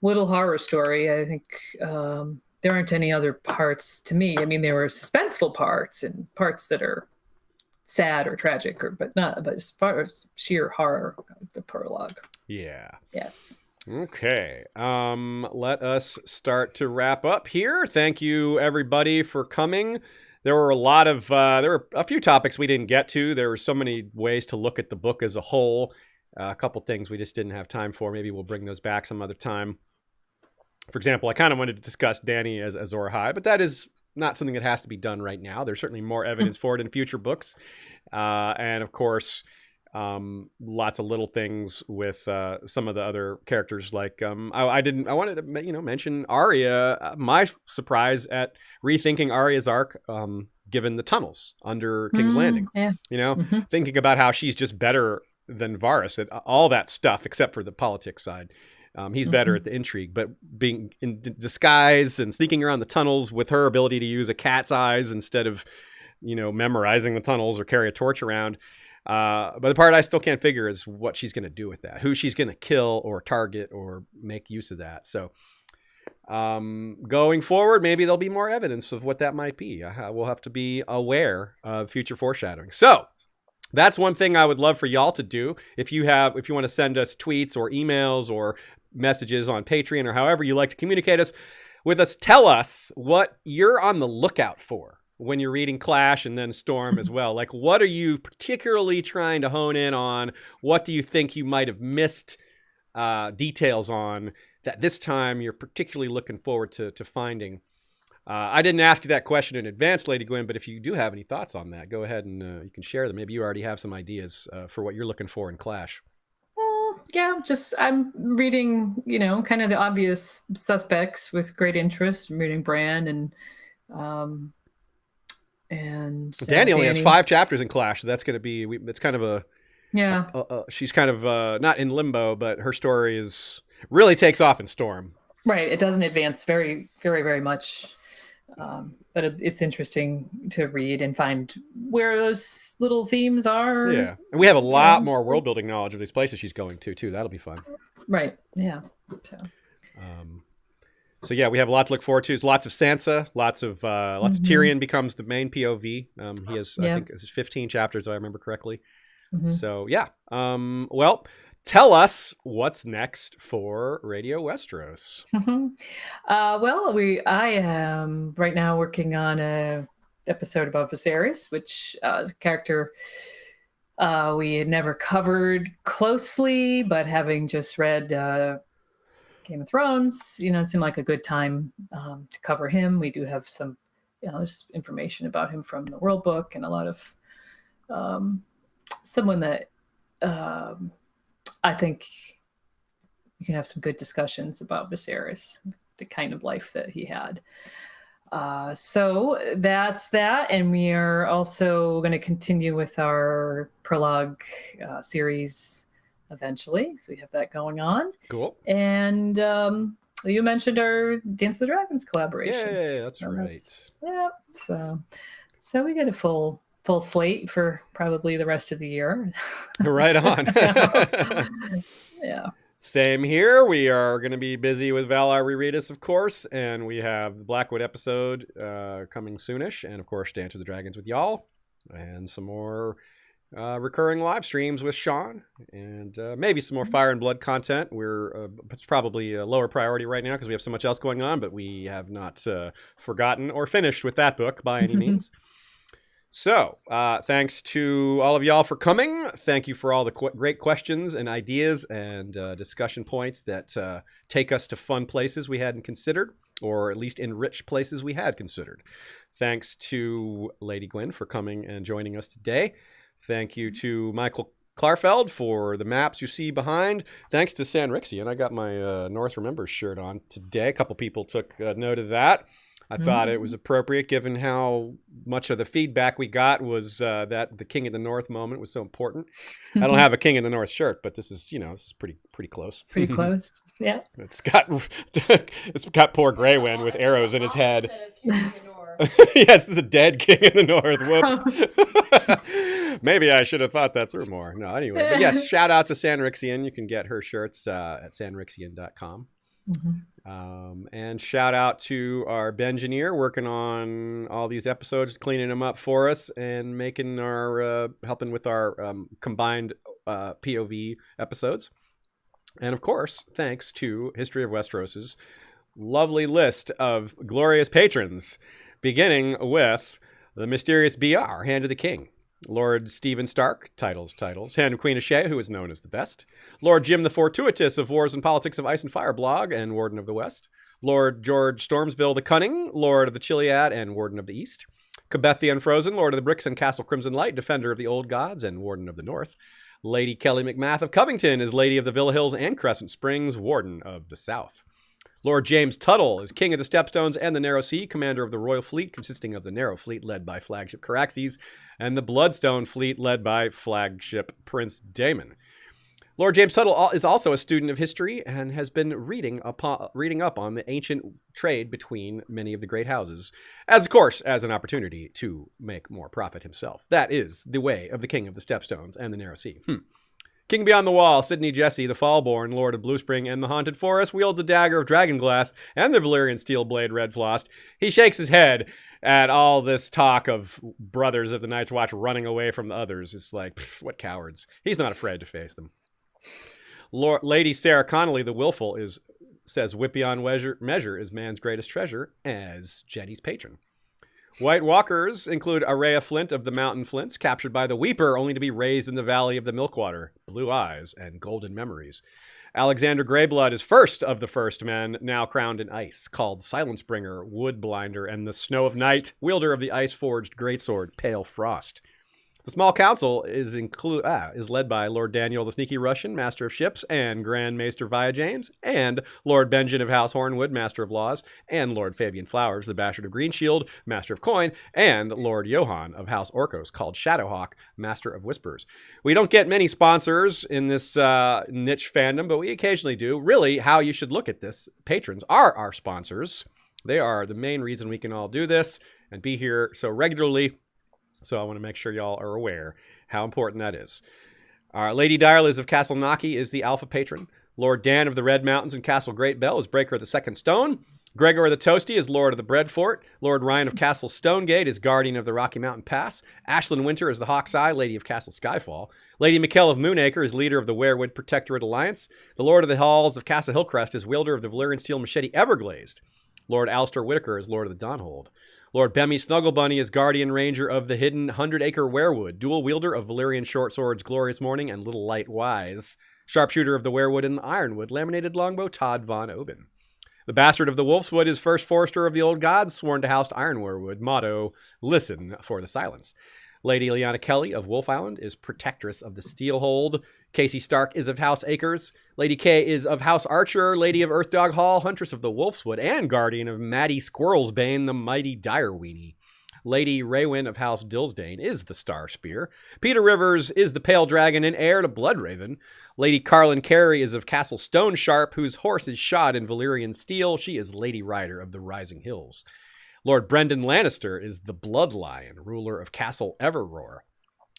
little horror story. I think there aren't any other parts to me. I mean, there were suspenseful parts and parts that are sad or tragic, but as far as sheer horror, the prologue. Yeah. Yes. Okay. Let us start to wrap up here. Thank you, everybody, for coming. There were there were a few topics we didn't get to. There were so many ways to look at the book as a whole. A couple things we just didn't have time for. Maybe we'll bring those back some other time. For example, I kind of wanted to discuss Dany as Azor Ahai, but that is not something that has to be done right now. There's certainly more evidence for it in future books. And of course, lots of little things with some of the other characters. Like I wanted to mention Arya. My surprise at rethinking Arya's arc, given the tunnels under King's Landing. Yeah. Thinking about how she's just better than Varys at all that stuff, except for the politics side. He's better at the intrigue, but being in disguise and sneaking around the tunnels with her ability to use a cat's eyes instead of, memorizing the tunnels or carry a torch around. But the part I still can't figure is what she's going to do with that, who she's going to kill or target or make use of that. So going forward, maybe there'll be more evidence of what that might be. We'll have to be aware of future foreshadowing. So that's one thing I would love for y'all to do. If you want to send us tweets or emails or messages on Patreon or however you like to communicate with us, tell us what you're on the lookout for when you're reading Clash and then Storm as well. Like, what are you particularly trying to hone in on? What do you think you might have missed details on that this time you're particularly looking forward to finding? I didn't ask you that question in advance, Lady Gwyn, but if you do have any thoughts on that, go ahead and you can share them. Maybe you already have some ideas for what you're looking for in Clash. Yeah, I'm reading, kind of the obvious suspects with great interest. I'm reading Bran and Dany only has 5 chapters in Clash, so that's going to be. It's kind of she's kind of not in limbo, but her story really takes off in Storm. Right, it doesn't advance very, very, very much. But it's interesting to read and find where those little themes are. Yeah. And we have a lot more world building knowledge of these places she's going to, too. That'll be fun. Right. Yeah. So. So yeah, we have a lot to look forward to. There's lots of Sansa, lots of Tyrion becomes the main POV. He has, I think, it's 15 chapters, if I remember correctly. So yeah. Well, tell us what's next for Radio Westeros. Well, I am right now working on a episode about Viserys, which is a character we had never covered closely, but having just read Game of Thrones, it seemed like a good time to cover him. We do have some, there's information about him from the World Book, and a lot of someone that I think you can have some good discussions about Viserys, the kind of life that he had. So that's that. And we are also going to continue with our prologue series eventually. So we have that going on. Cool. And you mentioned our Dance of the Dragons collaboration. Yeah, that's right. So we got a full slate for probably the rest of the year. Right on. Yeah. Same here. We are going to be busy with Valar Rereadis, of course, and we have the Blackwood episode coming soonish, and of course Dance of the Dragons with y'all, and some more recurring live streams with Sean, and maybe some more Fire and Blood content. It's probably a lower priority right now because we have so much else going on, but we have not forgotten or finished with that book by any means. So, thanks to all of y'all for coming. Thank you for all the great questions and ideas and discussion points that take us to fun places we hadn't considered, or at least enrich places we had considered. Thanks to Lady Gwyn for coming and joining us today. Thank you to Michael Klarfeld for the maps you see behind. Thanks to Sanrixian. I got my North Remembers shirt on today. A couple people took note of that. I thought it was appropriate given how much of the feedback we got was that the King of the North moment was so important. I don't have a King of the North shirt, but this is pretty close. Pretty close. Yeah. It's got poor Greywind with arrows in his head. Yes, the dead King of the North. Whoops. Maybe I should have thought that through more. No, anyway. But yes, shout out to Sanrixian. You can get her shirts at sanrixian.com. And shout out to our Bengineer working on all these episodes, cleaning them up for us and making our helping with our combined POV episodes. And of course, thanks to History of Westeros's lovely list of glorious patrons, beginning with the mysterious BR, Hand of the King. Lord Stephen Stark, titles. Hand of Queen Ashay, who is known as the best. Lord Jim the Fortuitous of Wars and Politics of Ice and Fire blog and Warden of the West. Lord George Stormsville the Cunning, Lord of the Chiliad and Warden of the East. Cabeth the Unfrozen, Lord of the Bricks and Castle Crimson Light, Defender of the Old Gods and Warden of the North. Lady Kelly McMath of Covington is Lady of the Villa Hills and Crescent Springs, Warden of the South. Lord James Tuttle is King of the Stepstones and the Narrow Sea, Commander of the Royal Fleet, consisting of the Narrow Fleet led by Flagship Caraxes and the Bloodstone Fleet led by Flagship Prince Daemon. Lord James Tuttle is also a student of history and has been reading up on the ancient trade between many of the great houses, as an opportunity to make more profit himself. That is the way of the King of the Stepstones and the Narrow Sea. King Beyond the Wall, Sidney Jesse, the Fallborn, Lord of Bluespring and the Haunted Forest, wields a dagger of dragonglass and the Valyrian steel blade Red Flossed. He shakes his head at all this talk of brothers of the Night's Watch running away from the others. It's like, what cowards. He's not afraid to face them. Lady Sarah Connolly, the Willful, says wit beyond measure is man's greatest treasure, as Jenny's patron. White Walkers include Araya Flint of the Mountain Flints, captured by the Weeper, only to be raised in the Valley of the Milkwater, Blue Eyes, and Golden Memories. Alexander Greyblood is first of the first men, now crowned in ice, called Silencebringer, Woodblinder, and the Snow of Night, wielder of the ice-forged greatsword, Pale Frost. The small council is led by Lord Daniel the Sneaky Russian, Master of Ships, and Grand Maester Via James, and Lord Benjen of House Hornwood, Master of Laws, and Lord Fabian Flowers, the Bastard of Greenshield, Master of Coin, and Lord Johan of House Orcos, called Shadowhawk, Master of Whispers. We don't get many sponsors in this niche fandom, but we occasionally do. Really, how you should look at this, patrons are our sponsors. They are the main reason we can all do this and be here so regularly. So I want to make sure y'all are aware how important that is. Lady Direliz of Castle Naki is the Alpha Patron. Lord Dan of the Red Mountains and Castle Great Bell is Breaker of the Second Stone. Gregor the Toasty is Lord of the Breadfort. Lord Ryan of Castle Stonegate is Guardian of the Rocky Mountain Pass. Ashlyn Winter is the Hawk's Eye, Lady of Castle Skyfall. Lady Mikkel of Moonacre is leader of the Werewood Protectorate Alliance. The Lord of the Halls of Castle Hillcrest is wielder of the Valyrian Steel Machete Everglazed. Lord Alistair Whitaker is Lord of the Dawnhold. Lord Bemmy Snugglebunny is Guardian Ranger of the hidden 100-acre Werewood, dual wielder of Valyrian short swords Glorious Morning and Little Light Wise. Sharpshooter of the Werewood and Ironwood, laminated longbow Todd Von Oben. The Bastard of the Wolfswood is First Forester of the Old Gods, sworn to house Iron Werewood, motto, listen for the silence. Lady Lyanna Kelly of Wolf Island is Protectress of the Steelhold. Casey Stark is of House Acres. Lady Kay is of House Archer, Lady of Earthdog Hall, Huntress of the Wolfswood, and Guardian of Maddie Squirrelsbane, the mighty Direweenie. Lady Raywin of House Dillsdane is the Star Spear. Peter Rivers is the Pale Dragon and heir to Bloodraven. Lady Carlin Carey is of Castle Stone Sharp, whose horse is shod in Valyrian steel. She is Lady Rider of the Rising Hills. Lord Brendan Lannister is the Bloodlion, ruler of Castle Everroar.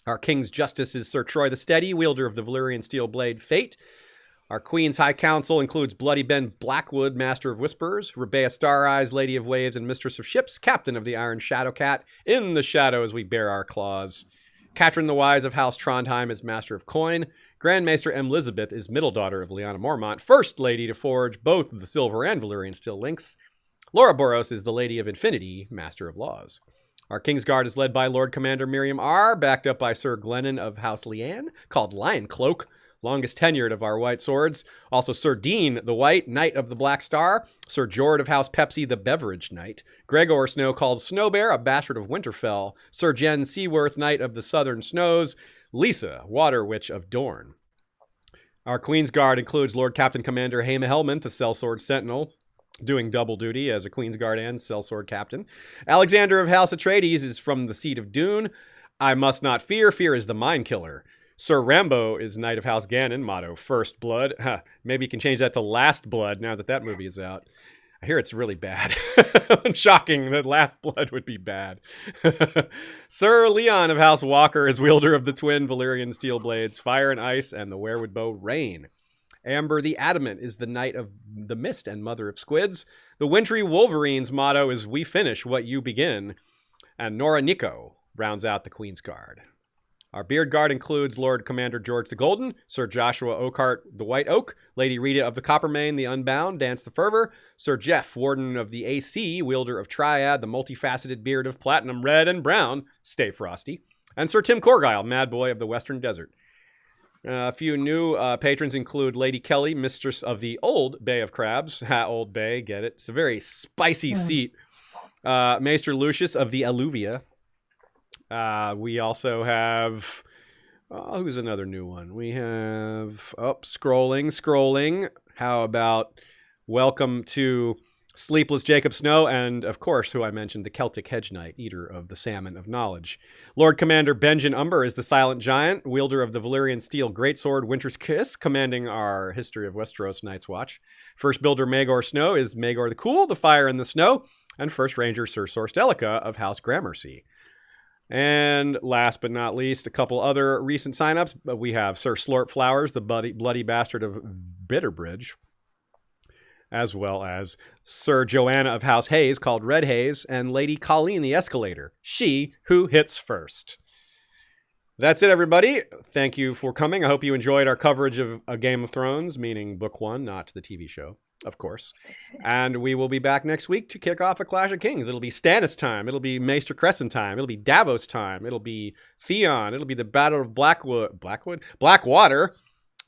Our King's Justice is Sir Troy the Steady, wielder of the Valyrian steel blade Fate. Our Queen's High Council includes Bloody Ben Blackwood, Master of Whisperers, Rebea Stareyes, Lady of Waves and Mistress of Ships, Captain of the Iron Shadowcat. In the shadows we bear our claws. Catrin the Wise of House Trondheim is Master of Coin. Grand Maester Elizabeth is middle daughter of Lyanna Mormont, First Lady to forge both the Silver and Valyrian steel links. Laura Boros is the Lady of Infinity, Master of Laws. Our Kingsguard is led by Lord Commander Miriam R., backed up by Sir Glennon of House Leanne, called Lion Cloak, longest tenured of our white swords. Also Sir Dean, the White, Knight of the Black Star. Sir Jord of House Pepsi, the Beverage Knight. Gregor Snow, called Snowbear, a bastard of Winterfell. Sir Jen Seaworth, Knight of the Southern Snows. Lisa, Water Witch of Dorne. Our Queen's Guard includes Lord Captain Commander Haima Helmont, the Sellsword Sentinel, doing double duty as a Queen's Guard and Sellsword Captain. Alexander of House Atreides is from the seat of Dune. I must not fear. Fear is the mind killer. Sir Rambo is Knight of House Gannon, motto First Blood. Maybe you can change that to Last Blood now that that movie is out. I hear it's really bad. Shocking that Last Blood would be bad. Sir Leon of House Walker is wielder of the twin Valyrian steel blades Fire and Ice and the Werewood bow Rain. Amber the Adamant is the Knight of the Mist and Mother of Squids. The Wintry Wolverine's motto is We finish what you begin. And Nora Nico rounds out the Queen's Guard. Our Beard Guard includes Lord Commander George the Golden, Sir Joshua Oakhart the White Oak, Lady Rita of the Coppermane the Unbound, Dance the Fervor, Sir Jeff, Warden of the AC, wielder of Triad, the multifaceted beard of Platinum Red and Brown, Stay Frosty, and Sir Tim Corgyle, Mad Boy of the Western Desert. A few new patrons include Lady Kelly, Mistress of the Old Bay of Crabs. Old Bay, get it? It's a very spicy seat. Maester Lucius of the Alluvia. We also have... who's another new one? We have... scrolling. How about welcome to Sleepless Jacob Snow, and of course, who I mentioned, the Celtic Hedge Knight, eater of the salmon of knowledge. Lord Commander Benjen Umber is the Silent Giant, wielder of the Valyrian steel greatsword Winter's Kiss, commanding our History of Westeros Night's Watch. First Builder Maegor Snow is Maegor the Cool, the Fire and the Snow, and First Ranger Sir Sorstelica of House Gramercy. And last but not least, a couple other recent signups. We have Sir Slorp Flowers, the bloody bastard of Bitterbridge, as well as Sir Joanna of House Hayes, called Red Hayes, and Lady Colleen the Escalator, she who hits first. That's it, everybody. Thank you for coming. I hope you enjoyed our coverage of A Game of Thrones, meaning Book 1, not the TV show, of course. And we will be back next week to kick off A Clash of Kings. It'll be Stannis time. It'll be Maester Crescent time. It'll be Davos time. It'll be Theon. It'll be the Battle of Blackwater.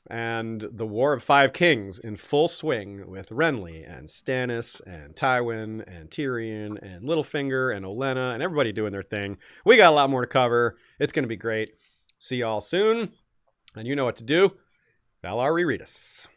And the War of Five Kings in full swing with Renly and Stannis and Tywin and Tyrion and Littlefinger and Olenna and everybody doing their thing. We got a lot more to cover. It's going to be great. See y'all soon. And you know what to do. Valar Rereadis.